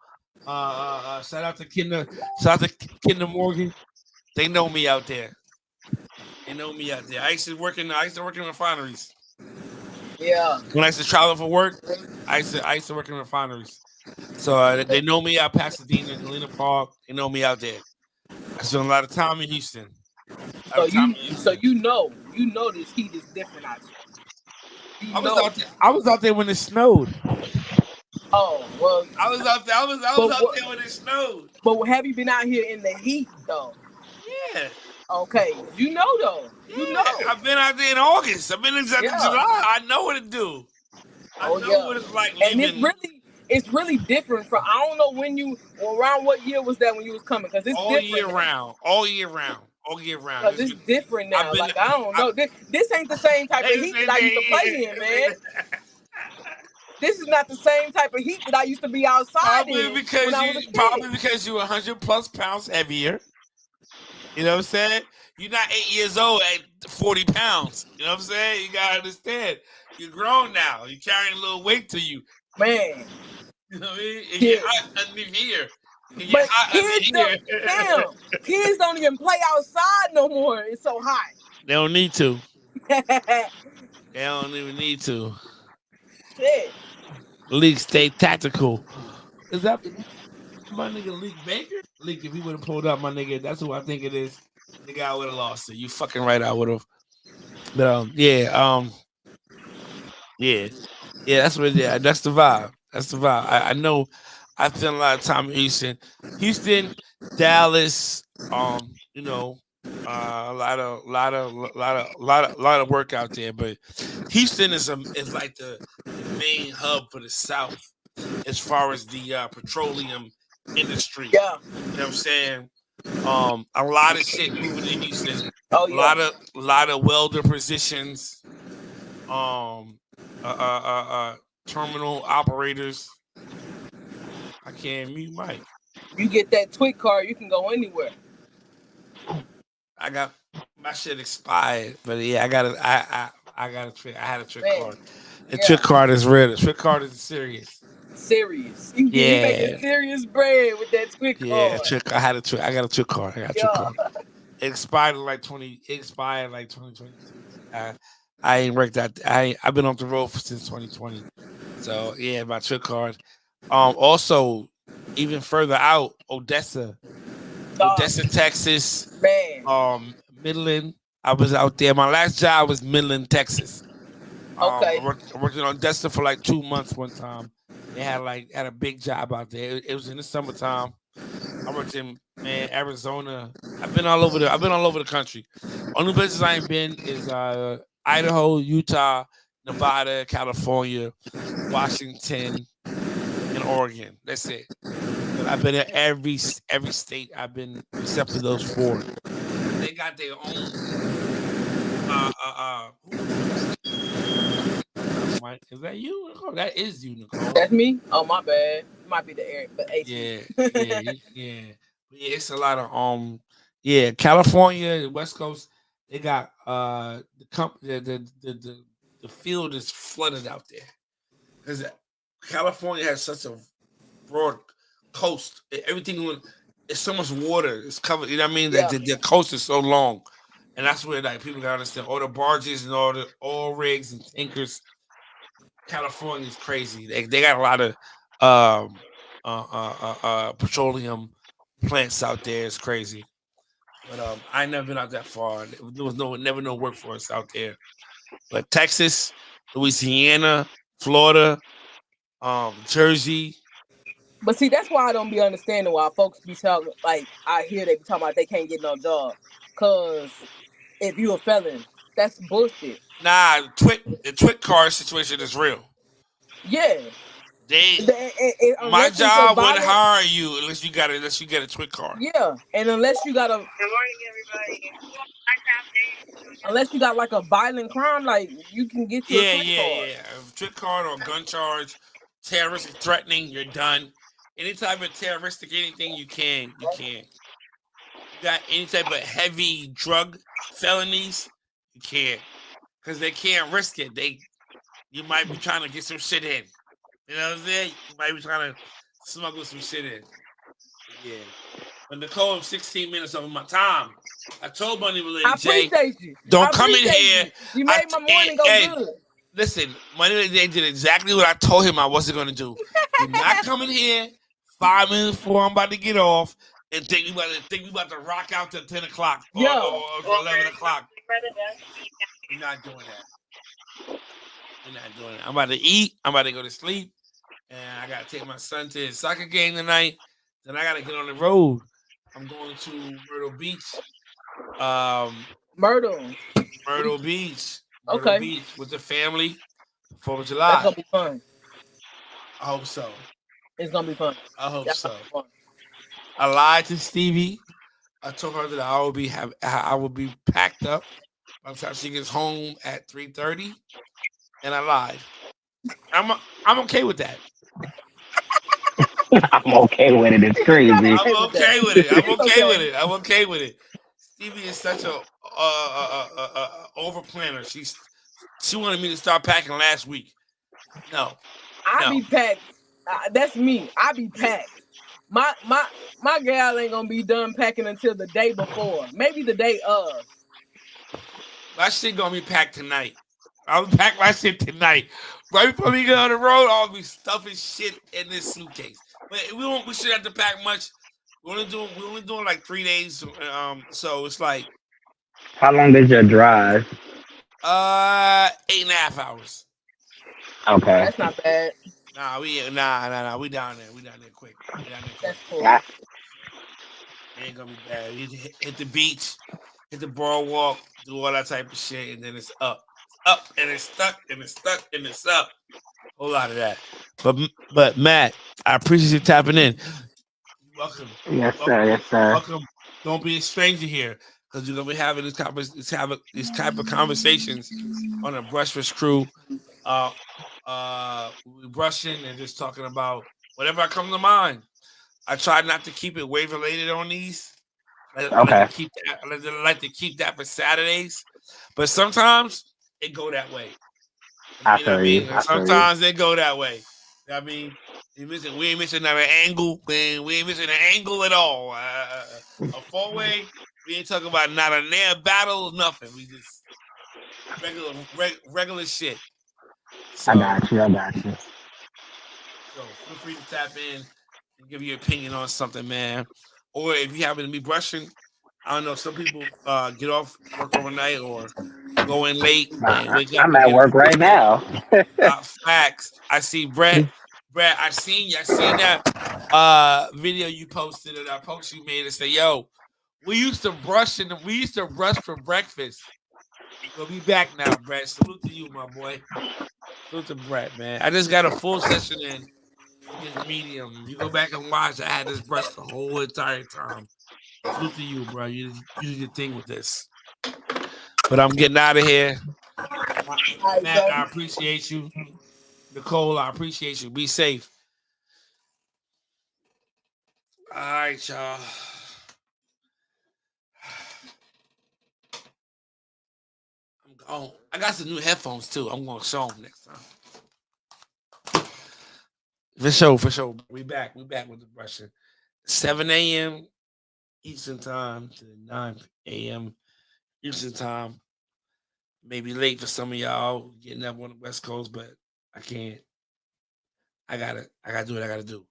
Shout out to Kinder Morgan. They know me out there. They know me out there. I used to work in refineries. Yeah. When I used to travel for work, I used to work in refineries. So they know me out Pasadena, Galena Park. They know me out there. I spent a lot of time in Houston. A lot So of time you in so Houston. you know this heat is different out here. You I was know. out there. I was out there when it snowed. Oh well, I was out there. I was but out there when it snowed. have you been out here in the heat though? Yeah, Okay, you know though. You yeah. know. I've been out there in August. I've been in Yeah. July. I know what to do. I Oh know yeah. what it's like And leaving it's really different from. I don't know when you around what year was that when you was coming because it's all year different now. round. All year round. All year round. Because it's different I've now. been. Like I don't I, know. This ain't the same type of they heat that say I used to play in, man. This is not the same type of heat that I used to be outside in when I was a kid. probably because you 100+ pounds heavier. You know what I'm saying? You're not 8 years old at 40 pounds. You know what I'm saying? You gotta understand. You're grown now. You're carrying a little weight to you. Man, You know what I mean? It get shit. hot underneath here. It get But hot kids don't. underneath here. Damn, kids don't even play outside no more. It's so hot. They don't need to. They don't even need to. Shit. League stay tactical. Is that my nigga Leak Baker? Leak, if he would have pulled up, my nigga, that's who I think it is. Nigga, I would have lost it. You fucking right, I would have. But yeah, yeah, that's what. Yeah, that's the vibe. That's the vibe. I know. I spent a lot of time in Houston, Dallas. You know, a lot of work out there. But Houston is like the main hub for the South as far as the petroleum industry. Yeah. You know what I'm saying? A lot of shit moving in Houston. Oh A yeah. lot of welder positions. Um, terminal operators. I can't mute Mike. You get that Twit card, you can go anywhere. I got my shit expired, but yeah, I got a I got a trick. I had a trick Man. card. The Yeah. trick card is real. The trick card is serious. Serious. You making Yeah, serious bread with that Twit yeah. card. Trick. I had a trick. I got a trick card. I got a trick Yeah. card. It expired like 20. It expired like 2022. I ain't worked out. I've been on the road since 2020. So yeah, my trick card. Also, even further out, Odessa, Texas. Man. Midland. I was out there. My last job was Midland, Texas. Okay. I worked in Odessa for like 2 months one time. They had a big job out there. It was in the summertime. I worked in Arizona. I've been all over the country. Only places I ain't been is Idaho, Utah, Nevada, California, Washington, and Oregon. That's it. But I've been in every state I've been except for those four. They got their own. Mike, is that you, Nicole? That is you, Nicole. That's me. Oh my bad. It might be the air, but AC. Yeah. But yeah, it's a lot of California, West Coast. They got the field is flooded out there because California has such a broad coast. Everything it's so much water. It's covered. You know what I mean? Yeah. The coast is so long. And that's where like people gotta understand all the barges and all the oil rigs and tankers. California is crazy. They got a lot of petroleum plants out there. It's crazy. But I never been out that far. There was never no workforce out there. But Texas, Louisiana, Florida, Jersey. But see, that's why I don't be understanding why folks be talking. Like I hear they be talking about they can't get no job, cause if you a felon, that's bullshit. Nah, the twit car situation is real. Yeah, They my unless it's a job wouldn't violent. hire you unless you get a twit car. Yeah, and unless you got a, unless you got like a violent crime, like you can get you a Yeah, twit yeah, card. yeah. A trick card or gun charge, terroristic threatening, you're done. Any type of terroristic anything, you can. You got any type of heavy drug felonies, you can't. Because they can't risk it. You might be trying to get some shit in. You know what I'm saying? You might be trying to smuggle some shit in. Yeah. But Nicole, 16 minutes of my time. I told Bunny Lady I J, appreciate you. I don't come in appreciate here. you. You made my morning go Hey, good. listen, Monday they did exactly what I told him I wasn't going to do. Do not come in here 5 minutes before I'm about to get off and think we about to rock out till 10 o'clock or, Yo, or 11 o'clock. We're not doing that. We're not doing it. I'm about to eat. I'm about to go to sleep. And I got to take my son to his soccer game tonight. Then I got to get on the road. I'm going to Myrtle Beach. Myrtle. Myrtle Beach. Myrtle Okay, Beach with the family. 4th of that's July. gonna be fun. I hope so. It's gonna be fun. I hope That's so. fun. I lied to Stevie. I told her that I will be packed up by the time she gets home at 3:30, and I lied. I'm okay with that. I'm okay with it. It's You gotta crazy. I'm with that. okay with it. I'm It's okay okay. with it. I'm okay with it. Stevie is such a over planner. She wanted me to start packing last week. No, I no. be packed. That's me. I be packed. My gal ain't gonna be done packing until the day before, maybe the day of. My shit gonna be packed tonight. I'll pack my shit tonight. Right before we get on the road, I'll be stuffing shit in this suitcase. But we shouldn't have to pack much. We're only doing like 3 days. So it's like How long is your drive? 8.5 hours. Oh, Okay. that's not bad. Nah, we down there. We down there quick. We down there quick. That's cool. I, It ain't gonna be bad. You hit the beach, hit the boardwalk, do all that type of shit, and then it's up. It's up and it's stuck and it's stuck and it's up. Whole lot of that. But Matt, I appreciate you tapping in. You're welcome. yes, Welcome. sir. Yes, sir. Welcome. Don't be a stranger here because you're gonna be having these type of conversations on a Brushfast crew. We brushing and just talking about whatever I come to mind. I try not to keep it wave related on these. I like to Okay. keep that. I like to keep that for Saturdays, but sometimes it go that way. I You know what I feel you. mean? I feel you. Sometimes they go that way. You know what I mean, we ain't missing an angle. We ain't missing an angle at all. A 4-way. We ain't talking about not a near battle, nothing. We just regular shit. So, I got you. I got you. so feel free to tap in and give your opinion on something, man. Or if you happen to be brushing, I don't know. Some people get off work overnight or go in late and wake up I'm and at get work right now. facts. I see Brett. Brett, I seen that video you posted and that post you made and say, yo, we used to brush for breakfast. We'll be back now, Brett. Salute to you, my boy. Salute to Brett, man. I just got a full session in with this medium. If you go back and watch, I had this brush the whole entire time. Salute to you, bro. You did your thing with this. But I'm getting out of here. Matt, I appreciate you. Nicole, I appreciate you. Be safe. All right, y'all. I'm gone. I got some new headphones too. I'm gonna show them next time. For sure. We back with the brushing. 7 a.m. Eastern time to 9 a.m. Eastern time. Maybe late for some of y'all getting up on the West Coast, but I can't. I gotta do what I gotta do.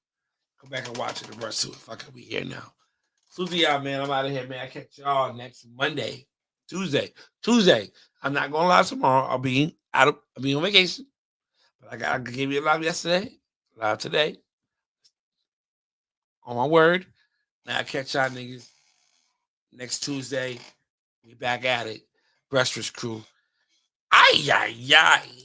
Go back and watch it and rush to it. Fuck it, we here now. Susie y'all, man. I'm out of here, man. I catch y'all next Monday, Tuesday. I'm not gonna lie tomorrow. I'll be on vacation. But I gave you a live yesterday, live today. On my word. Now I catch y'all niggas next Tuesday. We back at it. Brushfast crew. Ay, ay, ay.